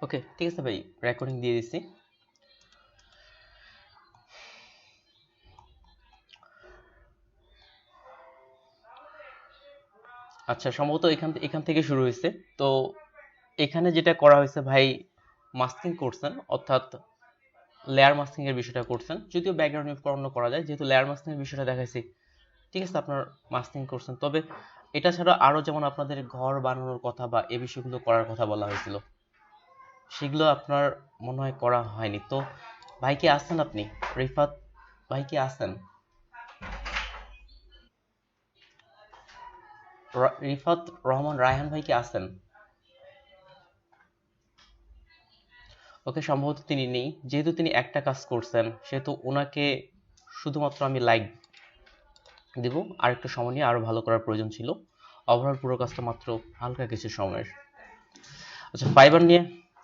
ওকে, ঠিক আছে ভাই, রেকর্ডিং দিয়ে দিচ্ছি। আচ্ছা, সম্ভবত এখান থেকে শুরু হয়েছে। তো এখানে যেটা করা হয়েছে ভাই, মাস্কিং করছেন, অর্থাৎ লেয়ার মাস্কিং এর বিষয়টা করছেন। যদিও ব্যাকগ্রাউন্ড অন্য করা যায়, যেহেতু লেয়ার মাস্কিং এর বিষয়টা দেখাইছি, ঠিক আছে, আপনার মাস্কিং করছেন। তবে এটা ছাড়া আরো যেমন আপনাদের ঘর বানানোর কথা বা এই বিষয়গুলো করার কথা বলা হয়েছিল, সেগুলো আপনার মনে হয় করা হয়নি। তো ভাই কি আছেন আপনি? রিফাত ভাই কি আছেন? রিফাত রহমান রায়হান ভাই কি আছেন? ওকে, সম্ভবত তিনি নেই। যেহেতু তিনি একটা কাজ করছেন, সেহেতু ওনাকে শুধুমাত্র আমি লাইক দিব। আর একটু সময় নিয়ে আরো ভালো করার প্রয়োজন ছিল। ওভারঅল পুরো কাজটা মাত্র হালকা কিছু সময়ের। আচ্ছা, ফাইবার নিয়ে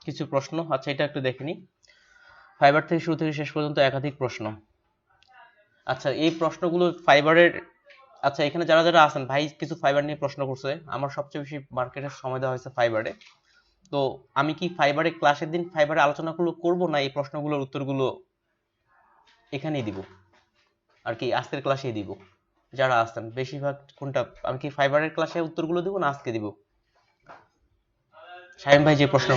কিছু প্রশ্ন। আচ্ছা, এটা একটু দেখে নিই। ফাইবার থেকে শুরু থেকে শেষ পর্যন্ত একাধিক প্রশ্ন। আচ্ছা, এই প্রশ্নগুলো ফাইবারের। আচ্ছা, এখানে যারা যারা আছেন ভাই, কিছু ফাইবার নিয়ে প্রশ্ন করছে। আমার সবচেয়ে বেশি মার্কেটের সময় দেওয়া হয়েছে ফাইবারে। তো আমি কি ফাইবারে ক্লাসের দিন ফাইবারে আলোচনাগুলো করব, না এই প্রশ্নগুলোর উত্তরগুলো এখানেই দিব, আর কি আজকের ক্লাসেই দিব? যারা আছেন বেশিরভাগ কোনটা, আমি কি ফাইবারের ক্লাসে উত্তরগুলো দিব না আজকে দিব? শাহিম ভাই যে প্রশ্ন।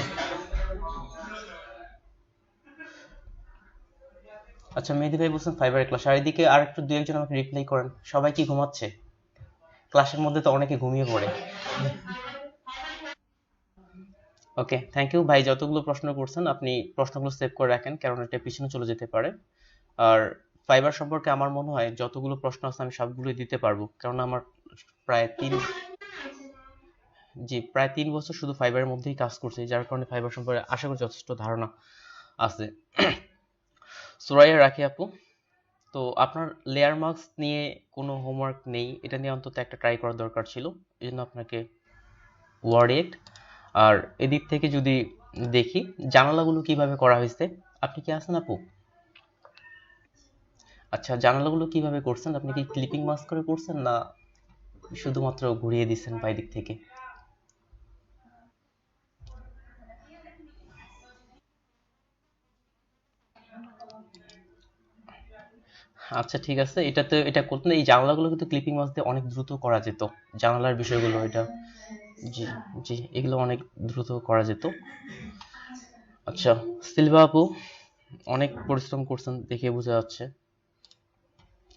আচ্ছা, মেহেদি ভাই বলছেন ফাইবারের ক্লাস, আর এদিকে আর একটু দু একজন আমাকে রিপ্লাই করেন। সবাই কি ঘুমাচ্ছে? ক্লাসের মধ্যে তো অনেকে ঘুমিয়ে পড়ে। ওকে, থ্যাংক ইউ ভাই। যতগুলো প্রশ্ন করছেন আপনি প্রশ্নগুলো সেভ করে রাখেন, কারণ এটা পিছনে চলে যেতে পারে। আর ফাইবার সম্পর্কে আমার মনে হয় যতগুলো প্রশ্ন আছে আমি সবগুলোই দিতে পারবো, কারণ আমার প্রায় তিন জি প্রায় 3 বছর শুধু ফাইবারের মধ্যেই কাজ করছি, যার কারণে ফাইবার সম্পর্কে আশা করি যথেষ্ট ধারণা আছে। সুরাইয়া রাখি আপু, তো আপনার লেয়ার মার্কস নিয়ে কোনো হোমওয়ার্ক নেই, এটা নিয়ে অন্তত একটা ট্রাই করার দরকার ছিল, এই জন্য আপনাকে ওয়ার্ড। আর এদিক থেকে যদি দেখি জানালাগুলো কিভাবে করা হয়েছে, আপনি কি আছেন আপু? আচ্ছা, জানালাগুলো কিভাবে করছেন? আপনি কি ক্লিপিং মাস্ক করে করছেন, না শুধুমাত্র ঘুরিয়ে দিচ্ছেন বাই দিক থেকে? আচ্ছা, ঠিক আছে, এটাতে এটা করতে এই জানালাগুলো কিন্তু ক্লিপিং মাস্ক দিয়ে অনেক দ্রুত করা যেত। জানালার বিষয়গুলো এটা, জি জি, এগুলো অনেক দ্রুত করা যেত। আচ্ছা, সিলভা আপু, অনেক পরিশ্রম করছেন দেখে বোঝা যাচ্ছে।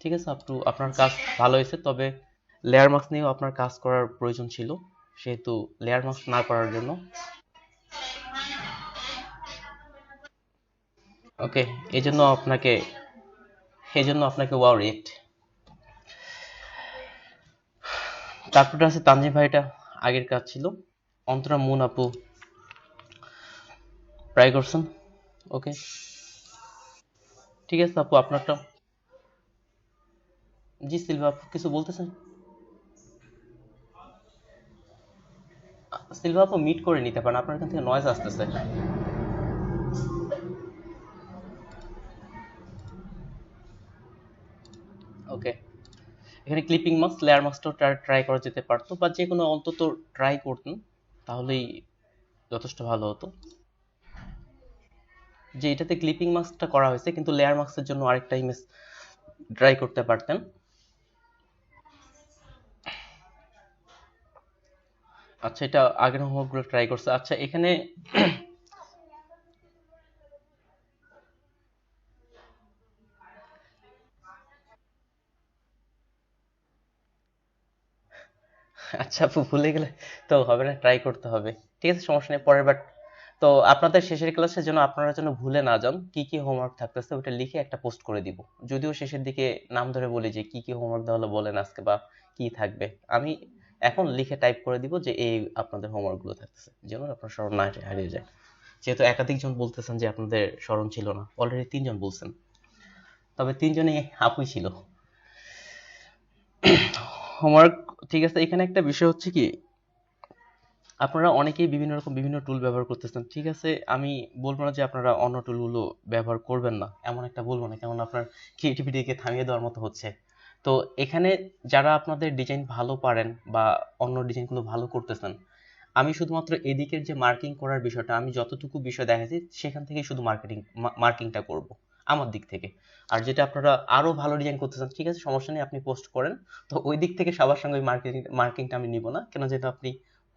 ঠিক আছে আপু, আপনার কাজ ভালো হয়েছে, তবে লেয়ার মাস্ক নিয়েও আপনার কাজ করার প্রয়োজন ছিল, সেহেতু লেয়ার মাস্ক না করার জন্য। ওকে, এই জন্য আপনাকে ওয়াও রেট। তারপরে আছে তানজিম ভাইটা, আগের কাজ ছিল। অন্তরা মুন আপু ট্রাই করছেন। ওকে, ঠিক আছে আপু, আপনারটা। জি সিলভা আপু কিছু বলতেছেন? সিলভা আপু মিট করে নিতে পারেন, আপনার এখান থেকে নয়েজ আসতেছে। ওকে, এখানে ক্লিপিং মাস্ক লেয়ার মাস্কটাও ট্রাই করা যেতে পারতো, বা যে কোনো অন্তত ট্রাই করতেন, তাহলেই যথেষ্ট ভালো হতো। যে এটাতে ক্লিপিং মাস্কটা করা হয়েছে, কিন্তু লেয়ার মাস্কের জন্য আরেকটা ইমেজ ট্রাই করতে পারতেন। আচ্ছা, এটা আগের হোমওয়ার্কগুলো ট্রাই করছে। আচ্ছা, এখানে আচ্ছা আপু, ভুলে গেলে তো হবে না, ট্রাই করতে হবে। ঠিক আছে, সমস্যা নেই, পরের বার। তো আপনাদের শেষের ক্লাসের জন্য আপনারা যেন ভুলে না যান, কি কি হোমওয়ার্ক থাকতেছে ওটা লিখে একটা পোস্ট করে দিব। যদিও শেষের দিকে নাম ধরে বলি যে কি কি হোমওয়ার্ক দেওয়া হলো বলেন আজকে, বা কি থাকবে, আমি এখন লিখে টাইপ করে দিব যে এই আপনাদের হোমওয়ার্ক গুলো থাকতেছে, যেন আপনার স্মরণ না হারিয়ে যায়। যেহেতু একাধিক জন বলতেছেন যে আপনাদের স্মরণ ছিল না, অলরেডি 3 জন বলছেন, তবে 3 জনই আপুই ছিল। হোমওয়ার্ক, ঠিক আছে। এখানে একটা বিষয় হচ্ছে কি, আপনারা অনেকেই বিভিন্ন রকম বিভিন্ন টুল ব্যবহার করতেছেন, ঠিক আছে। আমি বলবো না যে আপনারা অন্য টুলগুলো ব্যবহার করবেন না, এমন একটা বলবো না, কেমন আপনার ক্রিয়েটিভিটিকে থামিয়ে দেওয়ার মতো হচ্ছে। তো এখানে যারা আপনাদের ডিজাইন ভালো পারেন বা অন্য ডিজাইনগুলো ভালো করতেছেন, আমি শুধুমাত্র এদিকের যে মার্কিং করার বিষয়টা, আমি যতটুকু বিষয় দেখাচ্ছি সেখান থেকে শুধু মার্কিংটা করব আমার দিক থেকে। আর যেটা আপনারা আরো ভালো ডিজাইন করতে চান, ঠিক আছে, সমস্যা নেই, আপনি পোস্ট করেন। তো ওই দিক থেকে সবার সঙ্গে ওই মার্কিংটা আমি নিব না, কেন যেহেতু আপনি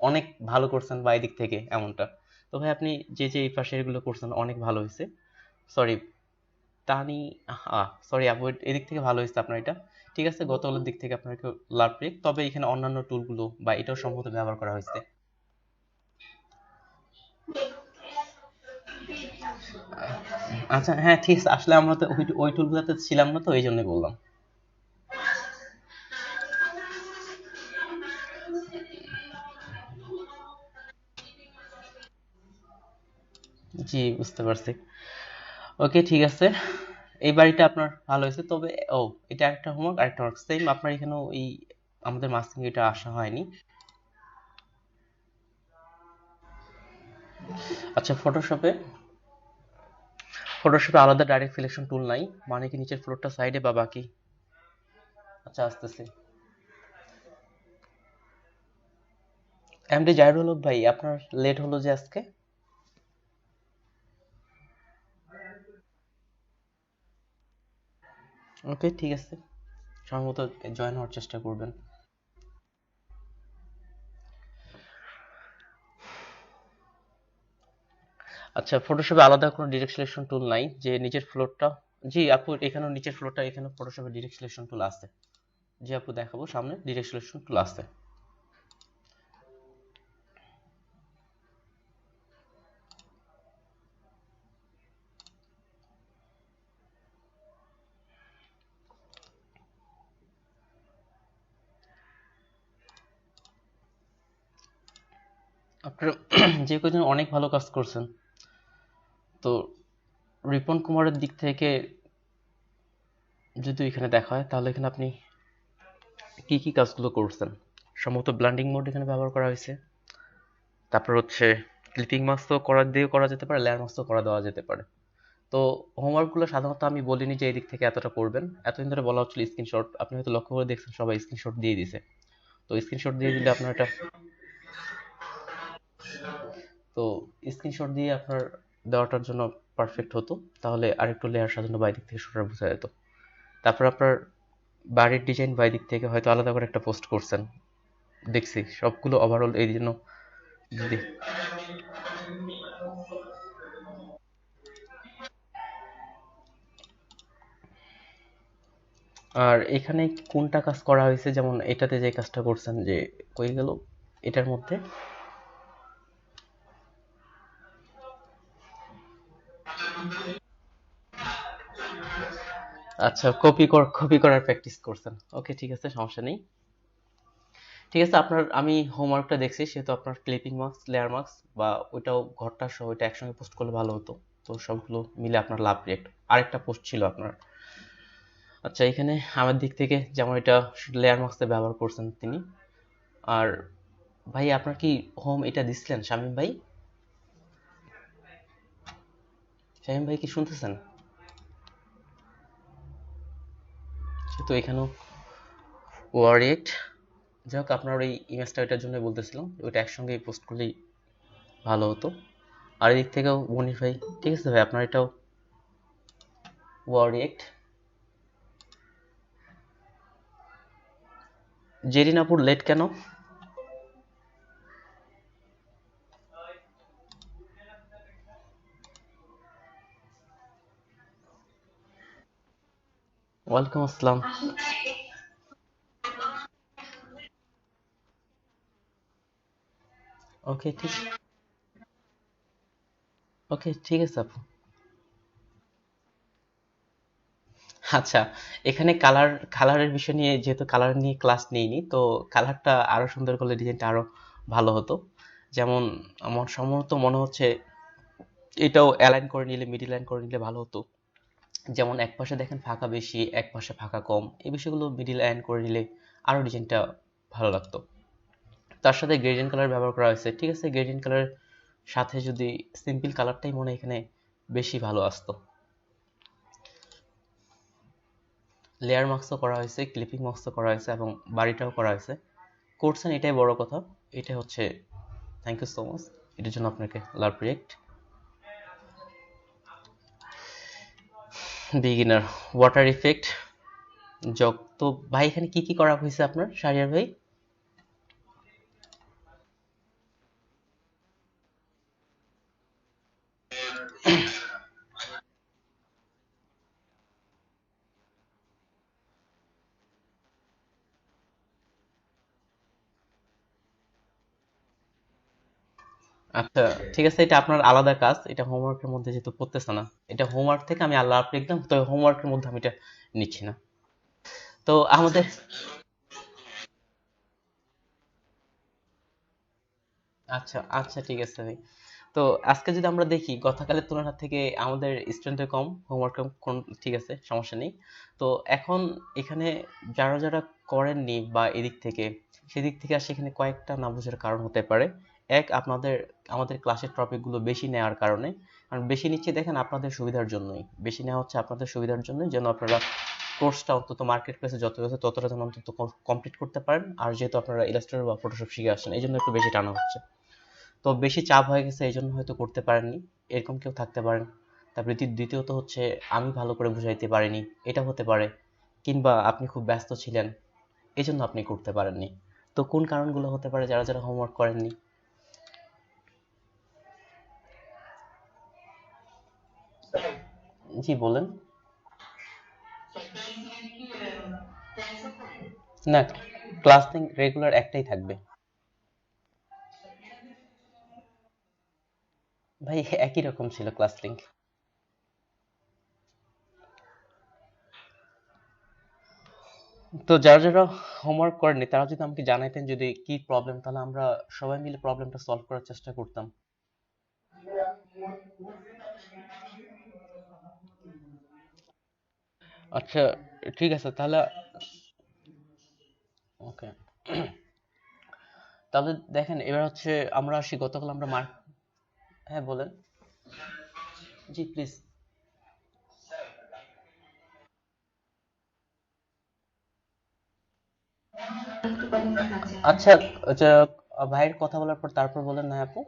অনেক ভালো করছেন বা এদিক থেকে এমনটা। তো ভাই আপনি যে যে এই পাশে এগুলো করছেন অনেক ভালো হয়েছে। সরি তানি, সরি আপু, এদিক থেকে ভালো হয়েছে আপনার এটা। ঠিক আছে, গতকালের দিক থেকে আপনার একটু লাভ ব্রেক, তবে এখানে অন্যান্য টুলগুলো বা এটাও সম্ভবত ব্যবহার করা হয়েছে। আচ্ছা হ্যাঁ ঠিক আছে, আসলে আমরা তো ওই টুলগুলোতে ছিলাম না, তো এই জন্যই বললাম। জি বুঝতে পারছি। ওকে ঠিক আছে, এই বাড়িটা আপনার ভালো হয়েছে, তবে ও এটা একটা হোমওয়ার্ক আরেকটা হোমওয়ার্ক সেম আপনার এখানেও এই আমাদের মাঝখানে এটা আসা হয়নি। আচ্ছা ফটোশপে আলাদা ডাইরেক্ট সিলেকশন টুল নাই, মানে কি নিচের ফ্লোরটা সাইডে বা বাকি? আচ্ছা আসতেছি। এমডি জাহিরুল হক ভাই, আপনার লেট হলো যে আজকে? ওকে ঠিক আছে, সম্ভবত জয়েন হওয়ার চেষ্টা করবেন। আচ্ছা ফটোশপে আলাদা কোনো ডিরেক্ট সিলেকশন টুল নাই যে নিচের ফ্লোরটা? জি আপু, এখানেও নিচের ফ্লোরটা, এখানে ফটোশপে ডিরেক্ট সিলেকশন টুল আছে। জি আপু দেখাবো, সামনে ডিরেক্ট সিলেকশন টুল আছে। আপনার যে কজন অনেক ভালো কাজ করছেন, তো রিপন কুমারের দিক থেকে যদি এখানে দেখা হয়, তাহলে এখানে আপনি কি কি কাজগুলো করছেন? সম্ভবত ব্লান্ডিং মোড এখানে ব্যবহার করা হয়েছে, তারপর হচ্ছে ক্লিপিং মাস্ক তো করা যেতে পারে, লেয়ার মাস্ক তো করা দেওয়া যেতে পারে। তো হোমওয়ার্কগুলো সাধারণত আমি বলিনি যে এই দিক থেকে এতটা করবেন, এতদিন ধরে বলা হচ্ছিল স্ক্রিনশট, আপনি হয়তো লক্ষ্য করে দেখছেন সবাই স্ক্রিনশট দিয়ে দিছে। তো স্ক্রিনশট দিয়ে দিলে আপনার এটা, তো স্ক্রিনশট দিয়ে আপনার দেওয়াটার জন্য পারফেক্ট হতো, তাহলে আরেকটু লেয়ার সাজানো বাই দিক থেকে শুটার বোঝা যেত। তারপর আপনার বাড়ির ডিজাইন বাই দিক থেকে হয়তো আলাদা করে একটা পোস্ট করছেন, দেখছি সবগুলো ওভারঅল এই জন্য যদি। আর এখানে কোনটা কাজ করা হয়েছে, যেমন এটাতে যে কাজটা করছেন যে কই গেল এটার মধ্যে? আচ্ছা কপি করার প্র্যাকটিস করছেন, ওকে ঠিক আছে সমস্যা নেই। ঠিক আছে, আপনার আমি হোমওয়ার্কটা দেখছি, সেহেতু আপনার ক্লিপিং মার্কস, লেয়ার মার্কস বা ওইটাও ঘরটা সহ ওইটা একসঙ্গে পোস্ট করলে ভালো হতো। তো সবগুলো মিলে আপনার লাভ রেট আরেকটা পোস্ট ছিল আপনার। আচ্ছা এখানে আমার দিক থেকে যেমন এটা লেয়ার মার্কসে ব্যবহার করছেন তিনি। আর ভাই আপনার কি হোম এটা দিছিলেন শামীম ভাই? শামীম ভাই কি শুনতেছেন? তো এখানেও ওয়ারিয়েট, যাই হোক আপনার ওই ইমেজটা ওইটার জন্য বলতেছিলাম, ওইটা একসঙ্গে পোস্ট করলেই ভালো হতো। আর এদিক থেকেও মনির ভাই, ঠিক আছে ভাই আপনার এটাও ওয়ারিয়েট। জেরিনাপুর লেট কেন? ওয়ালাইকুম আসসালাম। ওকে ঠিক, ওকে ঠিক আছে আপু। আচ্ছা এখানে কালারের বিষয় নিয়ে, যেহেতু কালার নিয়ে ক্লাস নেইনি, তো কালারটা আরো সুন্দর করলে ডিজাইনটা আরো ভালো হতো। যেমন আমার সম্ভবত মনে হচ্ছে এটাও অ্যালাইন করে নিলে, মিডিল লাইন করে নিলে ভালো হতো। যেমন এক পাশে দেখেন ফাঁকা বেশি, এক পাশে ফাঁকা কম, এই বিষয়গুলো মিডিল লাইন করে নিলে আরো ডিজাইনটা ভালো লাগতো। তার সাথে গ্রেডিয়েন্ট কালার ব্যবহার করা হয়েছে, ঠিক আছে, গ্রেডিয়েন্ট কালারের সাথে যদি সিম্পল কালারটাই মনে হয় এখানে বেশি ভালো আসতো। লেয়ার মাস্কও করা হয়েছে, ক্লিপিং মাস্কও করা হয়েছে এবং বাড়িটাও করা হয়েছে, করছেন এটাই বড় কথা। এটা হচ্ছে থ্যাংক ইউ সো মাচ, এটার জন্য আপনাকে love react. Beginner water effect jug. তো ভাই এখানে কি কি করা হয়েছে আপনার শাহরিয়ার ভাই? আচ্ছা ঠিক আছে, এটা আপনার আলাদা কাজ, এটা হোমওয়ার্কের মধ্যে যেহেতু পড়তেছে না, এটা হোমওয়ার্ক থেকে আমি আল্লাহ আপনি লিখলাম, তো হোমওয়ার্কের মধ্যে আমি এটা নিচ্ছি না। তো আমাদের আচ্ছা আচ্ছা ঠিক আছে ভাই। তো আজকে যদি আমরা দেখি গতকালের তুলনা থেকে আমাদের স্টুডেন্টের কম, হোমওয়ার্ক কোন, ঠিক আছে সমস্যা নেই। তো এখন এখানে যারা যারা করেননি বা এদিক থেকে সেদিক থেকে আসে, এখানে কয়েকটা না বোঝার কারণ হতে পারে। এক, আমাদের ক্লাসের টপিকগুলো বেশি নেওয়ার কারণে। কারণ বেশি নিচ্ছে দেখেন আপনাদের সুবিধার জন্যই, বেশি নেওয়া হচ্ছে আপনাদের সুবিধার জন্যই, যেন আপনারা কোর্সটা অন্তত মার্কেট প্লেসে যত আছে ততটা যেন অন্তত কমপ্লিট করতে পারেন। আর যেহেতু আপনারা ইলাস্ট্রেটর বা ফটোশপ শিখে আসছেন, এই জন্য একটু বেশি টানা হচ্ছে। তো বেশি চাপ হয়ে গেছে এই জন্য হয়তো করতে পারেননি, এরকম কেউ থাকতে পারেন। তারপরে দ্বিতীয়ত হচ্ছে আমি ভালো করে বুঝাইতে পারিনি, এটা হতে পারে। কিংবা আপনি খুব ব্যস্ত ছিলেন, এই জন্য আপনি করতে পারেননি। তো কোন কারণগুলো হতে পারে যারা যারা হোমওয়ার্ক করেননি? জি বলেন। না, ক্লাস লিঙ্ক রেগুলার একটাই থাকবে ভাই, একই রকম ছিল ক্লাস লিঙ্ক। তো যারা যারা হোমওয়ার্ক করেননি তারা যদি আমাকে জানাইতেন যদি কি প্রবলেম, তাহলে আমরা সবাই মিলে প্রবলেমটা সলভ করার চেষ্টা করতাম। আচ্ছা ঠিক আছে তাহলে। ওকে, তাহলে দেখেন এবার হচ্ছে আমরা আসি, গতকাল আমরা হ্যাঁ বলেন। জি প্লিজ। আচ্ছা আচ্ছা, ভাইয়ের কথা বলার পর তারপর বলেন না আপু।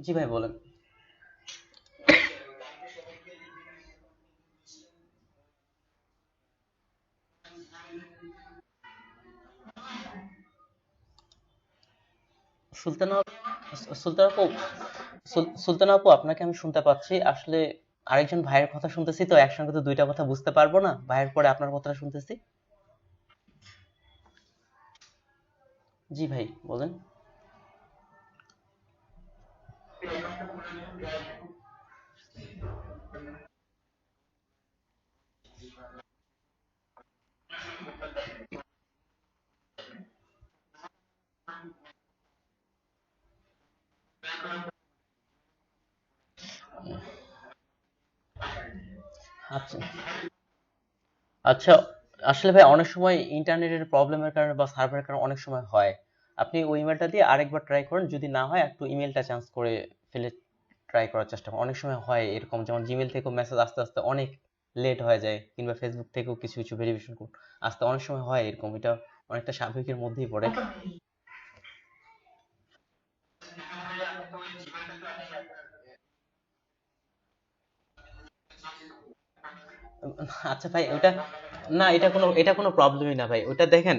জি ভাই বলেন। সুলতানা, সুলতানা আপু, সুলতানা আপু আপনাকে আমি শুনতে পাচ্ছি আসলে। আরেকজন ভাইয়ের কথা শুনতেছি, তো একসঙ্গে তো দুইটা কথা বুঝতে পারবো না, ভাইয়ের পরে আপনার কথাটা শুনতেছি। জি ভাই বলেন। আচ্ছা আচ্ছা, আসলে ভাই অনেক সময় ইন্টারনেটের প্রবলেমের কারণে বা সার্ভারের কারণে অনেক সময় হয়। আপনি ওই ইমেলটা দিয়ে আরেকবার ট্রাই করেন, যদি না হয় একটু ইমেলটা চেঞ্জ করে ফেলে ট্রাই করার চেষ্টা করুন। অনেক সময় হয় এরকম, যেমন জিমেল থেকেও মেসেজ আসতে আসতে অনেক লেট হয়ে যায়, কিংবা ফেসবুক থেকেও কিছু কিছু ভেরিফিকেশন কোড আসতে অনেক সময় হয় এরকম, এটা অনেকটা স্বাভাবিকের মধ্যেই পড়ে। আচ্ছা ভাই ওটা, না এটা কোনো প্রবলেমই না ভাই, ওটা দেখেন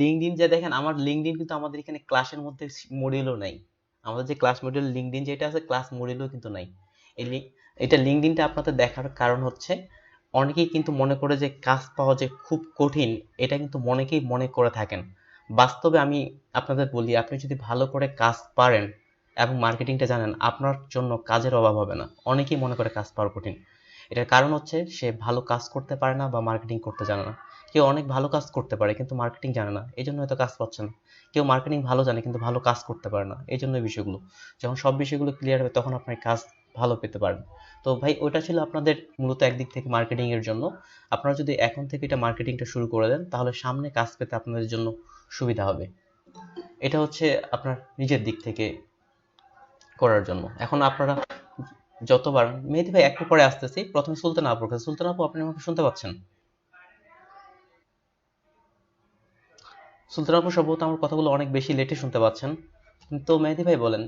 লিঙ্কডইন যে দেখেন, আমার লিঙ্কডইন কিন্তু আমাদের এখানে ক্লাসের মধ্যে মডিউলও নাই। আমাদের যে ক্লাস মডিউল লিঙ্কডইন যেটা আছে, ক্লাস মডিউলও কিন্তু নাই। এই এটা লিঙ্কডইনটা আপনাদের দেখার কারণ হচ্ছে, অনেকেই কিন্তু মনে করে যে কাজ পাওয়া যে খুব কঠিন, এটা কিন্তু অনেকেই মনে করে থাকেন। বাস্তবে আমি আপনাদের বলি, আপনি যদি ভালো করে কাজ পারেন এবং মার্কেটিংটা জানেন, আপনার জন্য কাজের অভাব হবে না। অনেকেই মনে করে কাজ পাওয়া কঠিন, এটার কারণ হচ্ছে সে ভালো কাজ করতে পারে না বা মার্কেটিং করতে জানে না। কেউ অনেক ভালো কাজ করতে পারে কিন্তু মার্কেটিং জানে না, এই জন্য হয়তো কাজ পাচ্ছে না। কেউ মার্কেটিং ভালো জানে কিন্তু ভালো কাজ করতে পারে না, এই জন্য এই বিষয়গুলো। যখন সব বিষয়গুলো ক্লিয়ার হবে তখন আপনার কাজ ভালো পেতে পারেন। তো ভাই ওটা ছিল আপনাদের মূলত একদিক থেকে মার্কেটিং এর জন্য। আপনারা যদি এখন থেকে এটা মার্কেটিংটা শুরু করে দেন, তাহলে সামনে কাজ পেতে আপনাদের জন্য সুবিধা হবে। এটা হচ্ছে আপনার নিজের দিক থেকে করার জন্য। এখন আপনারা যতবার, মেহেদী ভাই একটু পরে আসতেছি, প্রথমে সুলতানা আপুর কাছে। সুলতানা আপু আপনি আমাকে শুনতে পাচ্ছেন? সুলতান আপু সম্ভবত আমার কথাগুলো অনেক বেশি লেটে শুনতে পাচ্ছেন। তো মেহেদি ভাই বলেন।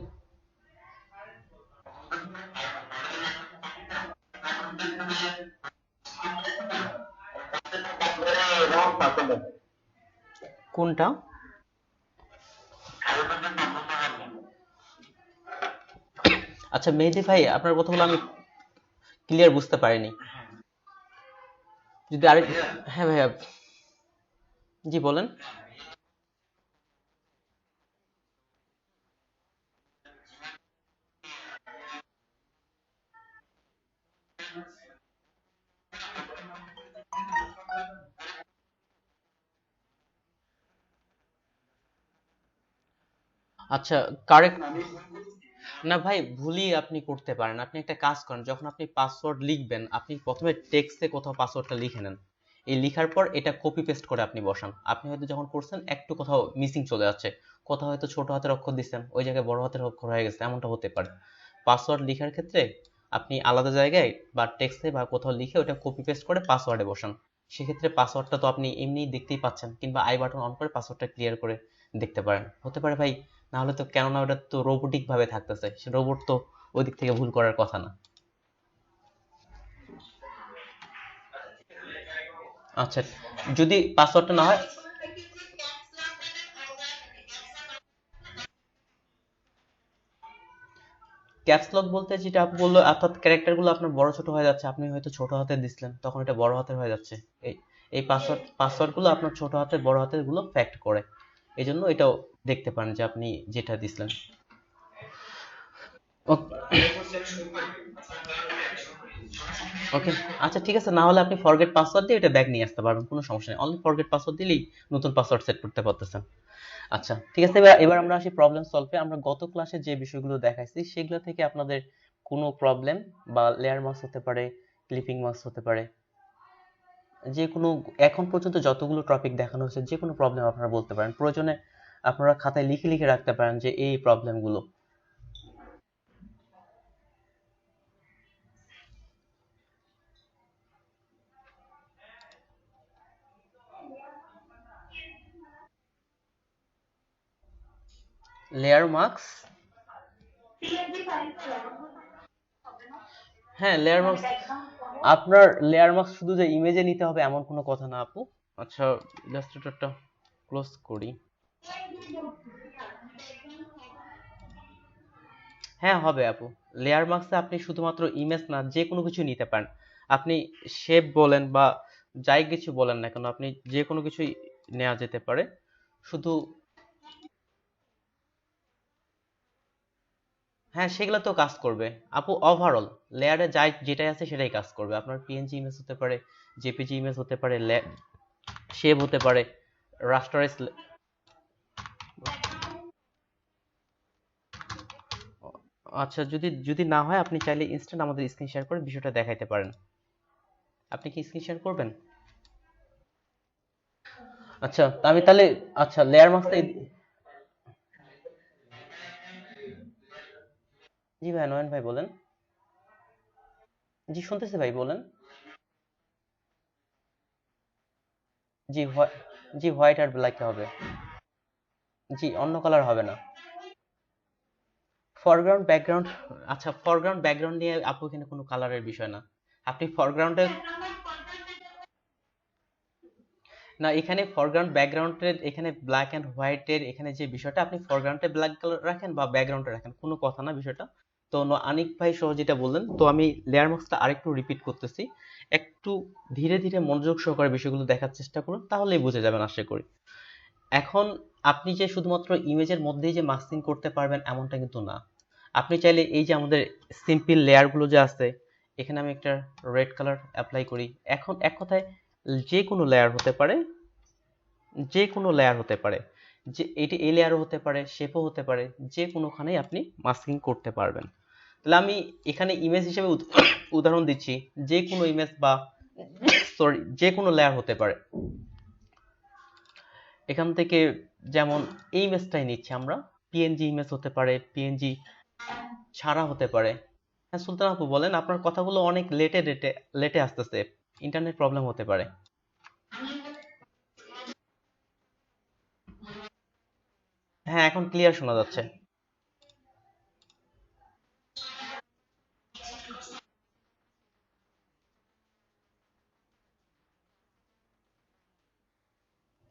কোনটা? আচ্ছা মেহেদি ভাই, আপনার কথাগুলো আমি ক্লিয়ার বুঝতে পারিনি। যদি আরেক, হ্যাঁ ভাইয়া, জি বলেন। আচ্ছা, কারেক্ট। না ভাই, ভুলই আপনি করতে পারেন। আপনি একটা কাজ করেন, যখন আপনি পাসওয়ার্ড লিখবেন আপনি প্রথমে টেক্সটে কোথাও পাসওয়ার্ডটা লিখে নেন। এই লিখার পর এটা কপি পেস্ট করে আপনি বসান। আপনি হয়তো যখন করছেন একটু কোথাও মিসিং চলে যাচ্ছে, কোথাও হয়তো ছোট হাতের অক্ষর দিচ্ছেন, ওই জায়গায় বড় হাতের অক্ষর হয়ে গেছে, এমনটা হতে পারে। পাসওয়ার্ড লিখার ক্ষেত্রে আপনি আলাদা জায়গায় বা টেক্সটে বা কোথাও লিখে ওটা কপি পেস্ট করে পাসওয়ার্ডে বসান। সেক্ষেত্রে পাসওয়ার্ডটা তো আপনি এমনিই দেখতেই পাচ্ছেন, কিংবা আই বাটন অন করে পাসওয়ার্ডটা ক্লিয়ার করে দেখতে পারেন। হতে পারে ভাই, না হলে তো, কেননা ওটা তো রোবোটিক ভাবে থাকতেছে, সে রোবট তো ওই দিক থেকে ভুল করার কথা না। আচ্ছা, যদি পাসওয়ার্ডটা না হয়, ক্যাপস লক বলতে যেটা আপনি বললো, অর্থাৎ ক্যারেক্টার গুলো আপনার বড় ছোট হয়ে যাচ্ছে, আপনি হয়তো ছোট হাতে দিছিলেন তখন এটা বড় হাতের হয়ে যাচ্ছে। এই এই পাসওয়ার্ড গুলো আপনার ছোট হাতের বড় হাতের গুলো ফ্যাক্ট করে। এই জন্য এটাও দেখতে পারেন যে আপনি যেটা দিছিলেন। ওকে, আচ্ছা ঠিক আছে, না হলে আপনি ফরগেট পাসওয়ার্ড দিয়ে এটা ব্যাক নিয়ে আসতে পারবেন, কোনো সমস্যা নেই। অনলি ফরগেট পাসওয়ার্ড দিলেই নতুন পাসওয়ার্ড সেট করতে পারতেছেন। আচ্ছা ঠিক আছে, এবার এবার আমরা আসি প্রবলেম সলভে। আমরা গত ক্লাসে যে বিষয়গুলো দেখাইছি সেগুলো থেকে আপনাদের কোনো প্রবলেম বা লেয়ার মার্কস হতে পারে, ক্লিপিং মার্কস হতে পারে, যে কোনো, এখন পর্যন্ত যতগুলো টপিক দেখানো হয়েছে যে কোনো প্রবলেম আপনারা বলতে পারেন। প্রয়োজনে আপনারা খাতায় লিখে লিখে রাখতে পারেন যে এই প্রবলেমগুলো। লেয়ার মার্কস, হ্যাঁ লেয়ার মার্কস, আপনার লেয়ার মার্কস শুধু যে ইমেজে নিতে হবে এমন কোনো কথা না আপু। আচ্ছা, ইলাস্ট্রেটরটা ক্লোজ করি। হ্যাঁ হবে আপু। লেয়ার মার্কসে আপনি শুধুমাত্র ইমেজ না, যে কোনো কিছু নিতে পারেন। আপনি শেপ বলেন বা যাই কিছু বলেন না কেন, আপনি যে কোনো কিছুই নেওয়া যেতে পারে। শুধু, হ্যাঁ সেগুলো তো কাজ করবে আপু। ওভারঅল লেয়ারে যাই যেটাই আছে সেটাই কাজ করবে। আপনার পিএনজি ইমেজ হতে পারে, জেপিজি ইমেজ হতে পারে, শেপ হতে পারে, রাস্টারাইজ। আচ্ছা, যদি যদি না হয় আপনি চাইলে ইনস্ট্যান্ট আমাদের স্ক্রিন শেয়ার করে বিষয়টা দেখাইতে পারেন। আপনি কি স্ক্রিন শেয়ার করবেন? আচ্ছা আমি তাহলে, আচ্ছা লেয়ার মাস্কটা, জি ভাই, নয়ন ভাই বলেন। জি শুনতেছি ভাই, বলেন। জি জি হোয়াইট আর ব্ল্যাক হবে। জি, অন্য কালার হবে না। ফরগ্রাউন্ড ব্যাকগ্রাউন্ড, আচ্ছা ফরগ্রাউন্ড ব্যাকগ্রাউন্ড নিয়ে আপু এখানে কোনো কালারের বিষয় না। আপনি ফরগ্রাউন্ডে, না এখানে ফরগ্রাউন্ড ব্যাকগ্রাউন্ডের এখানে ব্ল্যাক এন্ড হোয়াইটের এখানে যে বিষয়টা, আপনি ফরগ্রাউন্ডে ব্ল্যাক কালার রাখেন বা ব্যাকগ্রাউন্ডে রাখেন, কোনো কথা না বিষয়টা। তো আনিক ভাই সহ যেটা বললেন, তো আমি লেয়ার মার্কসটা আরেকটু রিপিট করতেছি। একটু ধীরে ধীরে মনোযোগ সহকারে বিষয়গুলো দেখার চেষ্টা করুন, তাহলেই বুঝে যাবেন আশা করি। এখন আপনি যে শুধুমাত্র ইমেজের মধ্যেই যে মাস্কিং করতে পারবেন এমনটা কিন্তু না। আপনি চাইলে এই যে আমাদের সিম্পল লেয়ারগুলো যে আছে, এখানে আমি একটা রেড কালার অ্যাপ্লাই করি। এখন এক কথায় যে কোনো লেয়ার হতে পারে, যে কোনো লেয়ার হতে পারে, যে এটি এই লেয়ারও হতে পারে, শেপও হতে পারে, যে কোনোখানেই আপনি মাস্কিং করতে পারবেন। তাহলে আমি এখানে ইমেজ হিসেবে উদাহরণ দিচ্ছি, যে কোনো ইমেজ বা সরি যে কোনো লেয়ার হতে পারে। এখান থেকে যেমন এই ইমেজটাই নিচ্ছি আমরা, পিএনজি ইমেজ হতে পারে, পিএনজি ছাড়া হতে পারে। হ্যাঁ সুলতান আপু বলেন, আপনার কথাগুলো অনেক লেটে লেটে লেটে আসতেছে, ইন্টারনেট প্রবলেম হতে পারে। হ্যাঁ, এখন ক্লিয়ার শোনা যাচ্ছে।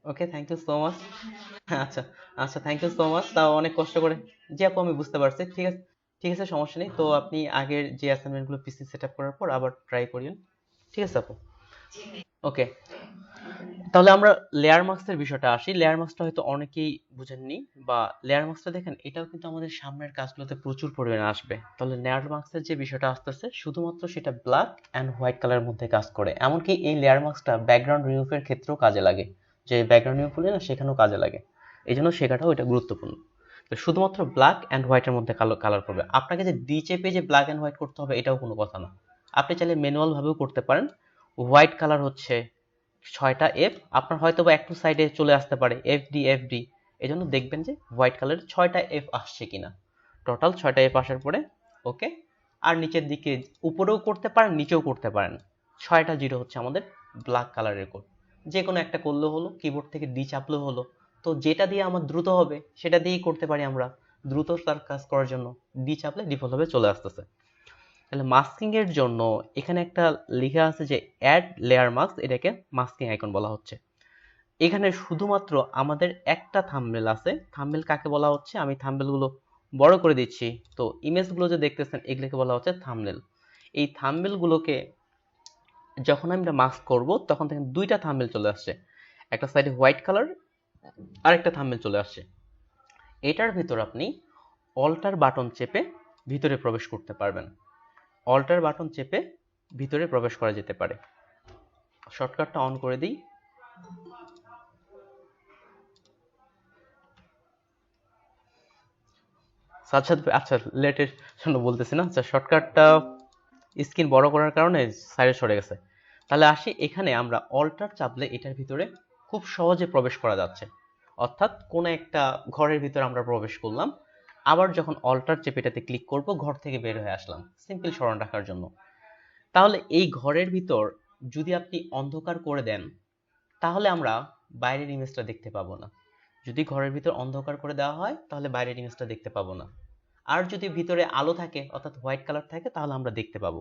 ওকে, থ্যাংক ইউ সো মাচ। আচ্ছা, আচ্ছা, থ্যাংক ইউ সো মাচ, তাও অনেক কষ্ট করে। জি আপু, আমি বুঝতে পারছি। ঠিক আছে, ঠিক আছে, সমস্যা নেই। তো আপনি আগের যে অ্যাসাইনমেন্টগুলো পিসি সেট আপ করার পর আবার ট্রাই করিন। ঠিক আছে আপু। ওকে, তাহলে আমরা লেয়ার মাস্কের বিষয়টা আসি। লেয়ার মাস্কটা হয়তো অনেকেই বুঝেননি, বা লেয়ার মাস্কটা দেখেন, এটাও কিন্তু আমাদের সামনের কাজগুলোতে প্রচুর পরিমাণে আসবে। তাহলে লেয়ার মাস্কের যে বিষয়টা আসতেছে, শুধুমাত্র সেটা ব্ল্যাক অ্যান্ড হোয়াইট কালারের মধ্যে কাজ করে। এমনকি এই লেয়ার মাস্কটা ব্যাকগ্রাউন্ড রিমুভের ক্ষেত্রেও কাজে লাগে, যে ব্যাকগ্রাউন্ড রিমুভ করলে না, সেখানেও কাজে লাগে। এই জন্য শেখাটাও এটা গুরুত্বপূর্ণ। তো শুধুমাত্র ব্ল্যাক অ্যান্ড হোয়াইটের মধ্যে কালার করবে। আপনাকে যে ডি চেপে যে ব্ল্যাক অ্যান্ড হোয়াইট করতে হবে, এটাও কোনো কথা না। আপনি চাইলে ম্যানুয়াল ভাবেও করতে পারেন। হোয়াইট কালার হচ্ছে 6টা এফ, আপনার হয়তো বা একটু সাইডে চলে আসতে পারে এফ ডি এফ ডি। এই জন্য দেখবেন যে হোয়াইট কালারের 6টা এফ আসছে কিনা। টোটাল 6টা এফ আসার পরে ওকে। আর নিচের দিকে উপরেও করতে পারেন, নিচেও করতে পারেন। 6টা জিরো হচ্ছে আমাদের ব্ল্যাক কালারের কোড। যে কোনো একটা করলেও হলো, কিবোর্ড থেকে ডি চাপলেও হলো। তো যেটা দিয়ে আমার দ্রুত হবে সেটা দিয়েই করতে পারি আমরা। দ্রুত তার কাজ করার জন্য ডি চাপলে ডিফল্ট ভাবে চলে আসতেছে। তাহলে মাস্কিং এর জন্য এখানে একটা লেখা আছে যে অ্যাড লেয়ার মাস্ক, এটাকে মাস্কিং আইকন বলা হচ্ছে। এখানে শুধুমাত্র আমাদের একটা থাম্বনেল আছে। থাম্বনেল কাকে বলা হচ্ছে, আমি থাম্বনেল গুলো বড় করে দিচ্ছি। তো ইমেজ গুলো যে দেখতেছেন, এগুলোকে বলা হচ্ছে থাম্বনেল। এই থাম্বনেল গুলোকে যখন আমরা মাস্ক করব, তখন দেখেন দুইটা থাম্বনেল চলে আসছে। একটা সাইডে হোয়াইট কালার, আর একটা থাম্বনেল চলে আসছে। এটার ভিতর আপনি অল্টার বাটন চেপে ভিতরে প্রবেশ করতে পারবেন। অল্টার বাটন চেপে ভিতরে প্রবেশ করা যেতে পারে। শর্টকাটটা অন করে দিই। আচ্ছা, আচ্ছা, লেটের জন্য বলতেছি না। আচ্ছা, শর্টকাটটা স্ক্রিন বড় করার কারণে সাইডে সরে গেছে। তাহলে আসি, এখানে আমরা অল্টার চাপলে এটার ভিতরে খুব সহজে প্রবেশ করা যাচ্ছে। অর্থাৎ কোনো একটা ঘরের ভিতরে আমরা প্রবেশ করলাম, আবার যখন অল্টার চেপে এটাতে ক্লিক করব, ঘর থেকে বের হয়ে আসলাম, সিম্পল স্মরণ রাখার জন্য। তাহলে এই ঘরের ভিতর যদি আপনি অন্ধকার করে দেন, তাহলে আমরা বাইরের ইমেজটা দেখতে পাবো না। যদি ঘরের ভিতর অন্ধকার করে দেওয়া হয়, তাহলে বাইরের ইমেজটা দেখতে পাবো না। আর যদি ভিতরে আলো থাকে, অর্থাৎ হোয়াইট কালার থাকে, তাহলে আমরা দেখতে পাবো।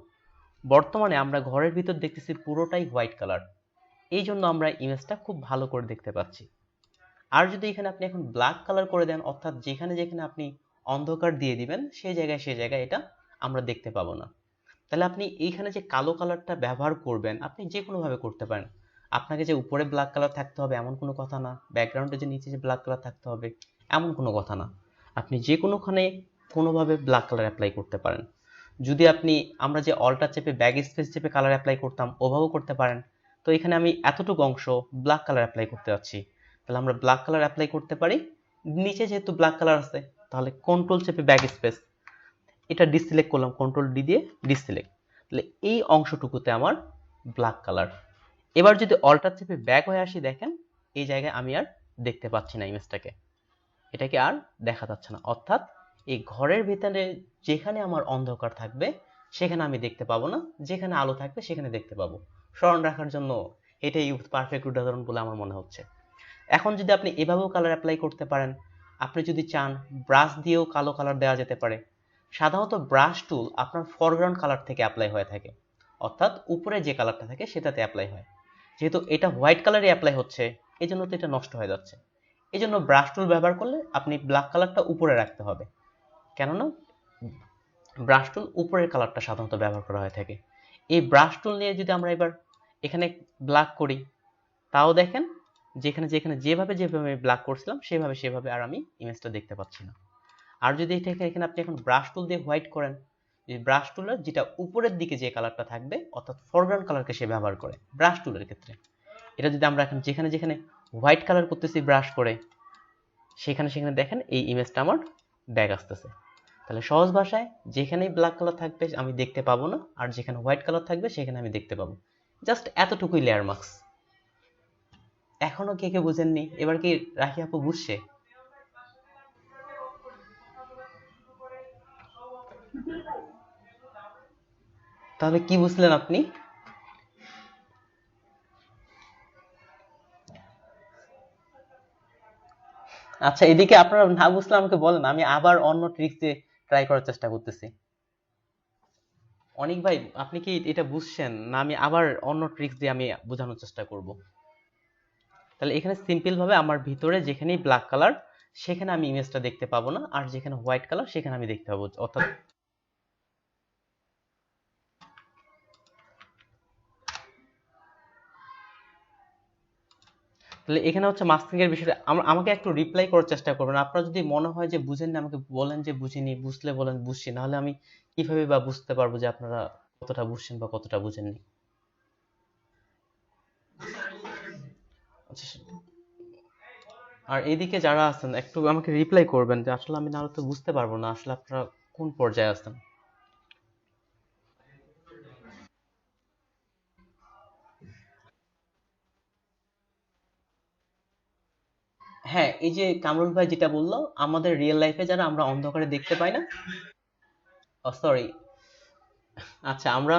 বর্তমানে আমরা ঘরের ভিতর দেখতেছি পুরোটাই হোয়াইট কালার। এই জন্য আমরা ইমেজটা খুব ভালো করে দেখতে পাচ্ছি। আর যদি এখানে আপনি এখন ব্ল্যাক কালার করে দেন, অর্থাৎ যেখানে যেখানে আপনি অন্ধকার দিয়ে দিবেন, সেই জায়গায় এটা আমরা দেখতে পাবো না। তাহলে আপনি এইখানে যে কালো কালারটা ব্যবহার করবেন, আপনি যে কোনোভাবে করতে পারেন। আপনাকে যে উপরে ব্ল্যাক কালার থাকতে হবে এমন কোনো কথা না, ব্যাকগ্রাউন্ডে যে নিচে যে ব্ল্যাক কালার থাকতে হবে এমন কোনো কথা না। আপনি যে কোনোখানে কোনোভাবে ব্ল্যাক কালার অ্যাপ্লাই করতে পারেন। যদি আপনি, আমরা যে অল্টার চেপে ব্যাক স্পেস চেপে কালার অ্যাপ্লাই করতাম, ওভাবেও করতে পারেন। তো এখানে আমি এতটুকু অংশ ব্ল্যাক কালার অ্যাপ্লাই করতে যাচ্ছি, তাহলে আমরা ব্ল্যাক কালার অ্যাপ্লাই করতে পারি। নিচে যেহেতু ব্ল্যাক কালার আছে, তাহলে কন্ট্রোল চেপে ব্যাক স্পেস, এটা ডিসিলেক্ট করলাম, কন্ট্রোল ডি দিয়ে ডিসিলেক্ট। তাহলে এই অংশটুকুতে আমার ব্ল্যাক কালার। এবার যদি অল্টার চেপে ব্যাক হয়ে আসি, দেখেন এই জায়গায় আমি আর দেখতে পাচ্ছি না ইমেজটাকে, এটাকে আর দেখা যাচ্ছে না। অর্থাৎ এই ঘরের ভিতরে যেখানে আমার অন্ধকার থাকবে সেখানে আমি দেখতে পাবো না, যেখানে আলো থাকবে সেখানে দেখতে পাবো। স্মরণ রাখার জন্য এটাই পারফেক্ট উদাহরণ বলে আমার মনে হচ্ছে। এখন যদি আপনি এভাবেও কালার অ্যাপ্লাই করতে পারেন, আপনি যদি চান ব্রাশ দিয়েও কালো কালার দেওয়া যেতে পারে। সাধারণত ব্রাশ টুল আপনার ফরগ্রাউন্ড কালার থেকে অ্যাপ্লাই হয়ে থাকে, অর্থাৎ উপরে যে কালারটা থাকে সেটাতে অ্যাপ্লাই হয়। যেহেতু এটা হোয়াইট কালারে অ্যাপ্লাই হচ্ছে, এই জন্য তো এটা নষ্ট হয়ে যাচ্ছে। এই জন্য ব্রাশ টুল ব্যবহার করলে আপনি ব্ল্যাক কালারটা উপরে রাখতে হবে, কেননা ব্রাশ টুল উপরের কালারটা সাধারণত ব্যবহার করা হয়ে থাকে। এই ব্রাশ টুল নিয়ে যদি আমরা এবার এখানে ব্ল্যাক করি, তাও দেখেন যেখানে যেখানে যেভাবে যেভাবে আমি ব্ল্যাক করছিলাম সেভাবে সেভাবে আর আমি ইমেজটা দেখতে পাচ্ছি না। আর যদি এটাকে এখানে আপনি এখন ব্রাশ টুল দিয়ে হোয়াইট করেন, এই ব্রাশ টুলের যেটা উপরের দিকে যে কালারটা থাকবে, অর্থাৎ ফরগ্রাউন্ড কালারকে সে ব্যবহার করে ব্রাশ টুলের ক্ষেত্রে। এটা যদি আমরা এখন যেখানে যেখানে হোয়াইট কালার করতেছি ব্রাশ করে, সেখানে সেখানে দেখেন এই ইমেজটা আমার ব্যাক আসতেছে। তাহলে সহজ ভাষায়, যেখানেই ব্ল্যাক কালার থাকবে আমি দেখতে পাবো না, আর যেখানে হোয়াইট কালার থাকবে সেখানে আমি দেখতে পাবো। জাস্ট এতটুকুই লেয়ার মাস্ক। এখনো কে কে বুঝেননি? এবার কি রাখি আপু বুঝছে? তাহলে কি বুঝলেন আপনি? আচ্ছা, এদিকে আপনারা না বুঝলে আমাকে বলেন, আমি আবার অন্য ট্রিক্স দিয়ে ট্রাই করার চেষ্টা করতেছি। অনিক ভাই, আপনি কি এটা বুঝছেন না? আমি আবার অন্য ট্রিক্স দিয়ে আমি বোঝানোর চেষ্টা করব। তাহলে এখানে সিম্পল ভাবে আমার ভিতরে যেখানেই ব্ল্যাক কালার সেখানে আমি ইমেজটা দেখতে পাবো না, আর যেখানে হোয়াইট কালার সেখানে আমি দেখতে পাবো। অর্থাৎ তাহলে এখানে হচ্ছে মাস্কিং এর বিষয়টা আমাকে একটু রিপ্লাই করার চেষ্টা করবেন। আপনারা যদি মনে হয় যে বুঝেন না, আমাকে বলেন যে বুঝিনি, বুঝলে বলেন বুঝছি, নাহলে আমি কিভাবে বা বুঝতে পারবো যে আপনারা কতটা বুঝছেন বা কতটা বুঝেননি। আচ্ছা, আর এইদিকে যারা আছেন একটু আমাকে রিপ্লাই করবেন যে আসলে আমি নাহলে তো বুঝতে পারবো না আসলে আপনারা কোন পর্যায়ে আছেন। হ্যাঁ, এই যে কামরুল ভাই যেটা বললো, আমাদের রিয়েল লাইফে যারা আমরা অন্ধকারে দেখতে পাই না, সরি, আচ্ছা, আমরা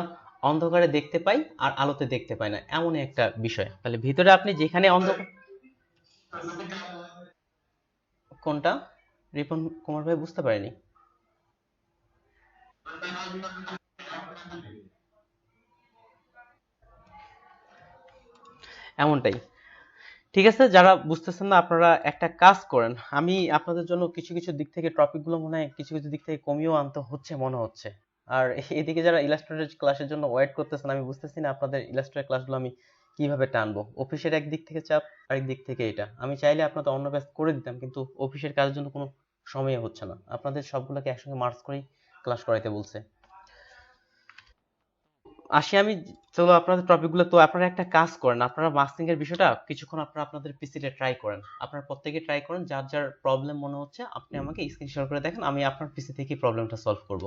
অন্ধকারে দেখতে পাই আর আলোতে দেখতে পাই না, এমনই একটা বিষয়। তাহলে ভিতরে আপনি যেখানে অন্ধকার, কোনটা রিপন কুমার ভাই বুঝতে পারেনি? এমনটাই। ঠিক আছে, যারা বুঝতেছেন না আপনারা একটা কাজ করেন, আমি আপনাদের জন্য কিছু কিছু দিক থেকে টপিকগুলো মনে হয় কিছু কিছু দিক থেকে কমিয়েও আনতে হচ্ছে মনে হচ্ছে। আর এদিকে যারা ইলাস্ট্রেটর ক্লাসের জন্য ওয়েট করতেছেন, আমি বুঝতেছি না আপনাদের ইলাস্ট্রেটর ক্লাসগুলো আমি কিভাবে টানবো। অফিসের একদিক থেকে চাপ, আরেক দিক থেকে এটা। আমি চাইলে আপনাদের অন্য ব্যাচ করে দিতাম, কিন্তু অফিসের কাজের জন্য কোনো সময় হচ্ছে না। আপনাদের সবগুলোকে একসঙ্গে মার্চ করেই ক্লাস করাইতে বলছে। আসি আমি। চলো আপনাদের টপিকগুলো, তো আপনারা একটা কাজ করেন, আপনারা মাস্কিং এর বিষয়টা কিছুক্ষণ আপনারা আপনাদের পিসিতে ট্রাই করেন। আপনারা প্রত্যেকে ট্রাই করেন, যার যার প্রবলেম মনে হচ্ছে আপনি আমাকে স্ক্রিন শেয়ার করে দেখেন, আমি আপনার পিসি থেকে প্রবলেমটা সলভ করব।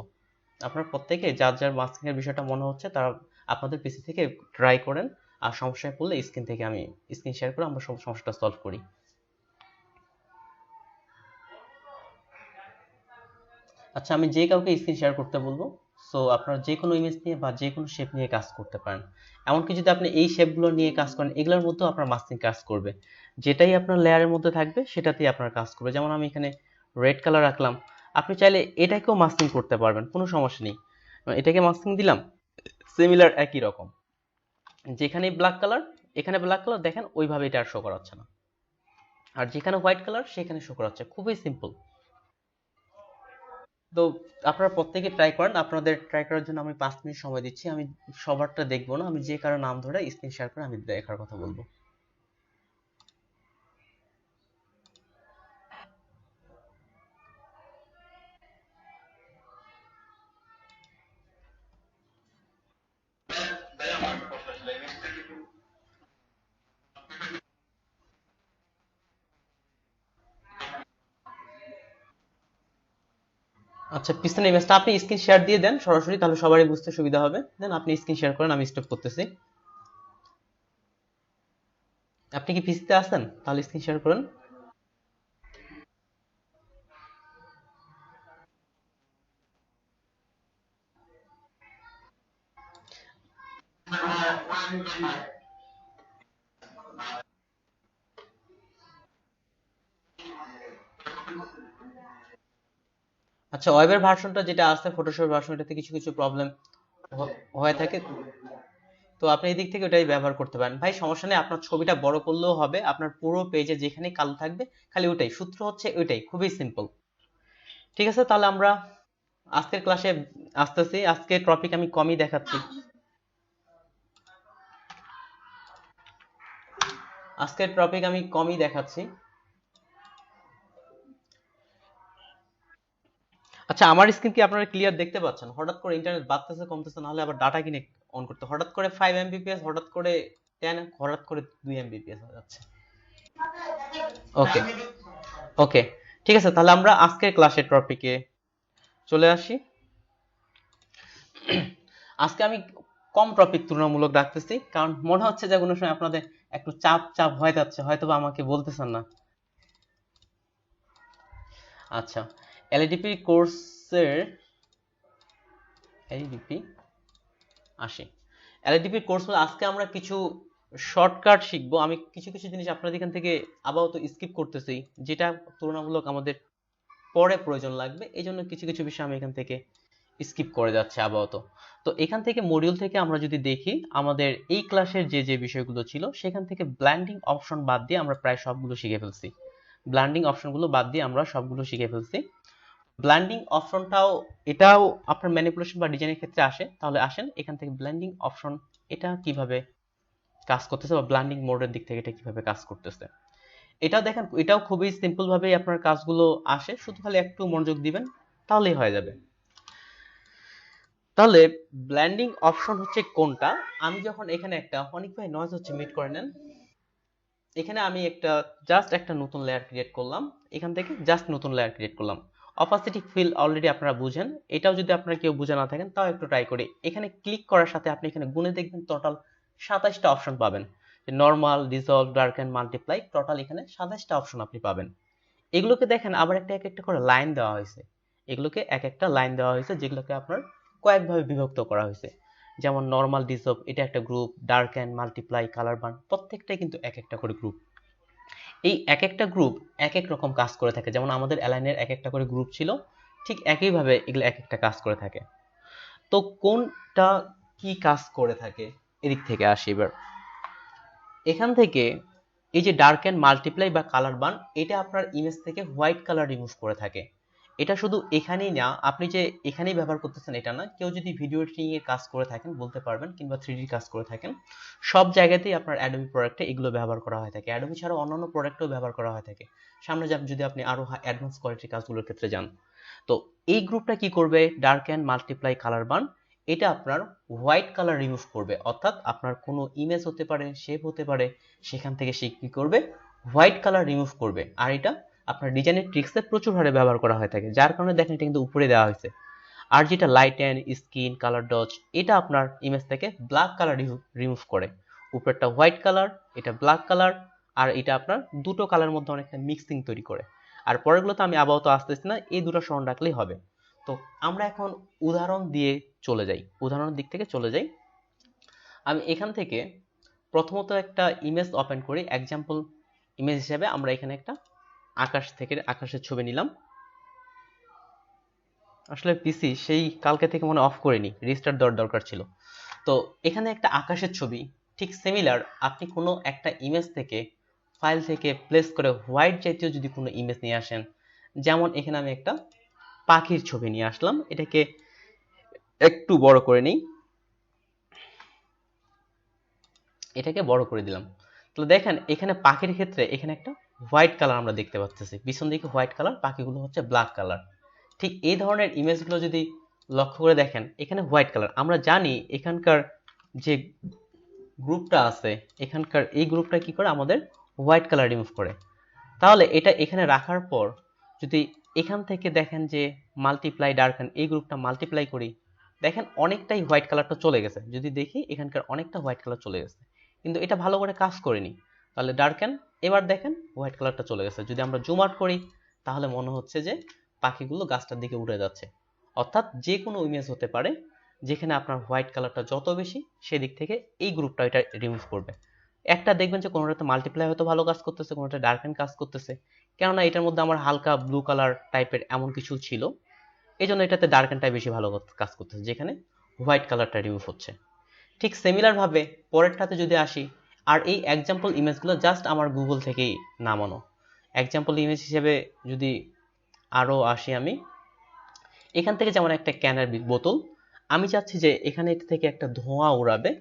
আপনারা প্রত্যেকে যার যার মাস্কিং এর বিষয়টা মনে হচ্ছে তারা আপনাদের পিসি থেকে ট্রাই করেন, আর সমস্যায় পড়লে স্ক্রিন থেকে আমি স্ক্রিন শেয়ার করে আমরা সব সমস্যাটা সলভ করি। আচ্ছা, আমি যে কাউকে স্ক্রিন শেয়ার করতে বলবো। সো আপনারা যে কোনো ইমেজ নিয়ে বা যে কোনো শেপ নিয়ে কাজ করতে পারেন। এমনকি যদি আপনি এই শেপগুলো নিয়ে কাজ করেন, এগুলোর মধ্যেও আপনার মাস্কিং কাজ করবে। যেটাই আপনার লেয়ারের মধ্যে থাকবে সেটাতেই আপনার কাজ করবে। যেমন আমি এখানে রেড কালার রাখলাম, আপনি চাইলে এটাকেও মাস্কিং করতে পারবেন, কোনো সমস্যা নেই। এটাকে মাস্কিং দিলাম, সিমিলার একই রকম। যেখানেই ব্ল্যাক কালার, এখানে ব্ল্যাক কালার দেখেন ওইভাবে এটা আর শো করাচ্ছে না, আর যেখানে হোয়াইট কালার সেখানে শো করাচ্ছে। খুবই সিম্পল। তো আপনারা প্রত্যেকে ট্রাই করেন। আপনাদের ট্রাই করার জন্য আমি 5 মিনিট সময় দিচ্ছি। আমি সবারটা দেখবো না, আমি যে কারো নাম ধরে স্ক্রিন শেয়ার করে আমি দেখার কথা বলবো। আচ্ছা, পিছনে ইমেজটা আপনি স্ক্রিন শেয়ার দিয়ে দেন সরাসরি, তাহলে সবারই বুঝতে সুবিধা হবে। দেন আপনি স্ক্রিন শেয়ার করেন, আমি স্টপ করতেছি। আপনি কি পিসিতে আছেন? তাহলে স্ক্রিন শেয়ার করেন। আচ্ছা, ওয়েবের ভার্সনটা যেটা আছে, ফটোশপের ভার্সন, এটাতে কিছু কিছু প্রবলেম হয়ে থাকে। তো আপনি এই দিক থেকে ওটাই ব্যবহার করতে পারেন। ভাই সমস্যা নেই, আপনার ছবিটা বড় করলেও হবে, আপনার পুরো পেজে যেখানে কালো থাকবে খালি ওটাই সূত্র হচ্ছে, ওইটাই খুবই সিম্পল। ঠিক আছে, তাহলে আমরা আজকের ক্লাসে আসতেছি। আজকের টপিক আমি কমই দেখাচ্ছি। আজকের টপিক আমি কমই দেখাচ্ছি। আচ্ছা, আমার স্ক্রিন কি আপনারা ক্লিয়ার দেখতে পাচ্ছেন? হঠাৎ করে ইন্টারনেট বাড়তেছে কমতেছে, নাহলে আবার ডাটা কিনে অন করতে, হঠাৎ করে 5 Mbps, হঠাৎ করে 10, হঠাৎ করে 2 Mbps হয়ে যাচ্ছে। ওকে, ওকে, ঠিক আছে, তাহলে আমরা আজকের ক্লাসের টপিকে চলে আসি। আজকে আমি কম টপিক তুলনামূলক রাখতেছি, কারণ মনে হচ্ছে যে কোনো সময় আপনাদের একটু চাপ চাপ হয়ে যাচ্ছে, হয়তো বা আমাকে বলতেছেন না। আচ্ছা, এলএডিপি কোর্সের এলডিপি আসি। এলডিপি কোর্স আজকে আমরা কিছু শর্টকাট শিখবো, আমি কিছু কিছু জিনিস আপনাদের এখান থেকে আপাতত স্কিপ করতেছি, যেটা তুলনামূলক আমাদের পরে প্রয়োজন লাগবে, এই জন্য কিছু কিছু বিষয় আমি এখান থেকে স্কিপ করে যাচ্ছে আপাতত। তো এখান থেকে মডিউল থেকে আমরা যদি দেখি, আমাদের এই ক্লাসের যে যে বিষয়গুলো ছিল সেখান থেকে ব্ল্যান্ডিং অপশন বাদ দিয়ে আমরা প্রায় সবগুলো শিখে ফেলছি। ব্ল্যান্ডিং অপশনগুলো বাদ দিয়ে আমরা সবগুলো শিখে ফেলছি। ব্ল্যান্ডিং অপশনটাও, এটাও আপনার ম্যানিপুলেশন বা ডিজাইনের ক্ষেত্রে আসে। তাহলে আসেন এখান থেকে ব্ল্যান্ডিং অপশন এটা কিভাবে কাজ করতেছে, বা ব্ল্যান্ডিং মোডের দিক থেকে এটা কিভাবে কাজ করতেছে। এটাও দেখেন, এটাও খুবই সিম্পল ভাবেই আপনার কাজগুলো আসে, শুধু খালি একটু মনোযোগ দিবেন তাহলেই হয়ে যাবে। তাহলে ব্ল্যান্ডিং অপশন হচ্ছে কোনটা, আমি যখন এখানে একটা, অনেক ভাই নয়েজ হচ্ছে, মিট করে নেন। এখানে আমি একটা জাস্ট একটা নতুন লেয়ার ক্রিয়েট করলাম, এখান থেকে জাস্ট নতুন লেয়ার ক্রিয়েট করলাম। অপাসিটি ফিল অলরেডি আপনারা বুঝেন, এটাও যদি আপনারা কেউ বুঝে না থাকেন তাও একটু ট্রাই করি। এখানে ক্লিক করার সাথে আপনি এখানে গুণে দেখবেন টোটাল 27টা অপশন পাবেন। Normal, dissolve, darken, multiply, total এখানে 27টা অপশন আপনি পাবেন। এগুলোকে দেখেন আবার একটা এক একটা করে লাইন দেওয়া হয়েছে, এগুলোকে এক একটা লাইন দেওয়া হয়েছে, যেগুলোকে আপনার কয়েকভাবে বিভক্ত করা হয়েছে। যেমন নরমাল, ডিসলভ এটা একটা group, darken, multiply, colour burn প্রত্যেকটাই কিন্তু এক একটা করে গ্রুপ। এই এক একটা গ্রুপ এক এক রকম কাজ করে থাকে, যেমন আমাদের অ্যালাইনের এক একটা করে গ্রুপ ছিল, ঠিক একইভাবে এগুলো এক একটা কাজ করে থাকে। তো কোনটা কি কাজ করে থাকে এদিক থেকে আসি এবার। এখান থেকে এই যে ডার্ক এন্ড মাল্টিপ্লাই বা কালার বান, এটা আপনার ইমেজ থেকে হোয়াইট কালার রিমুভ করে থাকে। এটা শুধু এখানেই না, আপনি যে এখানেই ব্যবহার করতেছেন এটা না, কেউ যদি ভিডিও এডিটিং এ কাজ করে থাকেন বলতে পারবেন, কিংবা 3D কাজ করে থাকেন, সব জায়গাতেই আপনার অ্যাডোবি প্রোডাক্টে এগুলো ব্যবহার করা হয়ে থাকে। অ্যাডোবি ছাড়াও অন্যান্য প্রোডাক্টেও ব্যবহার করা হয়ে থাকে, সামনে যদি আপনি আরো অ্যাডভান্স কোয়ালিটির কাজগুলোর ক্ষেত্রে যান। তো এই গ্রুপটা কি করবে, ডার্ক এন্ড মাল্টিপ্লাই কালার বান, এটা আপনার হোয়াইট কালার রিমুভ করবে। অর্থাৎ আপনার কোনো ইমেজ হতে পারে, শেপ হতে পারে, সেখান থেকে সে কি করবে, হোয়াইট কালার রিমুভ করবে। আর এটা আপনার ডিজাইনের ট্রিক্সে প্রচুর হারে ব্যবহার করা হয়ে থাকে, যার কারণে দেখেন এটা কিন্তু উপরে দেওয়া হয়েছে। আর যেটা light and skin colour dodge, এটা আপনার ইমেজ থেকে ব্ল্যাক কালার রিমুভ করে। উপরেরটা হোয়াইট কালার, এটা ব্ল্যাক কালার, আর এটা আপনার দুটো কালার মধ্যে অনেকটা মিক্সিং তৈরি করে। আর পরেরগুলো তো আমি আপাতত আসতেছি না, এই দুটো স্মরণ রাখলেই হবে। তো আমরা এখন উদাহরণ দিয়ে চলে যাই, উদাহরণের দিক থেকে চলে যাই। আমি এখান থেকে প্রথমত একটা ইমেজ ওপেন করি, এক্সাম্পল ইমেজ হিসেবে আমরা এখানে একটা আকাশ থেকে আকাশের ছবি নিলাম। আসলে পিসি সেই কালকে থেকে মনে অফ করিনি, রিস্টার্ট দেওয়ার দরকার ছিল। তো এখানে একটা আকাশের ছবি, ঠিক সিমিলার আপনি কোনো একটা ইমেজ থেকে, ফাইল থেকে প্লেস করে হোয়াইট জাতীয় যদি কোনো ইমেজ নিয়ে আসেন, যেমন এখানে আমি একটা পাখির ছবি নিয়ে আসলাম, এটাকে একটু বড় করে নিই, এটাকে বড় করে দিলাম। তো দেখেন এখানে পাখির ক্ষেত্রে এখানে একটা হোয়াইট কালার আমরা দেখতে পাচ্ছি, পিছন দিকে হোয়াইট কালার, পাখিগুলো হচ্ছে ব্ল্যাক কালার। ঠিক এই ধরনের ইমেজগুলো যদি লক্ষ্য করে দেখেন, এখানে হোয়াইট কালার, আমরা জানি এখানকার যে গ্রুপটা আছে, এখানকার এই গ্রুপটা কি করে আমাদের হোয়াইট কালার রিমুভ করে। তাহলে এটা এখানে রাখার পর যদি এখান থেকে দেখেন যে মাল্টিপ্লাই ডার্কেন, এই গ্রুপটা মাল্টিপ্লাই করি, দেখেন অনেকটাই হোয়াইট কালারটা চলে গেছে। যদি দেখি এখানকার অনেকটা হোয়াইট কালার চলে গেছে, কিন্তু এটা ভালো করে কাজ করেনি। তাহলে ডার্কেন, এবার দেখেন হোয়াইট কালারটা চলে গেছে। যদি আমরা জুম আউট করি তাহলে মনে হচ্ছে যে পাখিগুলো গাছটার দিকে উড়ে যাচ্ছে। অর্থাৎ যে কোনো ইমেজ হতে পারে যেখানে আপনার হোয়াইট কালারটা যত বেশি, সেদিক থেকে এই গ্রুপটা এটা রিমুভ করবে। একটা দেখবেন যে কোনোটাতে মাল্টিপ্লাই হয়তো ভালো কাজ করতেছে, কোনোটা ডার্কেন কাজ করতেছে, কেননা এটার মধ্যে আমার হালকা ব্লু কালার টাইপের এমন কিছু ছিল, এই জন্য এটাতে ডার্কেনটাই বেশি ভালো কাজ করতেছে, যেখানে হোয়াইট কালারটা রিমুভ হচ্ছে। ঠিক সিমিলার ভাবে পরেরটাতে যদি আসি, আর এই এক্সাম্পল ইমেজগুলো জাস্ট আমার গুগল থেকেই নামানো। এক্সাম্পল ইমেজ হিসেবে যদি আরো আসি, আমি এখান থেকে যেমন একটা ক্যানের বোতল, আমি চাচ্ছি যে এখানে এটা থেকে একটা ধোঁয়া উড়াবে।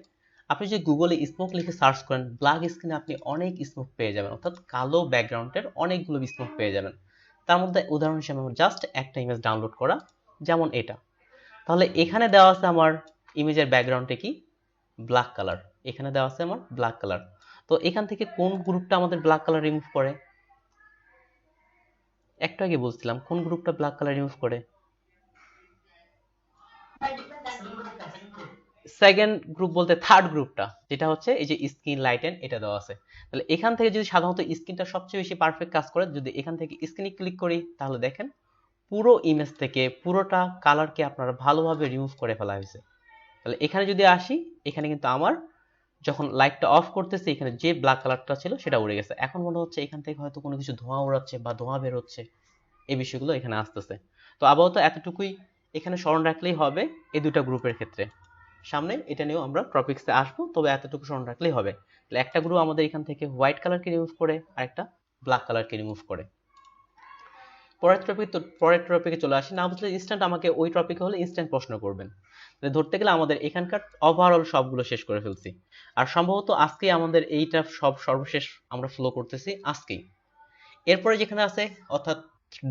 আপনি যদি গুগলে স্মোক লিখে সার্চ করেন, ব্ল্যাক স্ক্রিনে আপনি অনেক স্মোক পেয়ে যাবেন, অর্থাৎ কালো ব্যাকগ্রাউন্ডের অনেকগুলো স্মোক পেয়ে যাবেন। তার মধ্যে উদাহরণ হিসেবে জাস্ট একটা ইমেজ ডাউনলোড করা, যেমন এটা। তাহলে এখানে দেওয়া আছে আমার ইমেজের ব্যাকগ্রাউন্ডে কি, ব্ল্যাক কালার, এখানে দেওয়া আছে আমার ব্ল্যাক কালার। তো এখান থেকে কোন গ্রুপটা আমাদের ব্ল্যাক কালার রিমুভ করে, একটু আগে বলছিলাম কোন গ্রুপটা ব্ল্যাক কালার রিমুভ করে। সেকেন্ড গ্রুপ বলতে থার্ড গ্রুপটা, যেটা হচ্ছে এই যে স্কিন লাইটেন, এটা দেওয়া আছে। তাহলে এখান থেকে যদি সাধারণত স্কিনটা সবচেয়ে বেশি পারফেক্ট কাজ করে, যদি এখান থেকে স্কিনে ক্লিক করি তাহলে দেখেন পুরো ইমেজ থেকে পুরোটা কালারকে আপনারা ভালোভাবে রিমুভ করে ফেলা হয়েছে। তাহলে এখানে যদি আসি, এখানে কিন্তু আমার যখন লাইটটা অফ করতেছি এখানে যে ব্ল্যাক কালারটা ছিল সেটা উড়ে গেছে। এখন মনে হচ্ছে এখান থেকে হয়তো কোনো কিছু ধোঁয়া উড়াচ্ছে বা ধোঁয়া বের হচ্ছে, এই বিষয়গুলো এখানে আসতেছে। তো আপাতত এতটুকুই এখানে স্মরণ রাখলেই হবে এই দুটো গ্রুপের ক্ষেত্রে। সামনে এটা নিয়েও আমরা টপিক্সে আসবো, তবে এতটুকু স্মরণ রাখলেই হবে। তাহলে একটা গ্রুপ আমাদের এখান থেকে হোয়াইট কালারকে রিমুভ করে আর একটা ব্ল্যাক কালারকে রিমুভ করে। পরের টপিকে চলে আসি। না বুঝলে ইনস্ট্যান্ট আমাকে ওই টপিকে হলে ইনস্ট্যান্ট প্রশ্ন করবেন। ধরতে গেলে আমাদের এখানকার ওভারঅল সবগুলো শেষ করে ফেলছি, আর সম্ভবত আজকেই আমাদের এইটা সর্বশেষ আমরা ফলো করতেছি আজকেই। এরপরে যেখানে আছে অর্থাৎ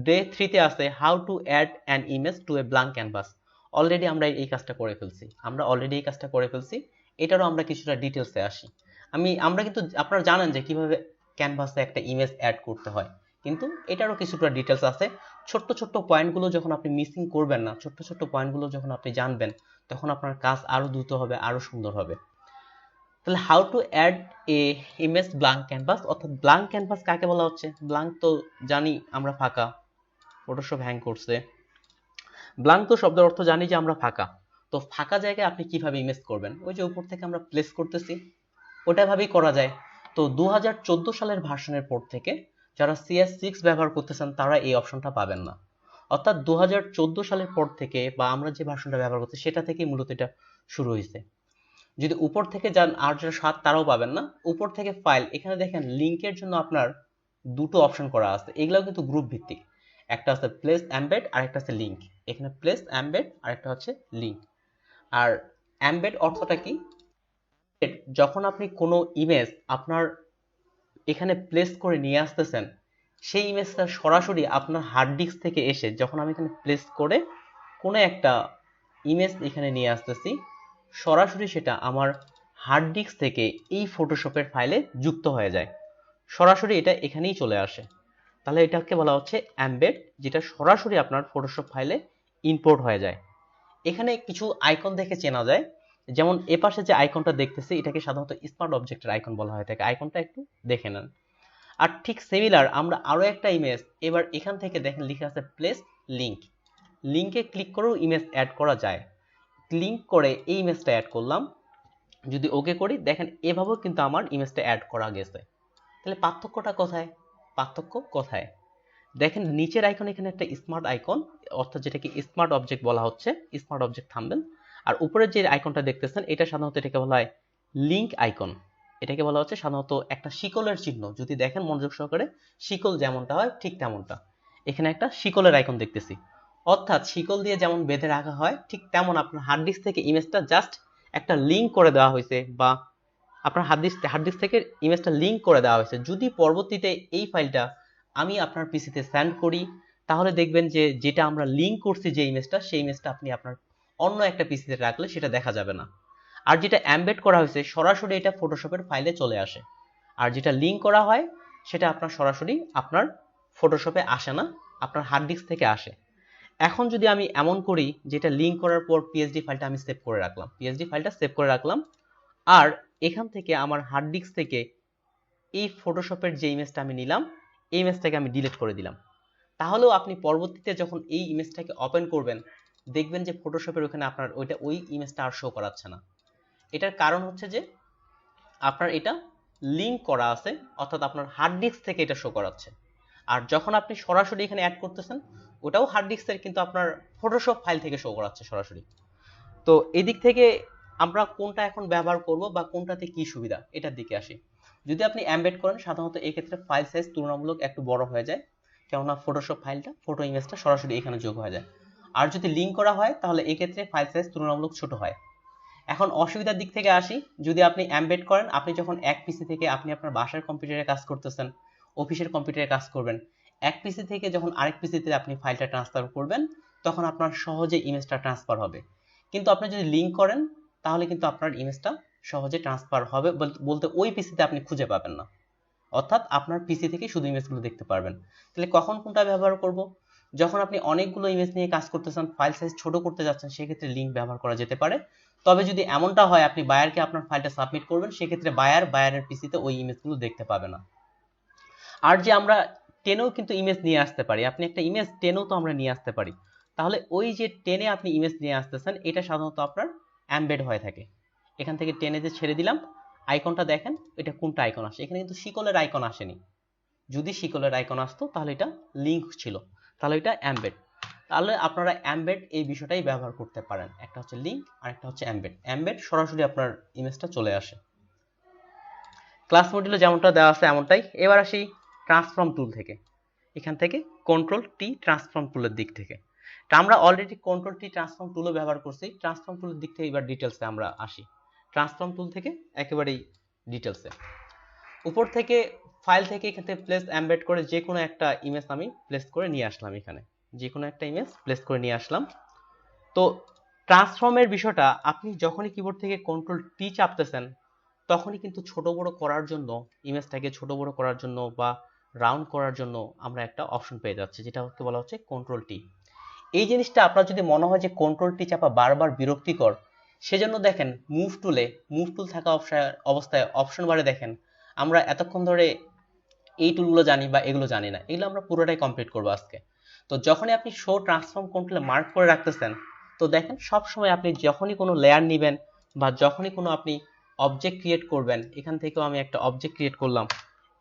ডে 3 আছে how to add an image to a blank canvas. Already আমরা এই কাজটা করে ফেলছি। এটারও আমরা কিছুটা ডিটেলসে আসি। আমরা কিন্তু আপনারা জানেন যে কিভাবে ক্যানভাসে একটা ইমেজ অ্যাড করতে হয়, কিন্তু এটারও কিছুটা ডিটেলস আছে। ছোট্ট ছোট্ট পয়েন্টগুলো যখন আপনি মিসিং করবেন না, ছোট্ট ছোট্ট পয়েন্টগুলো যখন আপনি জানবেন, তখন আপনার কাজ আরো দ্রুত হবে, আরো সুন্দর হবে। তাহলে how to add a image blank canvas, অর্থাৎ ব্ল্যাঙ্ক ক্যানভাস কাকে বলা হচ্ছে? ব্ল্যাঙ্ক তো জানি আমরা ফাঁকা, ফটোশপ হ্যাং করছে। ব্ল্যাঙ্ক তো শব্দের অর্থ জানি যে আমরা ফাঁকা। তো ফাঁকা জায়গায় আপনি কিভাবে ইমেজ করবেন? ওই যে উপর থেকে আমরা প্লেস করতেছি, ওটা ভাবেই করা যায়। তো 2014 সালের ভার্সনের পর থেকে যারা CS6 ব্যবহার করতেছেন তারা এই অপশনটা পাবেন না। অর্থাৎ 2014 সালের পর থেকে বা আমরা যে ভার্সনটা ব্যবহার করছি সেটা থেকেই মূলত এটা শুরু হয়েছে। যদি উপর থেকে যান আর যারা 7 তারাও পাবেন না। উপর থেকে ফাইল, এখানে দেখেন লিংকের জন্য আপনার দুটো অপশন করা আছে, এগুলাও কিন্তু গ্রুপ ভিত্তিক। একটা আছে প্লেস এমবেড আর একটা আছে লিংক। এখানে প্লেস এমবেড আর একটা হচ্ছে লিংক। আর এমবেড অর্থটা কি? যখন আপনি কোনো ইমেজ আপনার এখানে প্লেস করে নিয়ে আসতেছেন, সেই ইমেজটা সরাসরি আপনার হার্ড ডিস্ক থেকে এসে, যখন আমি এখানে প্লেস করে কোনো একটা ইমেজ এখানে নিয়ে আসতেছি, সরাসরি সেটা আমার হার্ড ডিস্ক থেকে এই ফটোশপের ফাইলে যুক্ত হয়ে যায়, সরাসরি এটা এখানেই চলে আসে। তাহলে এটাকে বলা হচ্ছে এমবেড, যেটা সরাসরি আপনার ফটোশপ ফাইলে ইম্পোর্ট হয়ে যায়। এখানে কিছু আইকন দেখে চেনা যায়, যেমন এপাশে যে আইকনটা দেখতেছি এটাকে সাধারণত স্মার্ট অবজেক্টের আইকন বলা হয়ে থাকে। আইকনটা একটু দেখে নেন। আর ঠিক সিমিলার আমরা আরো একটা ইমেজ, এবার এখান থেকে দেখেন লিখে আছে প্লেস লিংক। লিংকে ক্লিক করেও ইমেজ অ্যাড করা যায়। ক্লিক করে এই ইমেজটা অ্যাড করলাম, যদি ওকে করি দেখেন এভাবেও কিন্তু আমার ইমেজটা অ্যাড করা গেছে। তাহলে পার্থক্যটা কোথায়? দেখেন নিচের আইকন এখানে একটা স্মার্ট আইকন, অর্থাৎ যেটাকে স্মার্ট অবজেক্ট বলা হচ্ছে, স্মার্ট অবজেক্ট থাম্বনেল। আর উপরের যে আইকনটা দেখতেছেন এটা সাধারণত এটাকে বলা হয় লিংক আইকন। এটাকে বলা হচ্ছে সাধারণত একটা শিকলের চিহ্ন। যদি দেখেন মনোযোগ সহকারে, শিকল যেমনটা হয় ঠিক তেমনটা। এখানে একটা শিকলের আইকন দেখতেছি, অর্থাৎ শিকল দিয়ে যেমন বেঁধে রাখা হয় ঠিক তেমন আপনার হার্ড ডিস্ক থেকে ইমেজটা জাস্ট একটা লিংক করে দেওয়া হয়েছে, বা আপনার হার্ড ডিস্ক থেকে ইমেজটা লিংক করে দেওয়া হয়েছে। যদি পরবর্তীতে এই ফাইলটা আমি আপনার পিসিতে সেন্ড করি, তাহলে দেখবেন যে যেটা আমরা লিংক করছি যে ইমেজটা, সেই ইমেজটা আপনি আপনার অন্য একটা পিসিতে রাখলে সেটা দেখা যাবে না। আর যেটা এমবেড করা হয়েছে সরাসরি এটা ফটোশপের ফাইলে চলে আসে। আর যেটা লিংক করা হয় সেটা আপনার সরাসরি আপনার ফটোশপে আসে না, আপনার হার্ড ডিস্ক থেকে আসে। এখন যদি আমি এমন করি যেটা লিংক করার পর পিএসডি ফাইলটা আমি সেভ করে রাখলাম, আর এখান থেকে আমার হার্ড ডিস্ক থেকে এই ফটোশপের যে ইমেজটা আমি নিলাম, এই ইমেজটাকে আমি ডিলিট করে দিলাম, তাহলেও আপনি পরবর্তীতে যখন এই ইমেজটাকে ওপেন করবেন দেখবেন যে ফটোশপের ওখানে আপনার ওই ইমেজটা আর শো করাচ্ছে না। এটার কারণ হচ্ছে যে আপনার এটা লিংক করা আছে, অর্থাৎ আপনার হার্ড ডিস্ক থেকে এটা শো করাচ্ছে। আর যখন আপনি সরাসরি এখানে অ্যাড করতেছেন ওটাও হার্ড ডিস্কের, কিন্তু আপনার ফটোশপ ফাইল থেকে শো করাচ্ছে সরাসরি। তো এদিক থেকে আমরা কোনটা এখন ব্যবহার করব বা কোনটাতে কি সুবিধা, এটার দিকে আসি। যদি আপনি এমবেড করেন সাধারণত এই ক্ষেত্রে ফাইল সাইজ তুলনামূলক একটু বড় হয়ে যায়, কেননা ফটোশপ ফাইলটা ফটো ইমেজটা সরাসরি এখানে যোগ হয়ে যায়। আর যদি লিংক করা হয় তাহলে এই ক্ষেত্রে ফাইল সাইজ তুলনামূলক ছোট হয়। এখন অসুবিধার দিক থেকে আসি। যদি আপনি এমবেড করেন, আপনি যখন এক পিসি থেকে আপনি আপনার বাসার কম্পিউটারে কাজ করতেছেন, অফিসের কম্পিউটারে কাজ করবেন, এক পিসি থেকে যখন আরেক পিসিতে আপনি ফাইলটা ট্রান্সফার করবেন তখন আপনার সহজে ইমেজটা ট্রান্সফার হবে। কিন্তু আপনি যদি লিংক করেন তাহলে কিন্তু আপনার ইমেজটা সহজে ট্রান্সফার হবে বলতে ওই পিসিতে আপনি খুঁজে পাবেন না, অর্থাৎ আপনার পিসি থেকে শুধু ইমেজগুলো দেখতে পারবেন। তাহলে কখন কোনটা ব্যবহার করব? যখন আপনি অনেকগুলো ইমেজ নিয়ে কাজ করতেছেন, ফাইল সাইজ ছোট করতে যাচ্ছেন, সেক্ষেত্রে লিংক ব্যবহার করা যেতে পারে। তবে যদি এমনটা হয় আপনি বায়ারকে আপনার ফাইলটা সাবমিট করবেন, সেক্ষেত্রে বায়ারের পিসিতে ওই ইমেজগুলো দেখতে পাবে না। আর যে আমরা টেনেও কিন্তু ইমেজ নিয়ে আসতে পারি, আপনি একটা ইমেজ টেনেও তো আমরা নিয়ে আসতে পারি। তাহলে ওই যে টেনে আপনি ইমেজ নিয়ে আসতেছেন এটা সাধারণত আপনার এমবেড হয়ে থাকে। এখান থেকে টেনে যে ছেড়ে দিলাম আইকনটা দেখেন এটা কোনটা আইকন আসে, এখানে কিন্তু শিকলের আইকন আসেনি। যদি শিকলের আইকন আসতো তাহলে এটা লিঙ্ক ছিল, তাহলে এটা এমবেড। তাহলে আপনারা এমবেড এই বিষয়টাই ব্যবহার করতে পারেন, একটা হচ্ছে লিঙ্ক আর একটা হচ্ছে এমবেড। এমবেড সরাসরি আপনার ইমেজটা চলে আসে। ক্লাস মডিউলে যেমনটা দেওয়া আছে এমনটাই। এবার আসি ট্রান্সফর্ম টুল থেকে, এখান থেকে কন্ট্রোল টি ট্রান্সফর্ম টুলের দিক থেকে। তা আমরা অলরেডি কন্ট্রোল টি ট্রান্সফর্ম টুলও ব্যবহার করছি। ট্রান্সফর্ম টুলের দিক থেকে এবার ডিটেলসে আমরা আসি। ট্রান্সফর্ম টুল থেকে একেবারেই ডিটেলসে, উপর থেকে ফাইল থেকে এখান থেকে প্লেস এমবেড করে যে কোনো একটা ইমেজ আমি প্লেস করে নিয়ে আসলাম, এখানে যে কোনো একটা ইমেজ প্লেস করে নিয়ে আসলাম। তো ট্রান্সফর্মের বিষয়টা আপনি যখনই কিবোর্ড থেকে কন্ট্রোল টি চাপতেছেন তখনই কিন্তু ছোট বড় করার জন্য, ইমেজটাকে ছোট বড় করার জন্য বা রাউন্ড করার জন্য আমরা একটা অপশন পেয়ে যাচ্ছি, যেটা হচ্ছে বলা হচ্ছে কন্ট্রোল টি। এই জিনিসটা আপনার যদি মনে হয় যে কন্ট্রোল টি চাপা বারবার বিরক্তিকর, সেজন্য দেখেন মুভ টুল থাকা অবস্থায় অপশন বারে দেখেন আমরা এতক্ষণ ধরে এই টুলগুলো জানি বা এগুলো জানি না, এগুলো আমরা পুরোটাই কমপ্লিট করবো আজকে। তো যখনই আপনি শো ট্রান্সফর্ম কন্ট্রোলে মার্ক করে রাখতেছেন, তো দেখেন সব সময় আপনি যখনই কোনো লেয়ার নেবেন বা যখনই কোনো আপনি অবজেক্ট ক্রিয়েট করবেন, এখান থেকেও আমি একটা অবজেক্ট ক্রিয়েট করলাম,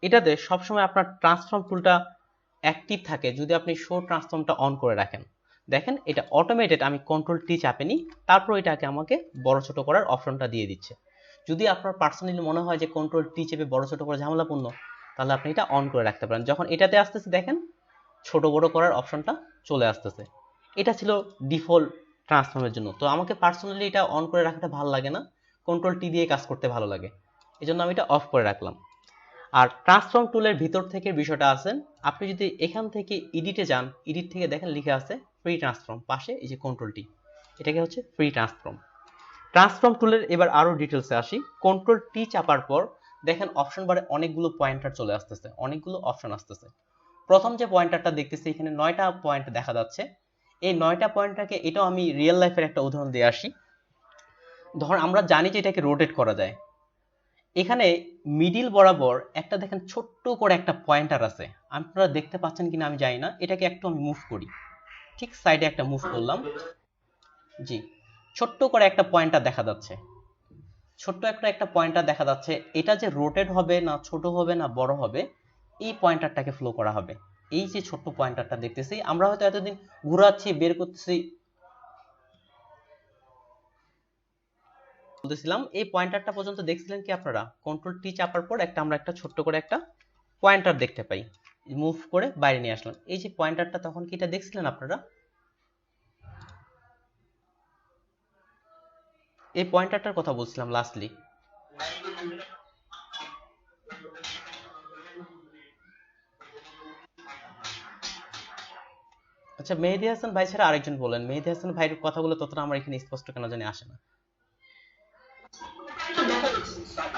এটাতে সবসময় আপনার ট্রান্সফর্ম টুলটা অ্যাক্টিভ থাকে যদি আপনি শো ট্রান্সফর্মটা অন করে রাখেন। দেখেন এটা অটোমেটেড, আমি কন্ট্রোল টি চাপিনি, তারপর এটাকে আমাকে বড় ছোট করার অপশনটা দিয়ে দিচ্ছে। যদি আপনার পার্সোনালি মনে হয় যে কন্ট্রোল টি চেপে বড় ছোট করা ঝামেলাপূর্ণ, তাহলে আপনি এটা অন করে রাখতে পারেন। যখন এটাতে আসতেছে দেখেন ছোট বড় করার অপশনটা চলে আসতেছে। এটা ছিল ডিফল্ট ট্রান্সফর্মের জন্য। তো আমাকে পার্সোনালি এটা অন করে রাখাটা ভালো লাগে না, কন্ট্রোল টি দিয়ে কাজ করতে ভালো লাগে, এই জন্য আমি এটা অফ করে রাখলাম। আর ট্রান্সফর্ম টুলের ভিতর থেকে বিষয়টা আছে, আপনি যদি এখান থেকে এডিটে যান, এডিট থেকে দেখেন লিখে আছে ফ্রি ট্রান্সফর্ম, পাশে এই যে কন্ট্রোল টি, এটাকে হচ্ছে ফ্রি ট্রান্সফর্ম। ট্রান্সফর্ম টুলের এবার আরো ডিটেলসে আসি। কন্ট্রোল টি চাপার পর দেখেন অপশন বারে অনেকগুলো পয়েন্টার চলে আসতেছে, অনেকগুলো অপশন আসতেছে। প্রথম যে পয়েন্টারটা দেখতেছি এখানে 9টা পয়েন্ট দেখা যাচ্ছে। এই 9টা পয়েন্টটাকে, এটাও আমি রিয়েল লাইফের একটা উদাহরণ দিয়ে আসি। ধর আমরা জানি যে এটাকে রোটেট করা যায়, এখানে মিডিল বরাবর একটা দেখেন ছোট্ট করে একটা পয়েন্টার আছে, আপনারা দেখতে পাচ্ছেন কিনা আমি জানি না, এটাকে একটু আমি মুভ করি, ঠিক সাইডে একটা মুভ করলাম, জি ছোট্ট করে একটা পয়েন্টার দেখা যাচ্ছে, ছোট্ট একটা পয়েন্টার দেখা যাচ্ছে। এটা যে রোটেট হবে না ছোট হবে না বড় হবে, এই পয়েন্টারটাকে ফ্লো করা হবে। এই যে ছোট্ট পয়েন্টারটা দেখতেছি, আমরা হয়তো এতদিন ঘোরাচ্ছি বের করতেছি বলতেছিলাম, এই পয়েন্টারটা পর্যন্ত দেখছিলেন কি আপনারা? কন্ট্রোল টি চাপার পর আমরা একটা ছোট্ট করে একটা পয়েন্টার দেখতে পাই, মুভ করে বাইরে নিয়ে আসলাম, এই যে পয়েন্টারটা, তখন কি এটা দেখছিলেন আপনারা? এই পয়েন্টারটার কথা বলছিলাম লাস্টলি। আচ্ছা, মেহেদী হাসান ভাই ছাড়া আরেকজন বলেন, মেহেদী হাসান ভাইয়ের কথাগুলো ততটা আমার এখানে স্পষ্ট কেন জানি আসে না।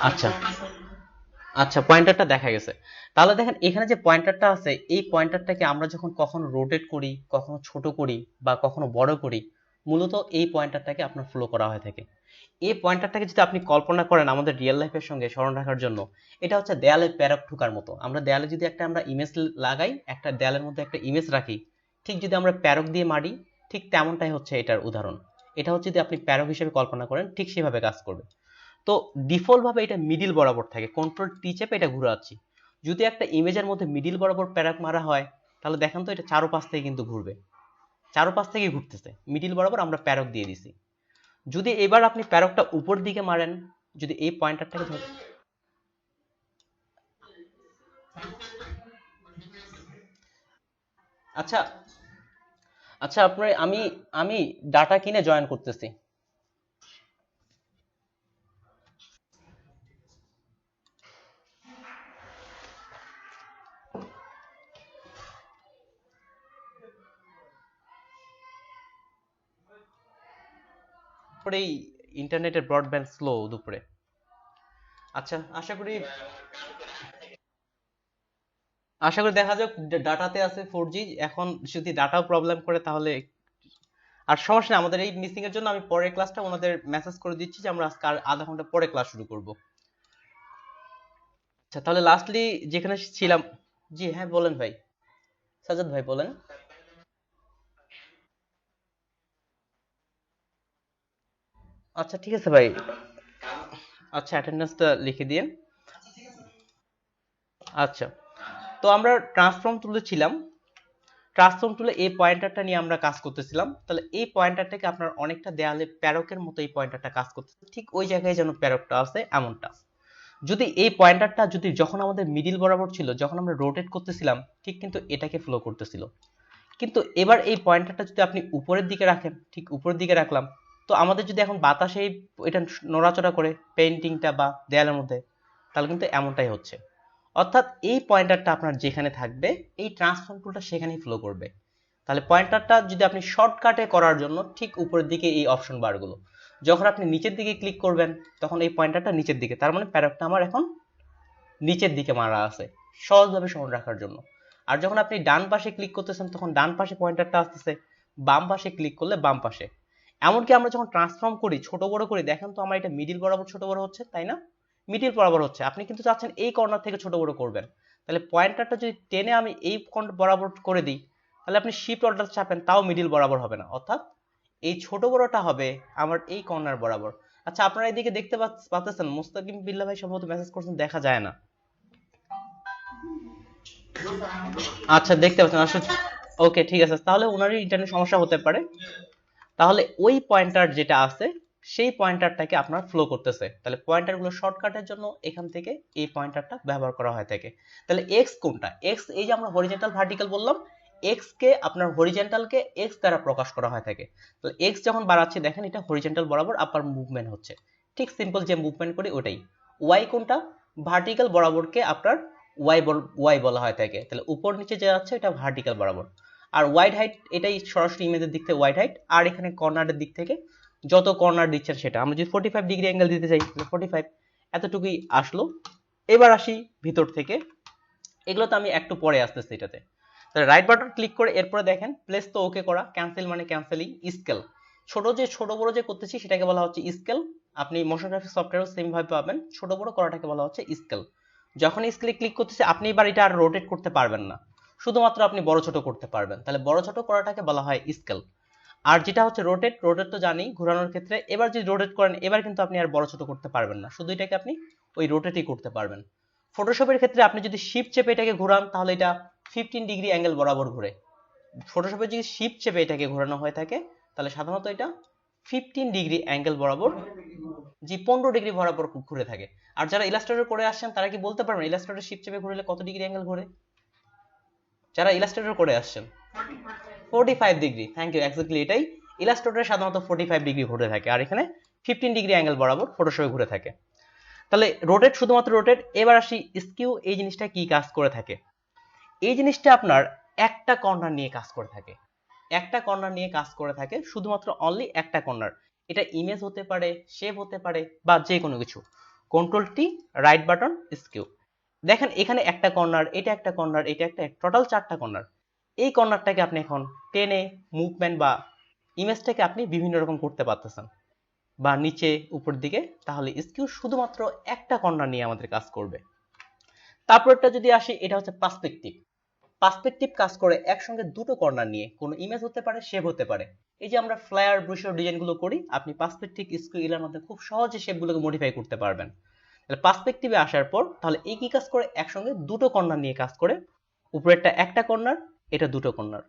আচ্ছা আচ্ছা, পয়েন্টারটা দেখা গেছে। তাহলে দেখেন এখানে যে পয়েন্টারটা আছে, এই পয়েন্টারটাকে আমরা যখন কখনো রোটেট করি, কখনো ছোট করি বা কখনো বড় করি, মূলত এই পয়েন্টারটাকে আপনার ফ্লো করা হয়ে থাকে। এই পয়েন্টারটাকে যদি আপনি কল্পনা করেন আমাদের রিয়েল লাইফের সঙ্গে স্মরণ রাখার জন্য, এটা হচ্ছে দেয়ালে প্যারক ঠোকার মতো। আমরা দেয়ালে যদি আমরা ইমেজ লাগাই, একটা দেয়ালের মধ্যে একটা ইমেজ রাখি, ঠিক যদি আমরা প্যারক দিয়ে মারি, ঠিক তেমনটাই হচ্ছে এটার উদাহরণ। এটা হচ্ছে যদি আপনি প্যারক হিসেবে কল্পনা করেন, ঠিক সেভাবে কাজ করবে। তো ডিফল্ট ভাবে এটা মিডিল বরাবর থাকে, কন্ট্রোল টি চেপে এটা ঘুরাচ্ছি। যদি একটা ইমেজের মধ্যে মিডিল বরাবর প্যারক মারা হয়, তাহলে দেখেন তো এটা চারোপাশ থেকে কিন্তু ঘুরবে, চারোপাশ থেকে ঘুরতেছে, মিডিল বরাবর আমরা প্যারক দিয়ে দিছি। যদি এবার আপনি প্যারকটা উপর দিকে মারেন, যদি এই পয়েন্টারটাকে ধরে, আচ্ছা আচ্ছা আপনার, আমি আমি ডাটা কিনে জয়েন করতেছি। পরে এই ইন্টারনেটের ব্রডব্যান্ড স্লো দুপুরে। আচ্ছা, আশা করি দেখা যাক, ডাটাতে আছে 4G, এখন যদি ডাটাও প্রবলেম করে তাহলে আর সমস্যা নেই। আমাদের এই মিসিং এর জন্য আমি পরের ক্লাসটা ওনাদের মেসেজ করে দিচ্ছি যে আমরা আজকে আর আধা ঘন্টা পরে ক্লাস শুরু করব। আচ্ছা, তাহলে লাস্টলি যেখানে ছিলাম, জি হ্যাঁ বলেন ভাই, সাজাদ ভাই বলেন। আচ্ছা ঠিক আছে ভাই, আচ্ছা, অ্যাটেন্ডেন্সটা লিখে দিন। আচ্ছা, তো আমরা ট্রান্সফর্ম টুলে ছিলাম। ট্রান্সফর্ম টুলে এই পয়েন্টারটা নিয়ে আমরা কাজ করতেছিলাম। তাহলে এই পয়েন্টারটাকে আপনার অনেকটা দেয়ালে প্যারকের মতো এই পয়েন্টারটা কাজ করতেছে, ঠিক ওই জায়গায় যেন প্যারকটা আছে এমনটা। যদি এই পয়েন্টারটা যদি যখন আমাদের মিডিল বরাবর ছিল, যখন আমরা রোটেট করতেছিলাম, ঠিক কিন্তু এটাকে ফলো করতেছিল। কিন্তু এবার এই পয়েন্টারটা যদি আপনি উপরের দিকে রাখেন, ঠিক উপরের দিকে রাখলাম, তো আমাদের যদি এখন বাতাসে এটা নড়াচড়া করে পেইন্টিংটা বা দেয়ালের মধ্যে, তাহলে কিন্তু এমনটাই হচ্ছে। অর্থাৎ এই পয়েন্টারটা আপনার যেখানে থাকবে, এই ট্রান্সফর্ম টুলটা সেখানেই ফ্লো করবে। তাহলে পয়েন্টারটা যদি আপনি শর্টকাটে করার জন্য ঠিক উপরের দিকে এই অপশন বারগুলো, যখন আপনি নিচের দিকে ক্লিক করবেন তখন এই পয়েন্টারটা নিচের দিকে, তার মানে প্যারকটা আমার এখন নিচের দিকে মারা আছে, সহজভাবে স্মরণ রাখার জন্য। আর যখন আপনি ডান পাশে ক্লিক করতেছেন তখন ডান পাশে পয়েন্টারটা আসতেছে, বাম পাশে ক্লিক করলে বাম পাশে। এমনকি আমরা যখন ট্রান্সফর্ম করি, ছোট বড় করি, দেখেন তো আমার এটা মিডিল বরাবর ছোট বড় হচ্ছে, তাই না? মিডিল বরাবর হচ্ছে। আপনি কিন্তু চাচ্ছেন এই কর্নার থেকে ছোট বড় করবেন, তাহলে পয়েন্টারটা যদি টেনে আমি এই বরাবর করে দিই, তাহলে আপনি শিফট অর্ডার চাপেন তাও মিডিল বরাবর হবে না, অর্থাৎ এই ছোট বড়টা হবে আমার এই কর্নার বরাবর। আচ্ছা, আপনারা এদিকে দেখতে পাচ্ছেন মুস্তাকিম বিল্লাহ ভাই সম্ভবত মেসেজ করছেন, দেখা যায় না। আচ্ছা, দেখতে পাচ্ছেন আসলে। ওকে, ঠিক আছে, তাহলে ওনারই ইন্টারনেট সমস্যা হতে পারে। তাহলে ওই পয়েন্টার যেটা আছে সেই পয়েন্টারটাকে আপনার ফ্লো করতেছে। তাহলে পয়েন্টারগুলো শর্টকাটের জন্য এখান থেকে এই পয়েন্টারটা ব্যবহার করা হয় থাকে। তাহলে এক্স কোনটা? এক্স এই যে আমরা হরিজন্টাল ভার্টিক্যাল বললাম, এক্স কে আপনার হরিজন্টালকে এক্স দ্বারা প্রকাশ করা হয় থাকে। তাহলে এক্স যখন বাড়াচ্ছি দেখেন এটা হরিজন্টাল বরাবর আপার মুভমেন্ট হচ্ছে, ঠিক সিম্পল যে মুভমেন্ট করি ওটাই। ওয়াই কোনটা? ভার্টিক্যাল বরাবরকে আপনার ওয়াই বলা হয় থাকে। তাহলে উপর নিচে যে যাচ্ছে এটা ভার্টিক্যাল বরাবর। আর ওয়াইড হাইট এটাই সরাসরি ইমেজের দিক থেকে ওয়াইড হাইট, আর এখানে কর্নারের দিক থেকে যত কর্নার দিচ্ছেন সেটা। আমরা যদি 45 ডিগ্রি অ্যাঙ্গেল দিতে চাই তাহলে 45, এতটুকুই আসলো। এবার আসি ভিতর থেকে, এগুলো তো আমি একটু পরে আসতেছি এটাতে। তাহলে রাইট বাটন ক্লিক করে এরপরে দেখেন প্লেস তো ওকে করা, ক্যান্সেল মানে ক্যান্সেলিং, স্কেল ছোট বড় যে করতেছি সেটাকে বলা হচ্ছে স্কেল। আপনি মোশন গ্রাফিক্স সফটওয়্যারও সেম ভাবে পাবেন, ছোট বড় করাটাকে বলা হচ্ছে স্কেল। যখন স্কেলে ক্লিক করতেছি আপনি এবার এটা আর রোটেট করতে পারবেন না, শুধুমাত্র আপনি বড় ছোট করতে পারবেন, তাহলে বড় ছোট করাটাকে বলা হয় স্কেল। আর যেটা হচ্ছে রোটেট, রোটেট তো জানি ঘোরানোর ক্ষেত্রে, এবার যদি রোটেট করেন এবার কিন্তু আপনি আর বড় ছোট করতে পারবেন না, শুধু এটাকে আপনি ওই রোটেটই করতে পারবেন। ফটোশপের ক্ষেত্রে আপনি যদি শিফট চেপে এটাকে ঘোরান তাহলে এটা 15 ডিগ্রি অ্যাঙ্গেল বরাবর ঘুরে। ফটোশপে যদি শিফট চেপে এটাকে ঘোরানো হয়ে থাকে তাহলে সাধারণত এটা 15 ডিগ্রি অ্যাঙ্গেল বরাবর, জি 15 ডিগ্রি বরাবর ঘুরে থাকে। আর যারা ইলাস্ট্রেটর করে আসছেন তারা কি বলতে পারবেন ইলাস্ট্রেটর শিফট চেপে ঘুরলে কত ডিগ্রি অ্যাঙ্গেল ঘুরে? যারা ইলাস্ট্রেটর করে আসছেন 45 ডিগ্রি, থ্যাংক ইউ, এক্স্যাক্টলি এটাই। ইলাস্ট্রেটরে সাধারণত 45 ডিগ্রি ঘুরে থাকে, আর এখানে 15 ডিগ্রি অ্যাঙ্গেল বরাবর ফটোশপে ঘুরে থাকে। তাহলে রোটেট শুধুমাত্র রোটেট। এবার আসি স্কিউ, এই জিনিসটা কি কাজ করে থাকে? এই জিনিসটা আপনার একটা কর্নার নিয়ে কাজ করে থাকে, একটা কর্নার নিয়ে কাজ করে থাকে, শুধুমাত্র অনলি একটা কর্নার। এটা ইমেজ হতে পারে, শেপ হতে পারে, বা যে কোনো কিছু। Control T, right button, skew. দেখেন এখানে একটা কর্নার, এটা একটা কর্নার, এটা একটা, টোটাল 4টা কর্নার। এই কর্নারটাকে আপনি এখন টেনে মুভমেন্ট বা ইমেজটাকে আপনি বিভিন্ন রকম করতে পারতেছেন, বা নিচে উপর দিকে। তাহলে স্কিউ শুধুমাত্র একটা কর্নার নিয়ে আমাদের কাজ করবে। তারপরটা যদি আসি, এটা হচ্ছে পার্সপেক্টিভ। পার্সপেক্টিভ কাজ করে একসঙ্গে দুটো কর্নার নিয়ে, কোনো ইমেজ হতে পারে, শেপ হতে পারে। এই যে আমরা ফ্লায়ার ব্রুশর ডিজাইনগুলো করি, আপনি পার্সপেক্টিভ স্কিল এর মধ্যে খুব সহজে শেপগুলোকে মডিফাই করতে পারবেন। তাহলে পার্সপেক্টিভে আসার পর তাহলে এই কি কাজ করে, একসঙ্গে দুটো কর্নার নিয়ে কাজ করে। উপরেরটা একটা কর্নার, এটা দুটো কর্নার।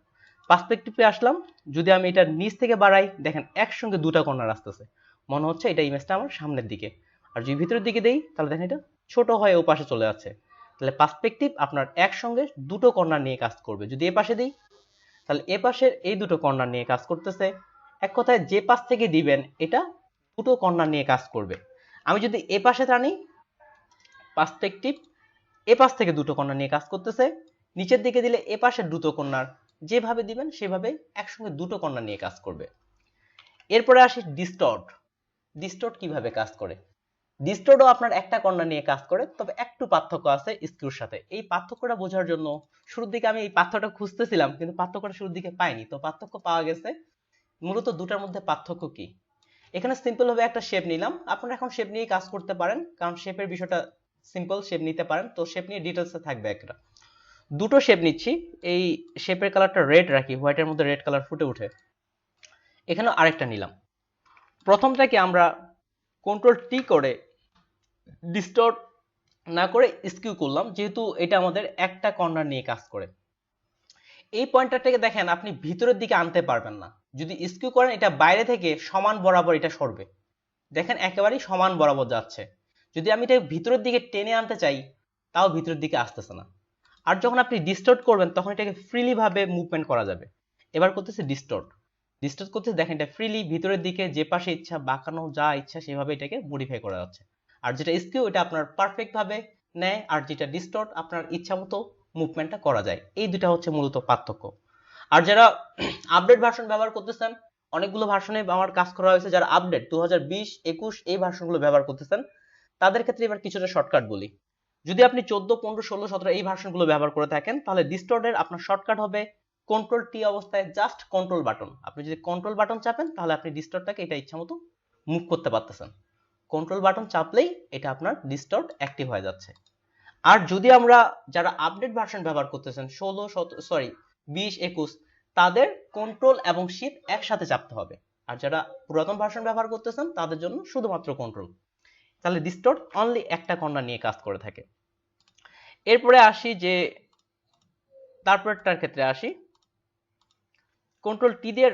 পার্সপেক্টিভে আসলাম, যদি আমি এটা নিচ থেকে বাড়াই দেখেন একসঙ্গে দুটো কর্নার আসতেছে, মনে হচ্ছে এটা ইমেজটা আমার সামনের দিকে। আর যদি ভিতরের দিকে দেই তাহলে দেখেন এটা ছোট হয়ে ও পাশে চলে যাচ্ছে। তাহলে পার্সপেক্টিভ আপনার একসঙ্গে দুটো কর্নার নিয়ে কাজ করবে। যদি এ পাশে দিই তাহলে এ পাশের এই দুটো কর্নার নিয়ে কাজ করতেছে। এক কথায় যে পাশ থেকে দিবেন এটা দুটো কর্নার নিয়ে কাজ করবে। আমি যদি এ পাশে টানি, পার্সপেক্টিভ এ পাশ থেকে দুটো কর্নার নিয়ে কাজ করতেছে। নিচের দিকে দিলে এ পাশের দুটো কর্নার, যেভাবে দিবেন সেভাবে একসঙ্গে দুটো কর্নার নিয়ে কাজ করবে। এরপরে আসি ডিস্টর্ট। ডিস্টর্ট কিভাবে কাজ করে? ডিস্টর্টও আপনার একটা কর্নার নিয়ে কাজ করে, তবে একটু পার্থক্য আছে স্কিউর সাথে। এই পার্থক্যটা বোঝার জন্য শুরুর দিকে আমি এই পার্থক্যটা খুঁজতেছিলাম, কিন্তু পার্থক্যটা শুরুর দিকে পাইনি, তো পার্থক্য পাওয়া গেছে। মূলত দুটার মধ্যে পার্থক্য কি? এখানে সিম্পল ভাবে একটা শেপ নিলাম, আপনারা এখন শেপ নিয়ে কাজ করতে পারেন, কারণ শেপের বিষয়টা সিম্পল, শেপ নিতে পারেন। তো শেপ নিয়ে ডিটেলসে থাকবে একটা, দুটো শেপ নিচ্ছি। এই শেপের কালারটা রেড রাখি, হোয়াইটের মধ্যে রেড কালার ফুটে উঠে। এখানে আরেকটা নিলাম। প্রথমটাকে আমরা কন্ট্রোল টি করে ডিস্টর্ট না করে স্কিউ করলাম, যেহেতু এটা আমাদের একটা কর্নার নিয়ে কাজ করে। এই পয়েন্টারটাকে দেখেন আপনি ভিতরের দিকে আনতে পারবেন না, যদি স্কিউ করেন এটা বাইরে থেকে সমান বরাবর এটা সরবে। দেখেন একেবারেই সমান বরাবর যাচ্ছে। যদি আমি এটা ভিতরের দিকে টেনে আনতে চাই তাও ভিতরের দিকে আসতেছে না। আর যখন আপনি ডিস্টর্ট করবেন তখন এটাকে ফ্রিলি ভাবে মুভমেন্ট করা যাবে। এবার করতেছে ডিস্টর্ট, ডিস্টর্ট করতেছে দেখেন এটা ফ্রিলি ভিতরের দিকে যে পাশে ইচ্ছা বাঁকানো যা ইচ্ছা সেভাবে এটাকে মডিফাই করা যাচ্ছে। আর যেটা স্কিউ এটা আপনার পারফেক্ট ভাবে নেয়, আর যেটা ডিস্টর্ট আপনার ইচ্ছা মতো মুভমেন্টটা করা যায়। এই দুটা হচ্ছে মূলত পার্থক্য। আর যারা আপডেট ভার্সন ব্যবহার করতেছেন, অনেকগুলো ভার্সনে আমার কাজ করা হয়েছে, যারা আপডেট 2020, 21 এই ভার্সনগুলো ব্যবহার করতেছেন তাদের ক্ষেত্রে এবার কিছুটা শর্টকাট বলি। যদি আপনি 14, 15, 16, 17 এই ভার্সনগুলো ব্যবহার করে থাকেন তাহলে ডিস্টর্টের আপনার শর্টকাট হবে কন্ট্রোল টি অবস্থায় জাস্ট কন্ট্রোল বাটন। আপনি যদি কন্ট্রোল বাটন চাপেন তাহলে আপনি ডিস্টর্টটাকে এটা ইচ্ছা মতো মুভ করতে পারতেছেন। কন্ট্রোল বাটন চাপলেই এটা আপনার ডিস্টর্ট অ্যাক্টিভ হয়ে যাচ্ছে। আর যদি আমরা যারা আপডেট ভার্সন ব্যবহার করতেছেন 16, 17, সরি 20, 21 তাদের কন্ট্রোল এবং শিফট একসাথে চাপতে হবে। আর যারা পুরাতন ভার্সন ব্যবহার করতেছেন তাদের জন্য শুধুমাত্র কন্ট্রোল। তাহলে ডিস্টর্ট অনলি একটা কর্নার নিয়ে কাজ করে থাকে। এরপরে আসি যে তারপরটার ক্ষেত্রে আসি, কন্ট্রোল টি দিয়ে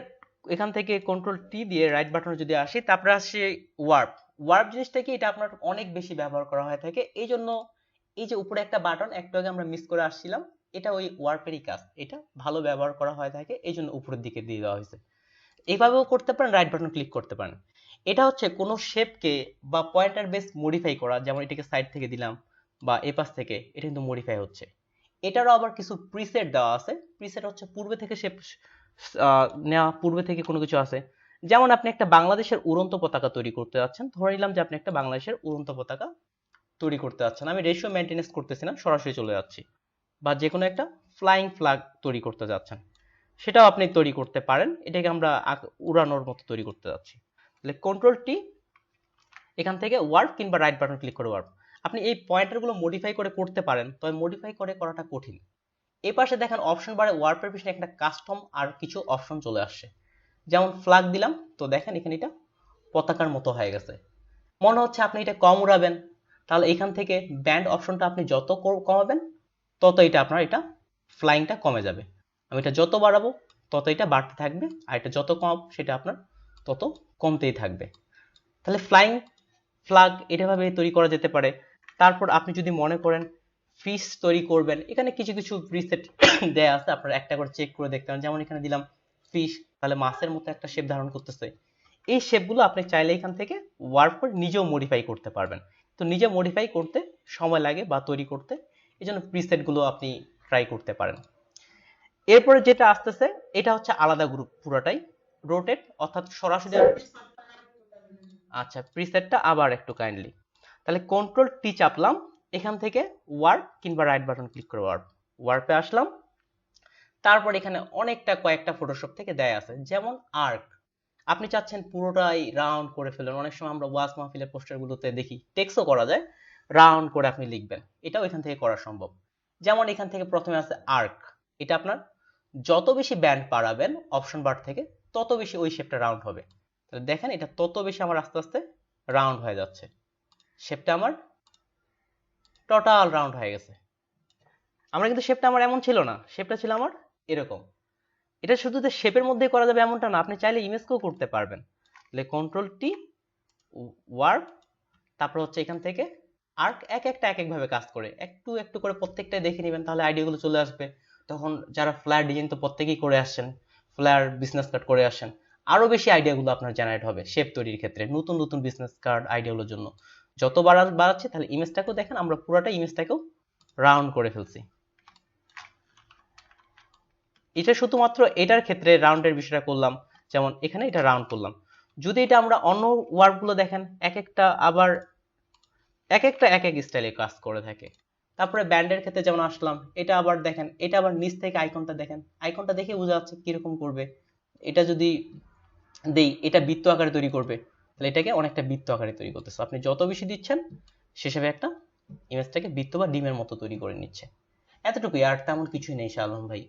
এখান থেকে কন্ট্রোল টি দিয়ে রাইট বাটনে যদি আসি, তারপরে আসি ওয়ার্প। ওয়ার্প জিনিসটা কি, এটা আপনার অনেক বেশি ব্যবহার করা হয়ে থাকে। এই জন্য এই যে উপরে একটা বাটন একটু আগে আমরা মিস করে আসছিলাম, এটা ওই ওয়ার্পেরই কাজ, এটা ভালো ব্যবহার করা হয়ে থাকে এই জন্য উপরের দিকে দিয়ে দেওয়া হয়েছে। এইভাবেও করতে পারেন, রাইট বাটন ক্লিক করতে পারেন। এটা হচ্ছে কোনো শেপকে বা পয়েন্টার বেস মডিফাই করা, যেমন এটাকে সাইড থেকে দিলাম বা এ পাশ থেকে, এটা কিন্তু মডিফাই হচ্ছে। এটারও আবার কিছু প্রিসেট দেওয়া আছে। প্রিসেট হচ্ছে পূর্বে থেকে শেপ নেওয়া, পূর্বে থেকে কোনো কিছু আছে। যেমন আপনি একটা বাংলাদেশের উড়ন্ত পতাকা তৈরি করতে যাচ্ছেন, ধরে নিলাম যে আপনি একটা বাংলাদেশের উড়ন্ত পতাকা তৈরি করতে যাচ্ছেন, আমি রেশিও মেনটেনেন্স করতেছি না, সরাসরি চলে যাচ্ছি। বা যে কোনো একটা ফ্লাইং ফ্ল্যাগ তৈরি করতে যাচ্ছেন, সেটাও আপনি তৈরি করতে পারেন। এটাকে আমরা উড়ানোর মতো তৈরি করতে যাচ্ছি, তাহলে কন্ট্রোল টি, এখান থেকে ওয়ার্প কিংবা রাইট বাটন ক্লিক করে ওয়ার্প। আপনি এই পয়েন্টারগুলো মডিফাই করে করতে পারেন, তবে মডিফাই করে করাটা কঠিন। এই পাশে দেখেন অপশন বারে ওয়ার্পের পিছনে একটা কাস্টম আর কিছু অপশন চলে আসছে। যেমন ফ্ল্যাগ দিলাম, তো দেখেন এখানে এটা পতাকার মতো হয়ে গেছে। মনে হচ্ছে আপনি এটা কম উড়াবেন, তাহলে এখান থেকে ব্যান্ড অপশনটা আপনি যত কমাবেন তত এটা আপনার এটা ফ্লাইংটা কমে যাবে। আমি এটা যত বাড়াবো তত এটা বাড়তে থাকবে, আর এটা যত কম সেটা আপনার তত কমতেই থাকবে। তাহলে ফ্লাইং ফ্ল্যাগ এটাভাবে তৈরি করা যেতে পারে। তারপর আপনি যদি মনে করেন ফিশ তৈরি করবেন, এখানে কিছু কিছু প্রিসেট দেয়া আছে, আপনারা একটা করে চেক করে দেখতে পারেন। যেমন এখানে দিলাম ফিশ, তাহলে মাছের মতো একটা শেপ ধারণ করতেছে। এই শেপগুলো আপনি চাইলে এখান থেকে ওয়ার্ক করে নিজেও মডিফাই করতে পারবেন। তো নিজে মডিফাই করতে সময় লাগে বা তৈরি করতে, এই জন্য প্রিসেটগুলো আপনি ট্রাই করতে পারেন। এরপরে যেটা আসতেছে এটা হচ্ছে আলাদা গ্রুপ পুরোটাই, রোটেট অর্থাৎ সরাসরি। আচ্ছা, প্রিসেটটা আবার একটু কাইন্ডলি, তাহলে কন্ট্রোল টি চাপলাম, এখান থেকে ওয়ার্প কিংবা রাইট বাটন ক্লিক করে ওয়ার্পে আসলাম। তারপর এখানে অনেকটা কয়েকটা ফটোশপ থেকে দেয়া আছে, যেমন আর্ক। আপনি চাচ্ছেন পুরোটাই রাউন্ড করে ফেলেন, অনেক সময় আমরা ওয়াজ মাহফিলের পোস্টারগুলোতে দেখি টেক্সটও করা যায়, রাউন্ড করে আপনি লিখবেন, এটাও এখান থেকে করা সম্ভব। যেমন এখান থেকে প্রথমে আছে আর্ক, এটা আপনার যত বেশি ব্যান্ড বাড়াবেন অপশন বার থেকে তত বেশি ওই শেপটা রাউন্ড হবে। তাহলে দেখেন এটা তত বেশি আমার আস্তে আস্তে রাউন্ড হয়ে যাচ্ছে, শেপটা আমার টোটাল রাউন্ড হয়ে গেছে। আমরা কিন্তু শেপটা আমার এমন ছিল না, শেপটা ছিল আমার এরকম। এটা শুধু যে শেপের মধ্যেই করা যাবে এমনটা না, আপনি চাইলে ইমেজকেও করতে পারবেন। তাহলে কন্ট্রোল টি ওয়ার্প, তারপর হচ্ছে এখান থেকে আর্ক, এক একটা এক একভাবে কাজ করে, একটু একটু করে প্রত্যেকটাই দেখে নেবেন, তাহলে আইডিয়াগুলো চলে আসবে। তখন যারা ফ্লায়ার ডিজাইন তো প্রত্যেকেই করে আসছেন, ফ্লায়ার বিজনেস কার্ড করে আসছেন, আরো বেশি আইডিয়াগুলো আপনার জেনারেট হবে শেপ তৈরির ক্ষেত্রে, নতুন নতুন বিজনেস কার্ড আইডিয়াগুলোর জন্য। যত বাড়াচ্ছে তাহলে ইমেজটাকেও দেখেন আমরা পুরোটা ইমেজটাকেও রাউন্ড করে ফেলছি। এটা শুধুমাত্র এটার ক্ষেত্রে রাউন্ডের বিষয়টা করলাম, যেমন এখানে এটা রাউন্ড করলাম। যদি এটা আমরা অন্য ওয়ার্কগুলো দেখেন এক একটা আবার এক একটা এক এক স্টাইলে কাজ করে থাকে। তারপরে ব্যান্ডের ক্ষেত্রে যেমন আসলাম, এটা আবার দেখেন, এটা আবার নিচ থেকে আইকনটা দেখেন, আইকনটা দেখে বোঝা যাচ্ছে কিরকম করবে। এটা যদি দেই এটা বৃত্ত আকারে তৈরি করবে, তাহলে এটাকে অনেকটা বৃত্ত আকারে তৈরি করতেছে। আপনি যত বেশি দিচ্ছেন সে হিসাবে একটা ইমেজটাকে বৃত্ত বা ডিমের মতো তৈরি করে নিচ্ছে। এতটুকুই, আর তেমন কিছুই নেই শালম ভাই।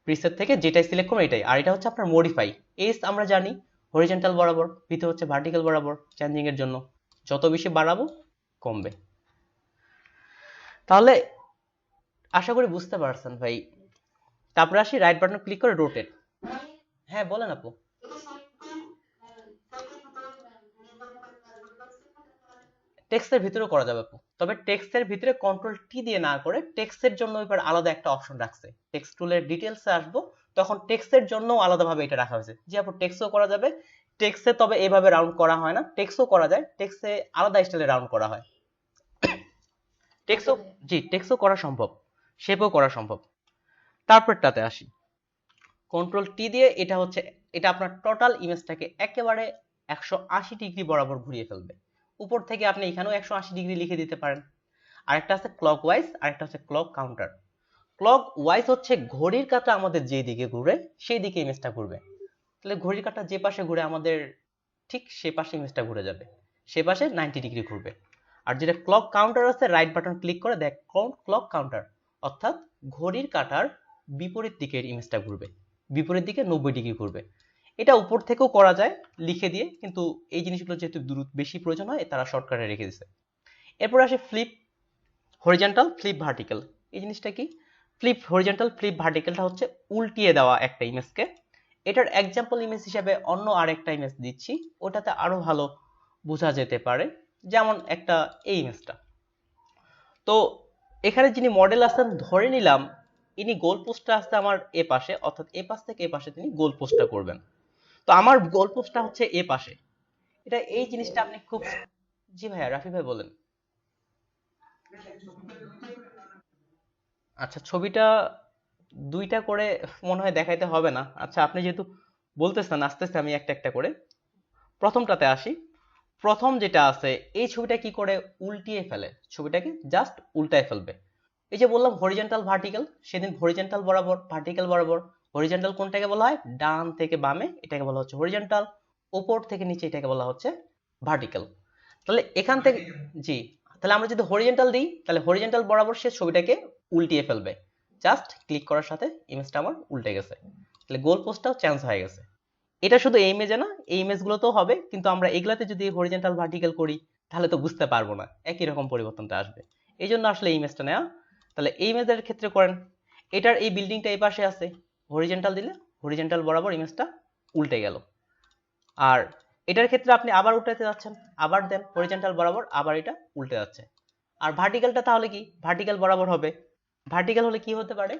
প্রিসেট থেকে যেটাই সিলেক্ট করবো এটাই। আর এটা হচ্ছে আপনার মডিফাই, এস আমরা জানি হরিজন্টাল বরাবর, ভিতরে হচ্ছে ভার্টিক্যাল বরাবর চেঞ্জিং এর জন্য। যত বেশি বাড়াবো কমবে। তাহলে আশা করি বুঝতে পারছেন ভাই। তারপরে আসি রাইট বাটন ক্লিক করে রোটেট। হ্যাঁ বলেন আপু। টেক্সটের ভিতরেও করা যাবে আপু, তবে টেক্সটের ভিতরে কন্ট্রোল টি দিয়ে না করে টেক্সটের জন্য এবার আলাদা একটা অপশন রাখছে। টেক্সট টুলের ডিটেলসে আসবো, তখন টেক্সটের জন্য আলাদাভাবে এটা রাখা হয়েছে। জি আপু টেক্সটও করা যাবে, টেক্সটে তবে এভাবে রাউন্ড করা হয় না, টেক্সটও করা যায়, টেক্সটে আলাদা স্টাইলে রাউন্ড করা হয়। টেক্সটও জি টেক্সটও করা সম্ভব, শেপও করা সম্ভব। তারপরটাতে আসি, কন্ট্রোল টি দিয়ে এটা হচ্ছে, এটা আপনার টোটাল ইমেজটাকে একেবারে 180 ডিগ্রি বরাবর ঘুরিয়ে ফেলবে। উপর থেকে আপনি এখানেও 180 ডিগ্রি লিখে দিতে পারেন। আরেকটা আছে ক্লক ওয়াইজ, আরেকটা হচ্ছে ক্লক কাউন্টার। ক্লক ওয়াইজ হচ্ছে ঘড়ির কাঁটা আমাদের যে দিকে ঘুরে সেই দিকে ইমেজটা ঘুরবে। তাহলে ঘড়ির কাঁটা যে পাশে ঘুরে আমাদের ঠিক সে পাশে ইমেজটা ঘুরে যাবে, সে পাশে 90 ডিগ্রি ঘুরবে। আর যেটা ক্লক কাউন্টার আছে, রাইট বাটন ক্লিক করে দেখ ক্লক কাউন্টার, অর্থাৎ ঘড়ির কাঁটার বিপরীত দিকের ইমেজটা ঘুরবে, বিপরীত দিকে 90 ডিগ্রি ঘুরবে। এটা উপর থেকেও করা যায় লিখে দিয়ে, কিন্তু এই জিনিসগুলো যেহেতু বেশি প্রয়োজন হয় তারা শর্টকাটে রেখে দিছে। এরপর আসে ফ্লিপ হরিজন্টাল, ফ্লিপ ভার্টিক্যাল। এই জিনিসটা কি? ফ্লিপ হরিজন্টাল, ফ্লিপ ভার্টিক্যালটা হচ্ছে উল্টিয়ে দেওয়া একটা ইমেজকে। এটার এক্সাম্পল ইমেজ হিসেবে অন্য আরেকটা ইমেজ দিচ্ছি, ওটাতে আরো ভালো বোঝা যেতে পারে। যেমন একটা এই ইমেজটা, তো এখানে যিনি মডেল আছেন ধরে নিলাম ইনি গোল পোস্টটা আসছে আমার এ পাশে, অর্থাৎ এ পাশ থেকে এ পাশে তিনি গোল পোস্টটা করবেন। তো আমার গোল পোস্টটা হচ্ছে এ পাশে, এটা এই জিনিসটা আপনি খুব, জি ভাইয়া রাফি ভাই বলেন। আচ্ছা ছবিটা দুইটা করে মনে হয় দেখাইতে হবে না। আচ্ছা আপনি যেহেতু বলতেছেন আস্তে আস্তে আমি একটা একটা করে প্রথমটাতে আসি। প্রথম যেটা আছে এই ছবিটা কি করে উল্টিয়ে ফেলে, ছবিটাকে জাস্ট উল্টায় ফেলবে। এই যে বললাম হরিজন্টাল ভার্টিক্যাল, সেদিন হরিজন্টাল বরাবর ভার্টিক্যাল বরাবর। হরিজন্টাল কোনটাকে বলা হয়? ডান থেকে বামে এটাকে বলা হচ্ছে হরিজন্টাল, উপর থেকে নিচে এটাকে বলা হচ্ছে ভার্টিক্যাল। তাহলে এখান থেকে জি, তাহলে আমরা যদি হরিজন্টাল দিই তাহলে হরিজন্টাল বরাবর সে ছবিটাকে উল্টিয়ে ফেলবে। জাস্ট ক্লিক করার সাথে ইমেজটা আমার উল্টে গেছে, তাহলে গোল পোস্টটাও চেঞ্জ হয়ে গেছে। এটা শুধু এই ইমেজে না, এই ইমেজগুলোতেও হবে, কিন্তু আমরা এগুলাতে যদি হরিজন্টাল ভার্টিক্যাল করি তাহলে তো বুঝতে পারবো না, একই রকম পরিবর্তনটা আসবে। এই জন্য আসলে এই ইমেজটা নেওয়া। তাহলে এই ইমেজের ক্ষেত্রে করেন, এটার এই বিল্ডিংটা এই পাশে আছে, হরিজন্টাল দিলে হরিজন্টাল বরাবর ইমেজটা উল্টে গেল। আর এটার ক্ষেত্রে আপনি আবার উল্টাতে যাচ্ছেন, আবার দেন হরিজন্টাল বরাবর, আবার এটা উল্টে যাচ্ছে। আর ভার্টিক্যালটা তাহলে কি? ভার্টিক্যাল বরাবর হবে। ভার্টিক্যাল হলে কি হতে পারে?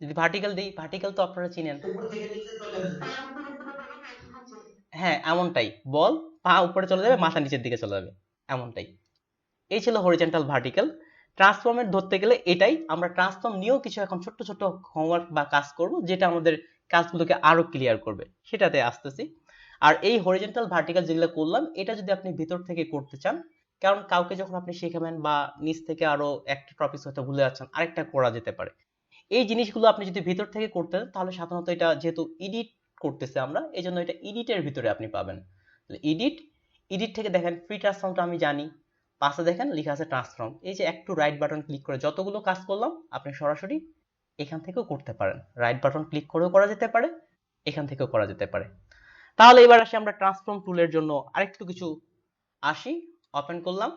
যদি ভার্টিক্যাল দিই, ভার্টিক্যাল তো আপনারা চিনেন, হ্যাঁ এমনটাই, বল পা উপরে চলে যাবে মাথা নিচের দিকে চলে যাবে, এমনটাই। এই ছিল হরিজন্টাল ভার্টিক্যাল। ট্রান্সফর্মের ধরতে গেলে এটাই, আমরা ট্রান্সফর্ম নিয়েও কিছু এখন ছোট্ট ছোট্ট হোমওয়ার্ক বা কাজ করব, যেটা আমাদের কাজগুলোকে আরো ক্লিয়ার করবে, সেটাতে আসতেছি। আর এই হরিজন্টাল ভার্টিক্যাল যেগুলো করলাম, এটা যদি আপনি ভিতর থেকে করতে চান, কারণ কাউকে যখন আপনি শেখাবেন বা নিচ থেকে আরো একটা টপিক হয়তো ভুলে যাচ্ছেন, আরেকটা করা যেতে পারে। এই জিনিসগুলো আপনি যদি ভিতর থেকে করতে চান তাহলে সাধারণত এটা যেহেতু এডিট করতেছে আমরা, এই জন্য এটা এডিটের ভিতরে আপনি পাবেন। এডিট, এডিট থেকে দেখেন ফ্রি ট্রান্সফর্মটা আমি জানি, পাশে দেখেন লেখা আছে ট্রান্সফর্ম। এই যে একটু রাইট বাটন ক্লিক করে যতগুলো কাজ করলাম আপনি সরাসরি এখান থেকেও করতে পারেন, রাইট বাটন ক্লিক করেও করা যেতে পারে, এখান থেকেও করা যেতে পারে। তাহলে এবার আসি আমরা ট্রান্সফর্ম টুলের জন্য আরেকটু কিছু আসি। ওপেন করলাম,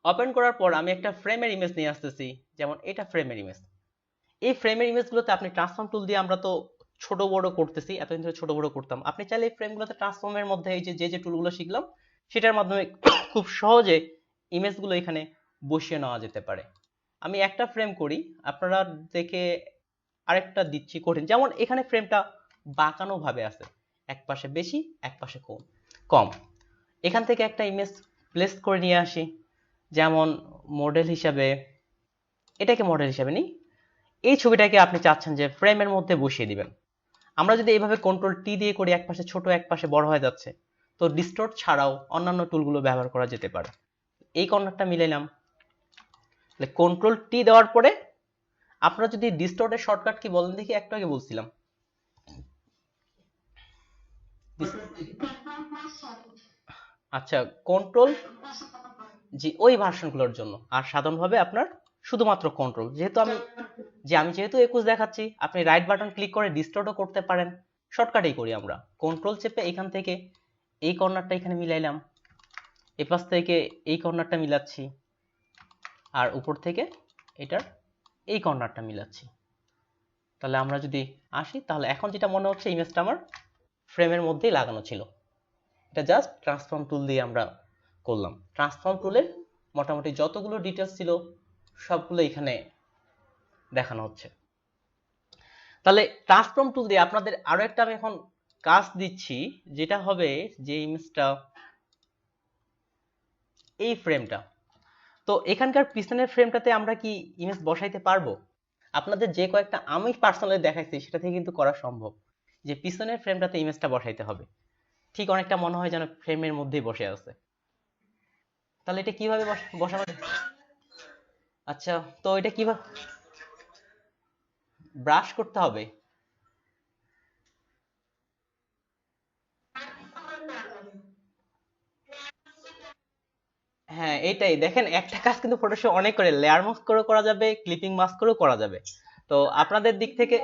ওপেন করার পর আমি একটা ফ্রেমের ইমেজ নিয়ে আসতেছি, যেমন এটা ফ্রেমের ইমেজ। এই ফ্রেমের ইমেজগুলোতে আপনি ট্রান্সফর্ম টুল দিয়ে, আমরা তো ছোট বড় করতেছি, এতদিন ধরে ছোট বড় করতাম, আপনি চাইলে এই ফ্রেমগুলোতে ট্রান্সফর্মের মধ্যে এই যে যে টুলগুলো শিখলাম সেটার মাধ্যমে খুব সহজে ইমেজগুলো এখানে বসিয়ে নেওয়া যেতে পারে। আমি একটা ফ্রেম করি, আপনারা দেখে আরেকটা দিচ্ছি কঠিন, যেমন এখানে ফ্রেমটা বাঁকানো ভাবে আছে, এক পাশে বেশি এক পাশে কম। এখান থেকে একটা ইমেজ প্লেস করে নিয়ে আসি, যেমন মডেল হিসাবে এটাকে মডেল হিসাবে নিই। এই ছবিটাকে আপনি চাচ্ছেন যে ফ্রেমের মধ্যে বসিয়ে দিবেন। আমরা যদি এইভাবে কন্ট্রোল টি দিয়ে করি, এক পাশে ছোট এক পাশে বড় হয়ে যাচ্ছে, তো ডিস্টোর্ট ছাড়াও অন্যান্য টুলগুলো ব্যবহার করা যেতে পারে। এই কর্নারটা মিলাইলাম, কন্ট্রোল টি দেওয়ার পরে আপনারা যদি ডিস্টোর্টের শর্টকাট কি বলেন দেখি, একটু আগে বলছিলাম। আচ্ছা কন্ট্রোল, জি ওই ভার্সনগুলোর জন্য। আর সাধারণভাবে আপনার শুধুমাত্র কন্ট্রোল, যেহেতু 21 দেখাচ্ছি, আপনি রাইট বাটন ক্লিক করে ডিস্টোর্টও করতে পারেন। শর্টকাটেই করি আমরা, কন্ট্রোল চেপে এখান থেকে এই কর্নারটা এখানে মিলাইলাম, এই পাশ থেকে এই কর্নারটা মিলাচ্ছি, আর উপর থেকে এটার এই কর্নারটা মিলাচ্ছি। তাহলে আমরা যদি আসি, তাহলে এখন যেটা মনে হচ্ছে ইমেজটা আমার ফ্রেমের মধ্যেই লাগানো ছিল। এটা জাস্ট ট্রান্সফর্ম টুল দিয়ে আমরা করলাম। ট্রান্সফর্ম টুলের মোটামুটি যতগুলো ডিটেলস ছিল সবগুলো এখানে দেখানো হচ্ছে। তাহলে ট্রান্সফর্ম টুল দিয়ে আপনাদের আরো একটা আমি এখন কাজ দিচ্ছি, যেটা হবে যে ইমেজটা এই ফ্রেমটা, তো এখানকার পিছনের ফ্রেমটাতে আমরা কি ইমেজ বসাইতে পারবো? আপনাদের যে কয়েকটা আমি পার্সোনালি দেখাইছি সেটা থেকে কিন্তু করা সম্ভব, যে পিছনের ফ্রেমটাতে ইমেজটা বসাইতে হবে। ঠিক অনেকটা মনে হয় যেন ফ্রেমের মধ্যেই বসে আছে। তাহলে এটা কিভাবে বসানো? আচ্ছা, তো এটা কিভাবে ব্রাশ করতে হবে? হ্যাঁ, এটাই দেখেন, একটা কাজ কিন্তু ফটোশপ অনেক করে, লেয়ার মাস্ক করে করা যাবে, ক্লিপিং মাস্ক করেও করা যাবে। তো আপনাদের দিক থেকে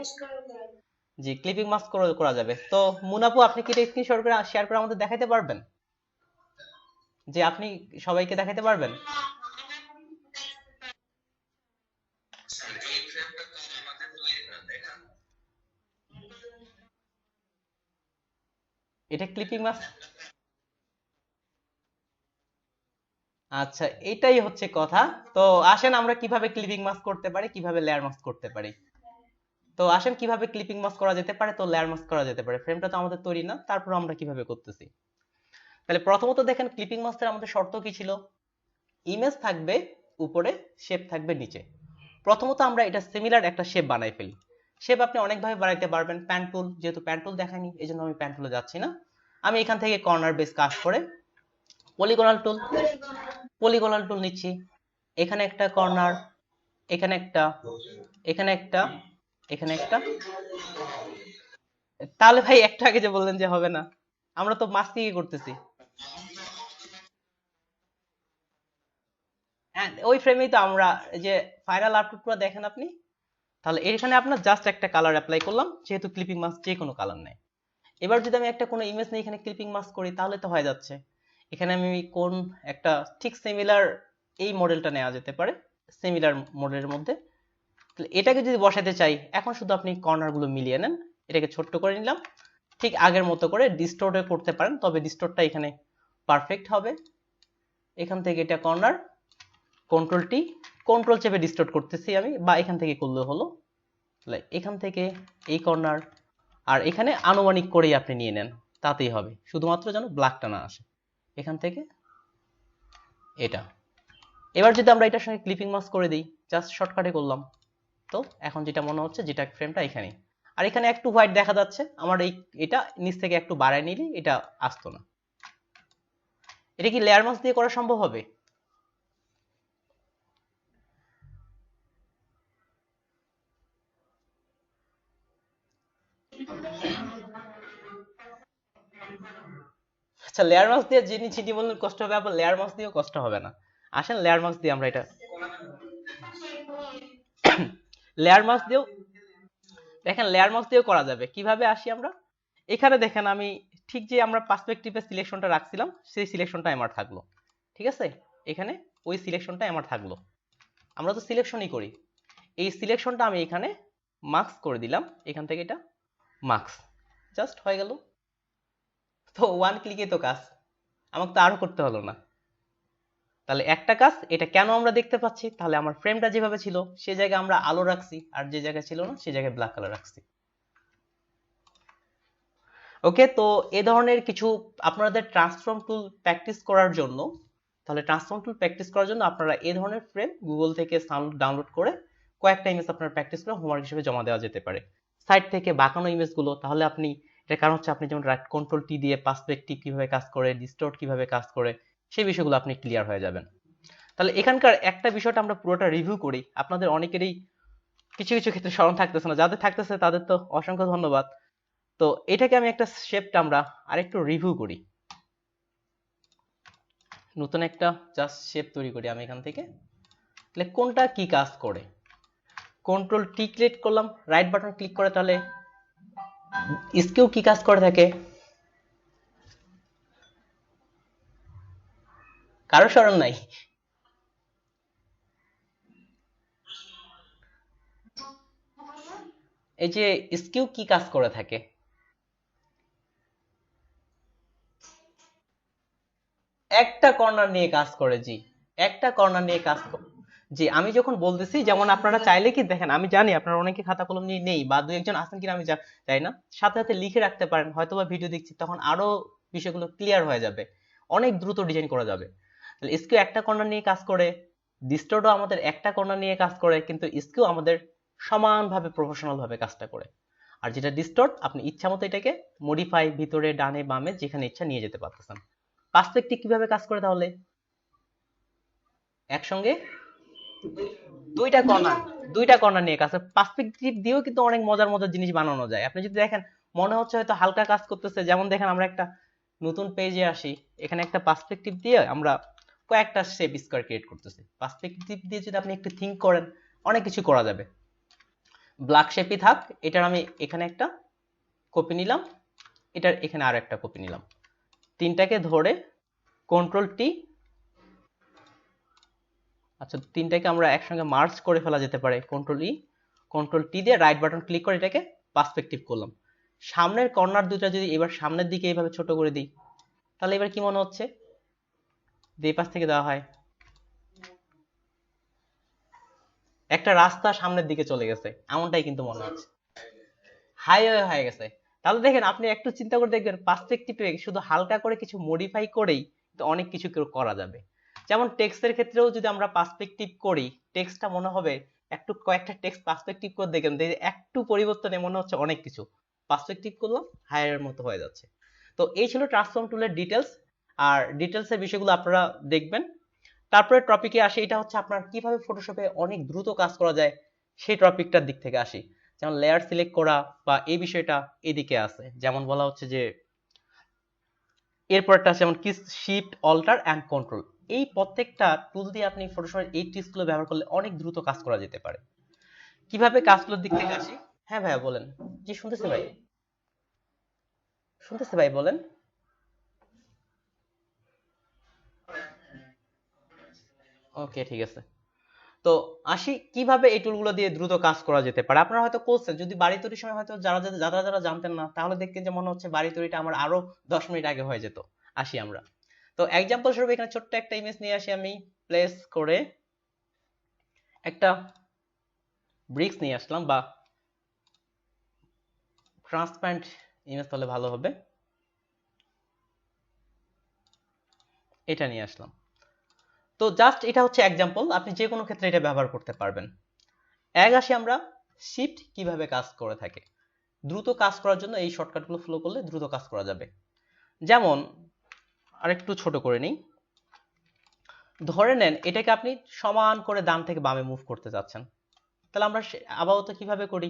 জি, ক্লিপিং মাস্ক করে করা যাবে। তো মুনাপু, আপনি কি এটা স্ক্রিনশট করে শেয়ার করে আমাদের দেখাতে পারবেন? যে আপনি সবাইকে দেখাতে পারবেন? এটা ক্লিপিং মাস্ক? আচ্ছা, এটাই হচ্ছে কথা। তো আসেন আমরা কিভাবে ক্লিপিং মাস্ক করতে পারি, কিভাবে লেয়ার মাস্ক করতে পারি। তো আসেন কিভাবে ক্লিপিং মাস্ক করা যেতে পারে, তো লেয়ার মাস্ক করা যেতে পারে। ফ্রেমটা তো আমাদের তৈরি না, তারপর আমরা কিভাবে করতেছি। তাহলে প্রথমত দেখেন, ক্লিপিং মাস্কের আমাদের শর্ত কি ছিল? ইমেজ থাকবে উপরে, শেপ থাকবে নিচে। প্রথমত আমরা এটা সিমিলার একটা শেপ বানাই ফেলি। শেপ আপনি অনেকভাবে বানাইতে পারবেন। প্যান টুল, যেহেতু প্যান টুল দেখাইনি এই জন্য আমি প্যান টুলে যাচ্ছি না। আমি এখান থেকে কর্নার বেস কাজ করে পলিগনাল টুল নিচ্ছি। এখানে একটা কর্নার, এখানে একটা, এখানে একটা, এখানে একটা। তাহলে ভাই একটু আগে যে বললেন যে হবে না, আমরা তো মাস্কিং করতেছি। হ্যাঁ, ওই ফ্রেমেই তো আমরা যে ফাইনাল আউটপুট দেখেন আপনি। তাহলে এখানে আপনার জাস্ট একটা কালার অ্যাপ্লাই করলাম, যেহেতু ক্লিপিং মাস্ক যে কোনো কালার নেয়। এবার যদি আমি একটা কোনো ইমেজ নিয়ে এখানে ক্লিপিং মাস্ক করি, তাহলে তো হয়ে যাচ্ছে। এখানে আমি কোন একটা ঠিক সিমিলার এই মডেলটা নেওয়া যেতে পারে, সিমিলার মডেলের মধ্যে। এটাকে যদি বসাতে চাই, এখন শুধু আপনি কর্নার গুলো মিলিয়ে নেন। এটাকে ছোট্ট করে নিলাম, ঠিক আগের মতো করে ডিস্টোর্টে করতে পারেন, তবে ডিস্টোর্টটা এখানে পারফেক্ট হবে। এখান থেকে এটা কর্নার, কন্ট্রোল টি, কন্ট্রোল চেপে ডিস্টোর্ট করতেছি আমি, বা এখান থেকে করলে হলো। তাহলে এখান থেকে এই কর্নার, আর এখানে আনুমানিক করেই আপনি নিয়ে নেন, তাতেই হবে, শুধুমাত্র যেন ব্ল্যাকটা না আসে। এখান থেকে এটা। এবার যদি আমরা এটার সঙ্গে ক্লিপিং মাস্ক করে দিই, জাস্ট শর্টকাটে করলাম, তো এখন যেটা মনে হচ্ছে যেটা ফ্রেমটা এখানে, আর এখানে একটু হোয়াইট দেখা যাচ্ছে আমার, এটা নিচ থেকে একটু বাড়ায় নিলে এটা আসতো না। এটা কি লেয়ার মাস্ক দিয়ে করা সম্ভব হবে? আচ্ছা, লেয়ার মাস্ক দিয়ে যিনি চিনি বললেন কষ্ট হবে, আবার লেয়ার মাস্ক দিয়েও কষ্ট হবে না। আসেন লেয়ার মাস্ক দিয়ে আমরা এটা, লেয়ার মাস্ক দিয়েও দেখেন, লেয়ার মাস্ক দিয়েও করা যাবে। কিভাবে আসি আমরা, এখানে দেখেন আমি ঠিক যে আমরা পার্সপেক্টিভে সিলেকশনটা রাখছিলাম, সেই সিলেকশনটা আমার থাকলো। ঠিক আছে, এখানে ওই সিলেকশনটা আমার থাকলো। আমরা তো সিলেকশনই করি। এই সিলেকশনটা আমি এখানে মার্কস করে দিলাম, এখান থেকে এটা মার্কস, জাস্ট হয়ে গেল। তো ওয়ান ক্লিকে তো কাজ, আমাকে তো আরো করতে হলো না। তাহলে একটা কাজ, এটা কেন আমরা দেখতে পাচ্ছি, তাহলে আমার ফ্রেমটা যেভাবে ছিল সে জায়গায় আমরা আলো রাখছি, আর যে জায়গায় ছিল না সে জায়গায় ব্ল্যাক কালার রাখছি। ওকে, তো এ ধরনের কিছু আপনাদের ট্রান্সফর্ম টুল প্র্যাকটিস করার জন্য, তাহলে ট্রান্সফর্ম টুল প্র্যাকটিস করার জন্য আপনারা এই ধরনের ফ্রেম গুগল থেকে ডাউনলোড করে কয়েকটা ইমেজ আপনারা প্র্যাকটিস করে হোমওয়ার্ক হিসেবে জমা দেওয়া যেতে পারে। সাইড থেকে বাঁকানো ইমেজগুলো, তাহলে আপনি, এটার কারণ হচ্ছে আপনি যেমন রাইট কন্ট্রোল টি দিয়ে পার্সপেক্টিভ কিভাবে কাজ করে, ডিস্টোর্ট কিভাবে কাজ করে, সেই বিষয়গুলো আপনি ক্লিয়ার হয়ে যাবেন। তাহলে এখানকার একটা বিষয়টা আমরা পুরোটা রিভিউ করি, আপনাদের অনেকেরই কিছু কিছু ক্ষেত্রে স্মরণ থাকতেছে না, যাদের থাকতেছে তাদের তো অসংখ্য ধন্যবাদ। তো এটাকে আমি একটা শেপটা আমরা আরেকটু রিভিউ করি, নতুন একটা জাস্ট শেপ তৈরি করি আমি এখান থেকে। তাহলে কোনটা কি কাজ করে, কন্ট্রোল টি ক্লিক করলাম, রাইট বাটন ক্লিক করে, তাহলে স্কিউ কি কাজ করে থাকে, কারো স্মরণ নাই? এই যে স্কিউ কি কাজ করে থাকে? একটা কর্নার নিয়ে কাজ করে, জি, একটা কর্নার নিয়ে কাজ করে। জি, আমি যখন বলতেছি, যেমন আপনারা চাইলে কি দেখেন, আমি জানি আপনারা অনেকে খাতা কলম নিয়ে নেই বা দু একজন আছেন কিনা আমি জানি না, সাথে সাথে লিখে রাখতে পারেন, হয়তোবা ভিডিও দেখছি তখন আরো বিষয়গুলো ক্লিয়ার হয়ে যাবে, অনেক দ্রুত ডিজাইন করা যাবে। তাহলে স্কিউ একটা কর্নার নিয়ে কাজ করে, ডিস্টর্টও আমাদের একটা কর্নার নিয়ে কাজ করে, কিন্তু স্কিউ আমাদের সমানভাবে প্রফেশনাল ভাবে কাজটা করে। আর যেটা ডিস্টর্ট, আপনি ইচ্ছা মতো এটাকে মডিফাই, ভিতরে ডানে বামে যেখানে ইচ্ছা নিয়ে যেতে পারতেছেন। পার্সপেক্টিভ কিভাবে কাজ করে তাহলে? একসঙ্গে দুইটা কর্নার, দুইটা কর্নার নিয়ে কাজ করে। পার্সপেক্টিভ দিয়েও কিন্তু অনেক মজার মজার জিনিস বানানো যায়। আপনি যদি দেখেন, মনে হচ্ছে হয়তো হালকা কাজ করতেছে, যেমন দেখেন আমরা একটা নতুন পেজে আসি, এখানে একটা পার্সপেক্টিভ দিয়ে আমরা কয়েকটা শেপ স্কয়ার ক্রিয়েট করতেছি। পার্সপেক্টিভ দিয়ে যদি আপনি একটু থিঙ্ক করেন, অনেক কিছু করা যাবে। ব্ল্যাক শেপই থাক, এটার আমি এখানে একটা কপি নিলাম, এটার এখানে আর একটা কপি নিলাম, তিনটাকে ধরে কন্ট্রোল টি, আচ্ছা তিনটাকে আমরা একসঙ্গে মার্জ করে ফেলা যেতে পারে, কন্ট্রোল ই, কন্ট্রোল টি দিয়ে রাইট বাটন ক্লিক করে এটাকে পার্সপেক্টিভ করলাম। সামনের কর্নার দুটো যদি এবার সামনের দিকে এইভাবে ছোট করে দিই, তাহলে এবার কি মনে হচ্ছে? দুই পাশ থেকে দেওয়া হয়, একটা রাস্তা সামনের দিকে চলে গেছে, এমনটাই কিন্তু মনে হচ্ছে, হাইওয়ে হয়ে গেছে। তাহলে দেখেন, আপনি একটু চিন্তা করে দেখবেন, পার্সপেক্টিভে শুধু হালকা করে কিছু মডিফাই করেই তো অনেক কিছু করা যাবে। যেমন টেক্সটের ক্ষেত্রেও যদি আমরা পার্সপেক্টিভ করি, টেক্সটটা মনে হবে, একটু কয়েকটা টেক্সট পার্সপেক্টিভ করে দেখেন, একটু পরিবর্তনে মনে হচ্ছে অনেক কিছু, পার্সপেক্টিভ করলাম হায়ারের মতো হয়ে যাচ্ছে। তো এই ছিল ট্রান্সফর্ম টুলের ডিটেলস। আর ডিটেলসের বিষয়গুলো আপনারা দেখবেন। তারপরে টপিকে আসি, এটা হচ্ছে আপনার কিভাবে ফটোশপে অনেক দ্রুত কাজ করা যায়, সেই টপিকটার দিক থেকে আসি। যেমন লেয়ার সিলেক্ট করা বা এই বিষয়টা এদিকে আছে, যেমন বলা হচ্ছে যে এরপরটা আছে যেমন কি শিফট অল্টার এন্ড কন্ট্রোল, এই প্রত্যেকটা টুল দিয়ে আপনি ফটোশপের এই ট্রিক্সগুলো ব্যবহার করলে অনেক দ্রুত কাজ করা যেতে পারে। কিভাবে কাজগুলোর দিক থেকে আসি? হ্যাঁ ভাইয়া বলেন। জি শুনতেছি ভাই, শুনতেছি ভাই বলেন। ওকে ঠিক আছে। তো আসি কিভাবে এই টুলগুলো দিয়ে দ্রুত কাজ করা যেতে পারে। আপনারা হয়তো করছেন, যদি বাড়ি তৈরির সময় হয়তো যারা যারা যারা যারা জানতেন না, তাহলে দেখতেন যে মনে হচ্ছে বাড়ি তৈরিটা আমার আরো 10 মিনিট আগে হয়ে যেত। আসি আমরা, তো এক্সাম্পল স্বরূপ এখানে ছোট্ট একটা ইমেজ নিয়ে আসি, আমি প্লেস করে একটা ব্রিক্স নিয়ে আসলাম, বা ট্রান্সপারেন্ট ইমেজ তাহলে ভালো হবে, এটা নিয়ে আসলাম। তো জাস্ট এটা হচ্ছে এক্সাম্পল, আপনি যে কোনো ক্ষেত্রে এটা ব্যবহার করতে পারবেন। আসি আমরা শিফট কিভাবে কাজ করে থাকে। দ্রুত কাজ করার জন্য এই শর্টকাটগুলো ফলো করলে দ্রুত কাজ করা যাবে। যেমন আরেকটু ছোট করে নিই, ধরে নেন এটাকে আপনি সমান করে ডান থেকে বামে মুভ করতে চাচ্ছেন, তাহলে আমরা আপাতত কিভাবে করি?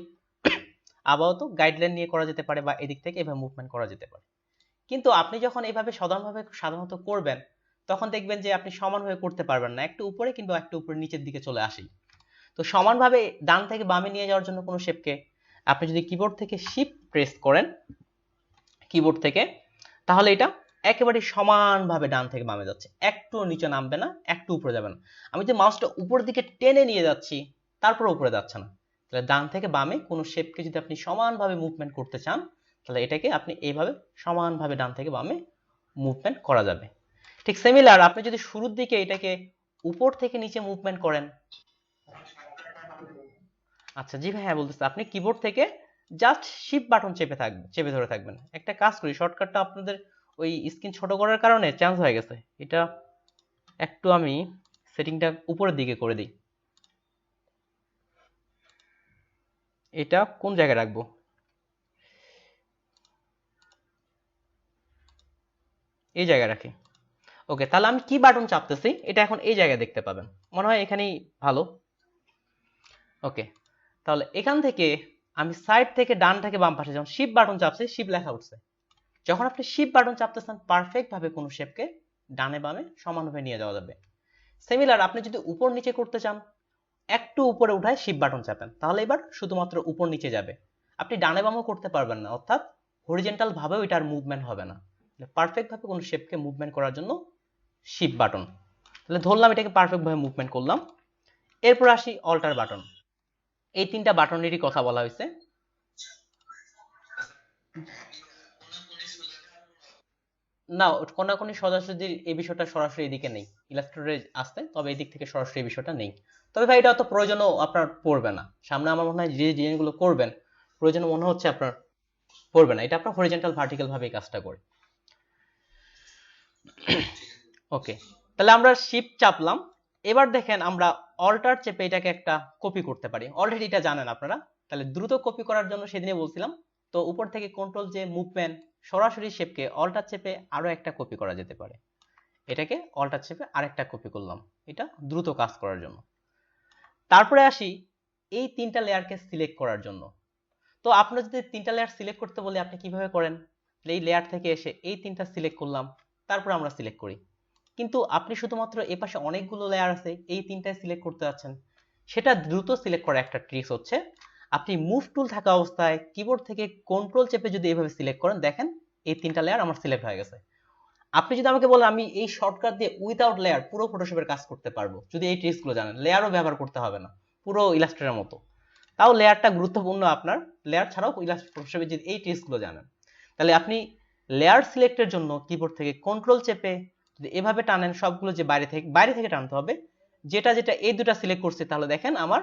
আপাতত গাইডলাইন নিয়ে করা যেতে পারে, বা এদিক থেকে এভাবে মুভমেন্ট করা যেতে পারে। কিন্তু আপনি যখন এভাবে সাধারণত করবেন, তখন দেখবেন যে আপনি সমানভাবে করতে পারবেন না, একটু উপরে কিংবা একটু উপরে নিচের দিকে চলে আসি। তো সমানভাবে ডান থেকে বামে নিয়ে যাওয়ার জন্য কোনো শেপকে আপনি যদি কিবোর্ড থেকে শিফট প্রেস করেন, কিবোর্ড থেকে, তাহলে এটা একেবারে সমানভাবে ডান থেকে বামে যাচ্ছে, একটু নিচে নামবে না, একটু উপরে যাবে না। আমি যে মাউসটা উপরের দিকে টেনে নিয়ে যাচ্ছি, তারপরে উপরে যাচ্ছে না। তাহলে ডান থেকে বামে কোনো শেপকে যদি আপনি সমানভাবে মুভমেন্ট করতে চান, তাহলে এটাকে আপনি এইভাবে সমানভাবে ডান থেকে বামে মুভমেন্ট করা যাবে। ঠিক সিমিলার, আপনি যদি শুরুর দিকে এটাকে উপর থেকে নিচে মুভমেন্ট করেন, আচ্ছা জি ভাই, হ্যাঁ বলতেছি, আপনি কিবোর্ড থেকে জাস্ট শিফট বাটন চেপে ধরে থাকবেন। একটা কাজ করি, শর্টকাটটা আপনাদের ওই স্ক্রিন ছোট করার কারণে চেঞ্জ হয়ে গেছে, এটা একটু আমি সেটিংটা উপরের দিকে করে দিই। এটা কোন জায়গায় রাখবো? এই জায়গায় রাখি। ওকে, তাহলে আমি কি বাটন চাপতেছি এটা এখন এই জায়গায় দেখতে পাবেন, মনে হয় এখানেই ভালো। ওকে, তাহলে এখান থেকে আমি সাইড থেকে ডান থেকে বাম পাশে যখন শিফট বাটন চাপছি, শিফট লেখা উঠছে। যখন আপনি শিফট বাটন চাপতেছেন, পারফেক্ট ভাবে কোনো শেপকে ডানে বামে সমানভাবে নিয়ে যাওয়া যাবে। সিমিলার, আপনি যদি উপর নিচে করতে চান, একটু উপরে উঠায় শিফট বাটন চাপেন, তাহলে এবার শুধুমাত্র উপর নিচে যাবে, আপনি ডানে বামও করতে পারবেন না, অর্থাৎ হরিজেন্টাল ভাবেও এটার মুভমেন্ট হবে না। পারফেক্ট ভাবে কোনো শেপকে মুভমেন্ট করার জন্য শিফট বাটন। তাহলে ধরলাম এটাকে পারফেক্ট ভাবে মুভমেন্ট করলাম। এরপর আসি অল্টার বাটন। এই তিনটা বাটনেরই কথা বলা হয়েছে। না, কোনাকুনি সোজাসুজি এই বিষয়টা সরাসরি এদিকে নেই, ইলাস্ট্রেটরে আসতে, তবে এই দিক থেকে সরাসরি এই বিষয়টা নেই। তবে ভাই এটা অত প্রয়োজনও আপনার পড়বে না, সামনে আমার মনে হয় যে জিনিসগুলো করবেন প্রয়োজন মনে হচ্ছে আপনার পড়বে না, এটা আপনার হরিজন্টাল ভার্টিক্যাল ভাবে কাজটা করে। ওকে, তাহলে আমরা শিফট চাপলাম। এবার দেখেন আমরা অল্টার চেপে এটাকে একটা কপি করতে পারি, অলরেডি এটা জানেন আপনারা। তাহলে দ্রুত কপি করার জন্য সেদিনে বলছিলাম, তো উপর থেকে কন্ট্রোল যে মুভমেন্ট, সরাসরি শেপকে অল্টার চেপে আরো একটা কপি করা যেতে পারে। এটাকে অল্টার চেপে আরেকটা কপি করলাম, এটা দ্রুত কাজ করার জন্য। তারপরে আসি এই তিনটা লেয়ারকে সিলেক্ট করার জন্য। তো আপনার যদি তিনটা লেয়ার সিলেক্ট করতে বলে আপনি কিভাবে করেন? এই লেয়ার থেকে এসে এই তিনটা সিলেক্ট করলাম, তারপর আমরা সিলেক্ট করি। কিন্তু আপনি শুধুমাত্র এই পাশে অনেকগুলো লেয়ার আছে, এই তিনটায় সিলেক্ট করতে যাচ্ছেন, সেটা দ্রুত সিলেক্ট করার একটা ট্রিক্স হচ্ছে আপনি মুভ টুল থাকা অবস্থায় কিবোর্ড থেকে কন্ট্রোল চেপে যদি এইভাবে সিলেক্ট করেন, দেখেন এই তিনটা লেয়ার আমার সিলেক্ট হয়ে গেছে। আপনি যদি আমাকে বলেন আমি এই শর্টকাট দিয়ে উইদাউট লেয়ার পুরো ফটোশপের কাজ করতে পারবো, যদি এই ট্রিক্সগুলো জানেন, লেয়ারও ব্যবহার করতে হবে না, পুরো ইলাস্ট্রেটরের মতো, তাও লেয়ারটা গুরুত্বপূর্ণ আপনার। লেয়ার ছাড়াও ফটোশপে যদি এই ট্রিক্সগুলো জানেন, তাহলে আপনি লেয়ার সিলেক্টের জন্য কিবোর্ড থেকে কন্ট্রোল চেপে যদি এভাবে টানেন, সবগুলো যে বাইরে থেকে টানতে হবে, যেটা যেটা এই দুটা সিলেক্ট করছে, তাহলে দেখেন আমার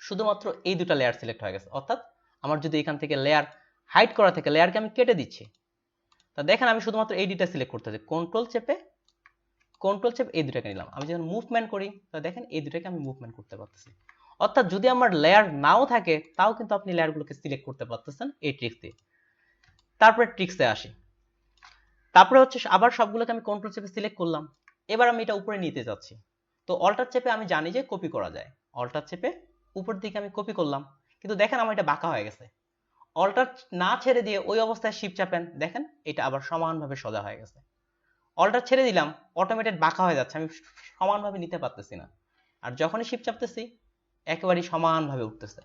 শুধুমাত্র এই দুটা লেয়ার সিলেক্ট হয়ে গেছে। অর্থাৎ আমার যদি এখান থেকে লেয়ার হাইড করা থেকে লেয়ারকে আমি কেটে দিচ্ছি, তা দেখেন আমি শুধুমাত্র এই দুটা সিলেক্ট করতে হচ্ছে, কন্ট্রোল চেপে এই দুটাকে নিলাম। আমি যখন মুভমেন্ট করি তাহলে দেখেন এই দুটাকে আমি মুভমেন্ট করতে পারতেছি। অর্থাৎ যদি আমার লেয়ার নাও থাকে তাও কিন্তু আপনি লেয়ারগুলোকে সিলেক্ট করতে পারতেছেন এই ট্রিক্স দিয়ে। তারপরে ট্রিক্সে আসি। তারপরে হচ্ছে আবার সবগুলোকে আমি কন্ট্রোল চেপে সিলেক্ট করলাম, এবার আমি এটা উপরে নিতে যাচ্ছি। তো অল্টার চেপে আমি জানি যে কপি করা যায়, অল্টার চেপে উপর দিকে আমি কপি করলাম, কিন্তু দেখেন আমার এটা বাঁকা হয়ে গেছে। অল্টার না ছেড়ে দিয়ে ওই অবস্থায় শিফট চাপেন, দেখেন এটা আবার সমানভাবে সোজা হয়ে গেছে। অল্টার ছেড়ে দিলাম, অটোমেটেড বাঁকা হয়ে যাচ্ছে, আমি সমানভাবে নিতে পারতেছি না। আর যখনই শিফট চাপতেছি একেবারেই সমানভাবে উঠতেছে।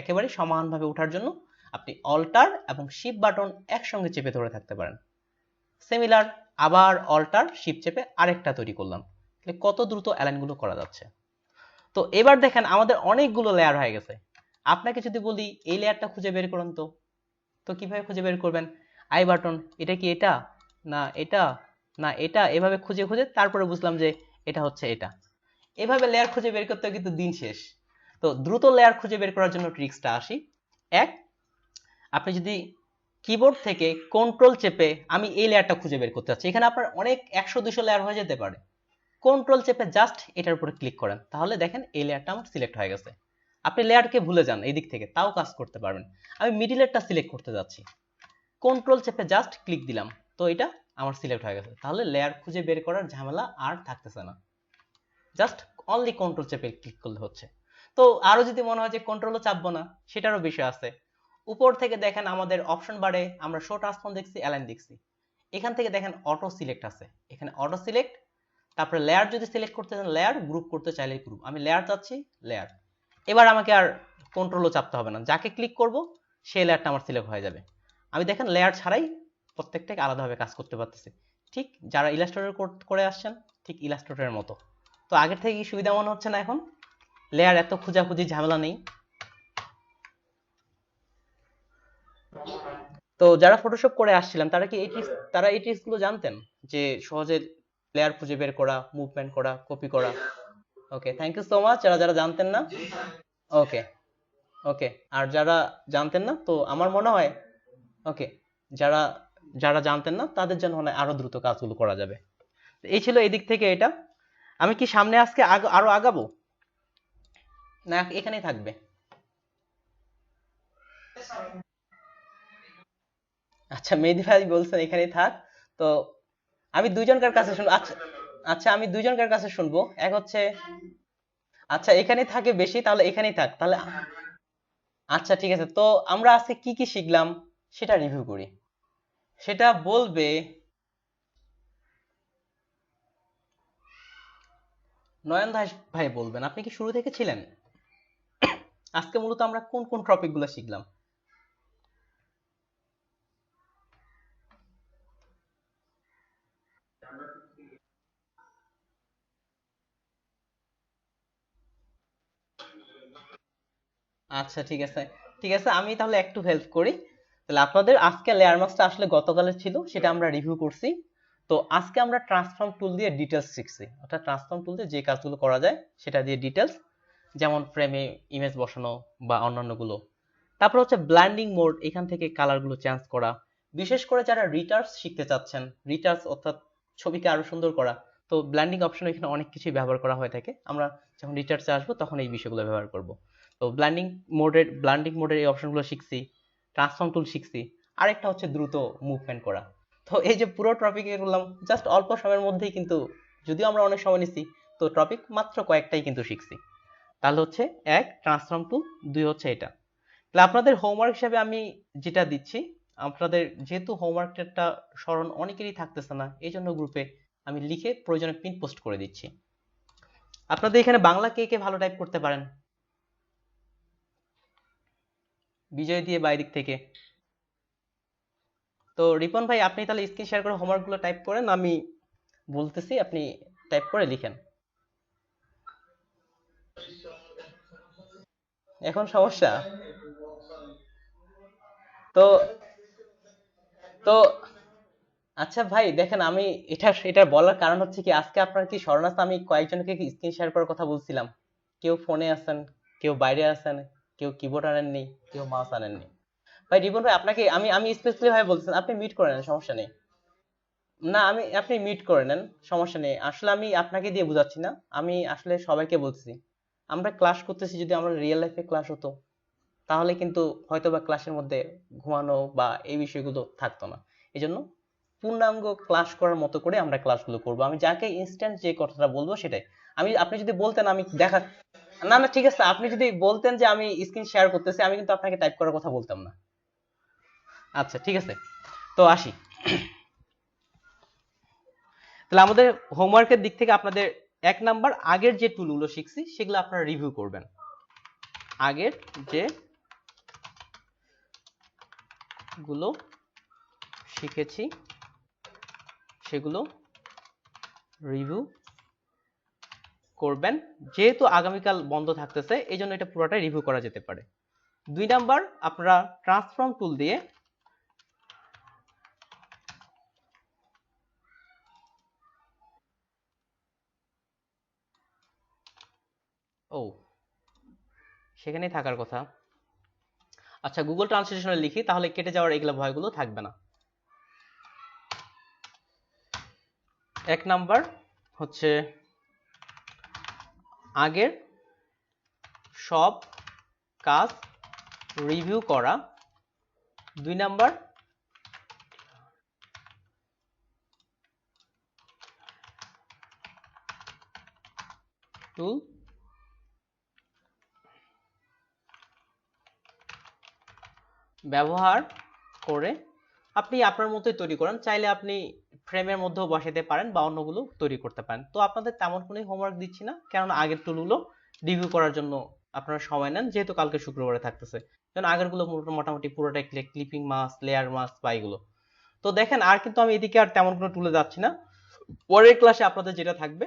একেবারেই সমানভাবে ওঠার জন্য আপনি অল্টার এবং শিফট বাটন একসঙ্গে চেপে ধরে থাকতে পারেন। সিমিলার আবার অল্টার শিফট চেপে আরেকটা তৈরি করলাম, কত দ্রুত অ্যালাইনগুলো করা যাচ্ছে। তো এবার দেখেন আমাদের অনেকগুলো লেয়ার হয়ে গেছে। আপনাকে যদি বলি এই লেয়ারটা খুঁজে বের করুন, তো তো কিভাবে খুঁজে বের করবেন? আই বাটন, এটা কি এটা না এটা না এটা, এভাবে খুঁজে খুঁজে তারপরে বুঝলাম যে এটা হচ্ছে এটা। এভাবে লেয়ার খুঁজে বের করতে কিন্তু দিন শেষ। তো দ্রুত লেয়ার খুঁজে বের করার জন্য ট্রিক্সটা আসি। এক, আপনি যদি কিবোর্ড থেকে কন্ট্রোল চেপে আমি এই লেয়ারটা খুঁজে বের করতে চাচ্ছি, এখানে আপনার অনেক 100-200 লেয়ার হয়ে যেতে পারে, কন্ট্রোল চেপে জাস্ট এটার উপরে ক্লিক করেন, তাহলে দেখেন এই লেয়ারটা আমার সিলেক্ট হয়ে গেছে। আপনি লেয়ারকে ভুলে যান এই দিক থেকে, তাও কাজ করতে পারবেন। আমি মিডিলেরটা সিলেক্ট করতে যাচ্ছি, কন্ট্রোল চেপে জাস্ট ক্লিক দিলাম, তো এটা আমার সিলেক্ট হয়ে গেছে। তাহলে লেয়ার খুঁজে বের করার ঝামেলা আর থাকতেছে না, জাস্ট অনলি কন্ট্রোল চেপে ক্লিক করলে হচ্ছে। তো আরো যদি মনে হয় যে কন্ট্রোলও চাপবো না, সেটারও বিষয় আছে। উপর থেকে দেখেন আমাদের অপশন বারে আমরা শো ট্রান্সফর্ম দেখছি, অ্যালাইন দেখছি, এখান থেকে দেখেন অটো সিলেক্ট আছে, এখানে অটো সিলেক্ট। তারপরে লেয়ার যদি সিলেক্ট করতে চান লেয়ার, গ্রুপ করতে চাইলে গ্রুপ, আমি লেয়ার চাচ্ছি লেয়ার। এবার আমাকে আর কন্ট্রোলও চাপতে হবে না, যাকে ক্লিক করব সেই লেয়ারটা আমার সিলেক্ট হয়ে যাবে। আমি দেখেন লেয়ার ছাড়াই প্রত্যেকটাকে আলাদাভাবে কাজ করতে পারতেছি, ঠিক যারা ইলাস্ট্রেটর করে আসছেন ঠিক ইলাস্ট্রেটরের মতো। তো আগের থেকে কি সুবিধা মনে হচ্ছে না এখন? লেয়ার এত খোঁজাখুঁজি ঝামেলা নেই। তো যারা ফটোশপ করে আসছিলেন তারা কি এই ট্রিক্স গুলো জানতেন, যে সহজে লেয়ার খুঁজে বের করা, মুভমেন্ট করা, কপি করা? ওকে, থ্যাংক ইউ সো মাচ যারা যারা জানতেন না। ওকে, ওকে, আর যারা জানতেন না তো আমার মনে হয়, ওকে, যারা যারা জানতেন না তাদের জন্য মনে হয় আরো দ্রুত কাজগুলো করা যাবে। এই ছিল এই দিক থেকে এটা। আমি কি সামনে আজকে আরো আগাবো, না এখানেই থাকবে? আচ্ছা, মেহেদী ভাই বলছেন এখানেই থাক। তো আমি দুইজনকার কাছে শুনবো। আচ্ছা, আচ্ছা আমি দুইজনকার কাছে শুনবো। এক হচ্ছে, আচ্ছা এখানেই থাকে বেশি, তাহলে এখানেই থাক তাহলে। আচ্ছা ঠিক আছে, তো আমরা আজকে কি কি শিখলাম সেটা রিভিউ করি। সেটা বলবে নয়ন দাস ভাই, বলবেন আপনি কি শুরু থেকে ছিলেন? আজকে মূলত আমরা কোন কোন টপিক গুলো শিখলাম? আচ্ছা ঠিক আছে, ঠিক আছে, আমি তাহলে একটু হেল্প করি। তাহলে আপনাদের আজকে লেয়ার মাস্কটা আসলে গতকালের ছিল, সেটা আমরা রিভিউ করছি। তো আজকে আমরা ট্রান্সফর্ম টুল দিয়ে ডিটেলস শিখছি, অর্থাৎ ট্রান্সফর্ম টুল দিয়ে যে কাজগুলো করা যায় সেটা দিয়ে ডিটেলস, যেমন ফ্রেমে ইমেজ বসানো বা অন্যান্যগুলো। তারপর হচ্ছে ব্ল্যান্ডিং মোড, এখান থেকে কালারগুলো চেঞ্জ করা। বিশেষ করে যারা রিটার্স শিখতে চাচ্ছেন, রিটার্স অর্থাৎ ছবিকে আরো সুন্দর করা, তো ব্ল্যান্ডিং অপশন এখানে অনেক কিছুই ব্যবহার করা হয়ে থাকে। আমরা যখন রিটার্সে আসবো তখন এই বিষয়গুলো ব্যবহার করব। তো ব্ল্যান্ডিং মোডের এই অপশনগুলো শিখছি, ট্রান্সফর্ম টুল শিখছি, আরেকটা হচ্ছে দ্রুত মুভমেন্ট করা। তো এই যে পুরো টপিকে বললাম জাস্ট অল্প সময়ের মধ্যেই, কিন্তু যদিও আমরা অনেক সময় নিছি, তো টপিক মাত্র কয়েকটাই কিন্তু শিখছি। তাহলে হচ্ছে এক ট্রান্সফর্ম টুল, দুই হচ্ছে এটা। তাহলে আপনাদের হোমওয়ার্ক হিসেবে আমি যেটা দিচ্ছি, আপনাদের যেহেতু হোমওয়ার্কটা স্মরণ অনেকেরই থাকতেছে না, এই জন্য গ্রুপে আমি লিখে প্রয়োজনে পিন পোস্ট করে দিচ্ছি। আপনাদের এখানে বাংলা কে কে ভালো টাইপ করতে পারেন? বিজয় দিয়ে বা এদিক থেকে। তো রিপন ভাই, আপনি তাহলে স্ক্রিন শেয়ার করে হোমওয়ার্কগুলো টাইপ করেন, আমি বলতেছি, আপনি টাইপ করে লিখেন। এখন সমস্যা? তো তো আচ্ছা ভাই দেখেন, আমি এটা বলার কারণ হচ্ছে কি, আজকে আপনার কি স্মরণ আছে আমি কয়েকজনকে স্ক্রিন শেয়ার করার কথা বলছিলাম? কেউ ফোনে আছেন, কেউ বাইরে আছেন, কেউ কিবোর্ড আনেননি, কেউ মাউস আনেননি। ভাই রিপন ভাই, আপনাকে আমি আমি স্পেশালি ভাই বলছেন, আপনি মিট করে নেন, সমস্যা নেই। না, আপনি মিট করে নেন, সমস্যা নেই। আসলে আমি আপনাকে দিয়ে বোঝাচ্ছি না, আমি আসলে সবাইকে বলছি, আমরা ক্লাস করতেছি, যদি আমরা রিয়েল লাইফে ক্লাস হতো তাহলে কিন্তু হয়তোবা ক্লাসের মধ্যে ঘুমানো বা এই বিষয়গুলো থাকতো না। এজন্য পূর্ণাঙ্গ ক্লাস করার মতো করে আমরা ক্লাসগুলো করব। আমি যাকে ইনস্ট্যান্ট যে কথাটা বলবো সেটাই। আপনি যদি বলতেন আমি দেখা, না না ঠিক আছে, আপনি যদি বলতেন যে আমি স্ক্রিন শেয়ার করতেছি, আমি কিন্তু আপনাকে টাইপ করার কথা বলতাম না। আচ্ছা ঠিক আছে, তো আসি। তাহলে আমাদের হোমওয়ার্কের দিক থেকে আপনাদের 1 নাম্বার, আগের যে টুলগুলো শিখছি সেগুলো আপনারা রিভিউ করবেন। আগের যে গুলো শিখেছি সেগুলো রিভিউ করবেন। যেহেতু আগামীকাল বন্ধ থাকতেছে এই জন্য এটা পুরোটাই রিভিউ করা যেতে পারে। 2 নাম্বার, আপনারা ট্রান্সফর্ম টুল দিয়ে ও সেখানেই থাকার কথা। আচ্ছা গুগল ট্রান্সলেশনে লিখি, তাহলে কেটে যাওয়ার এগুলো ভয়গুলো থাকবে না। 1 নাম্বার হচ্ছে আগের সব কাজ রিভিউ করা। 2 নাম্বার, টুল ব্যবহার করে আপনি আপনার মতোই তৈরি করেন, চাইলে আপনি ফ্রেমের মধ্যেও বসাতে পারেন বা অন্যগুলো তৈরি করতে পারেন। তো আপনাদের তেমন কোনো হোমওয়ার্ক দিচ্ছি না, কারণ আগের টুলগুলো রিভিউ করার জন্য আপনারা সময় নেন, যেহেতু কালকে শুক্রবারে থাকতেছে। কারণ আগেরগুলো মোটামুটি পুরোটাই ক্লিপিং মাস্ক, লেয়ার মাস্ক বা এগুলো। তো দেখেন, আর কিন্তু আমি এদিকে আর তেমন কোনো টুলে যাচ্ছি না। পরের ক্লাসে আপনাদের যেটা থাকবে,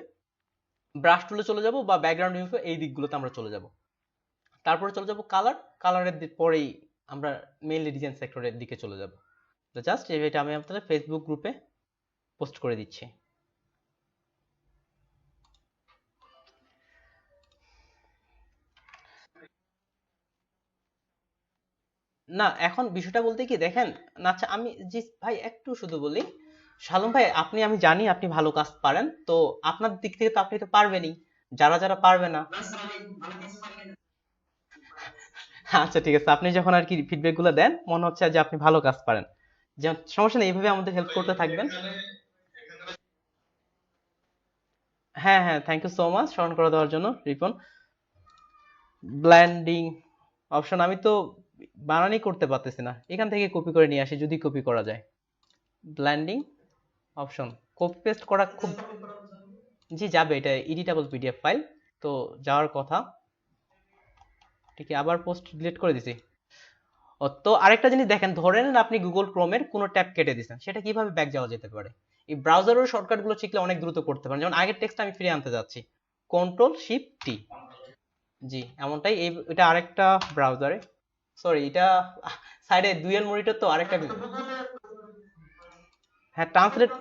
ব্রাশ টুলে চলে যাব বা ব্যাকগ্রাউন্ড রিমুভ, এই দিকগুলোতে আমরা চলে যাব। তারপরে চলে যাব কালারের পরেই আমরা মেইনলি ডিজাইন সেক্টরের দিকে চলে যাব। তো জাস্ট এটা আমি আপনাদের ফেসবুক গ্রুপে পোস্ট করে দিচ্ছি। না এখন বিষয়টা বলতে কি দেখেন, না আচ্ছা আমি জি ভাই একটু শুধু বলি, শালম ভাই আমি জানি আপনি ভালো কাজ পারেন, তো আপনার দিক থেকে তো আপনি তো পারবেনই, যারা যারা পারবে না। আচ্ছা ঠিক আছে, আপনি যখন আর কি ফিডব্যাক গুলো দেন মনে হচ্ছে যে আপনি ভালো কাজ পারেন, যেমন সমস্যা নেই, এইভাবে আমাদের হেল্প করতে থাকবেন। হ্যাঁ হ্যাঁ, থ্যাংক ইউ সো মাচ স্মরণ করে দেওয়ার জন্য রিপন। ব্ল্যান্ডিং অপশন আমি তো বানানই করতে পারতেছি না, এখান থেকে কপি করে নিয়ে আসি যদি কপি করা যায়। ব্ল্যান্ডিং অপশন কপি পেস্ট করা খুব, জি যাবে, এটা এডিটেবল পিডিএফ ফাইল, তো যাওয়ার কথা। ঠিক আবার পোস্ট ডিলিট করে দিছি। ও তো আরেকটা জিনিস দেখেন, ধরে নেন আপনি গুগল ক্রোমের কোনো ট্যাব কেটে দিয়েছেন, সেটা কিভাবে ব্যাক যাওয়া যেতে পারে? এই ব্রাউজারের শর্টকাট গুলো শিখলে অনেক দ্রুত করতে পারেন। যেমন আগের টেক্সট আমি ফিরে আনতে যাচ্ছি, কন্ট্রোল শিফট টি, জি এমনটাই। এটা আরেকটা ব্রাউজারে, সরি এটা সাইডে ডুয়াল মনিটর তো আরেকটা। হ্যাঁ ট্রান্সলেট,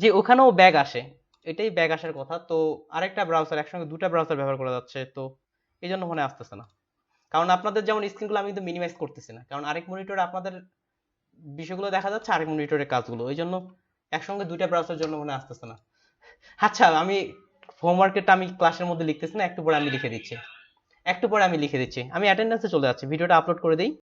যে ওখানেও ব্যাগ আসে, এটাই ব্যাগ আসার কথা। তো আরেকটা ব্রাউজার, একসঙ্গে দুটা ব্রাউজার ব্যবহার করা যাচ্ছে, তো এই জন্য মনে হয় আসতেছে না। কারণ আপনাদের যেমন স্ক্রিনগুলো আমি কিন্তু মিনিমাইজ করতেছি না, কারণ আরেক মনিটরে আপনাদের বিষয়গুলো দেখা যাচ্ছে, আরেক মনিটরের কাজগুলো, ওই জন্য একসঙ্গে দুইটা ব্রাউজার জন্য মনে হয় আসতেছে না। আচ্ছা আমি হোমওয়ার্কেরটা আমি ক্লাসের মধ্যে লিখতেছি না, একটু পরে আমি লিখে দিচ্ছি, একটু পরে আমি লিখে দিচ্ছি। আমি অ্যাটেন্ডেন্সে চলে যাচ্ছি, ভিডিওটা আপলোড করে দিই।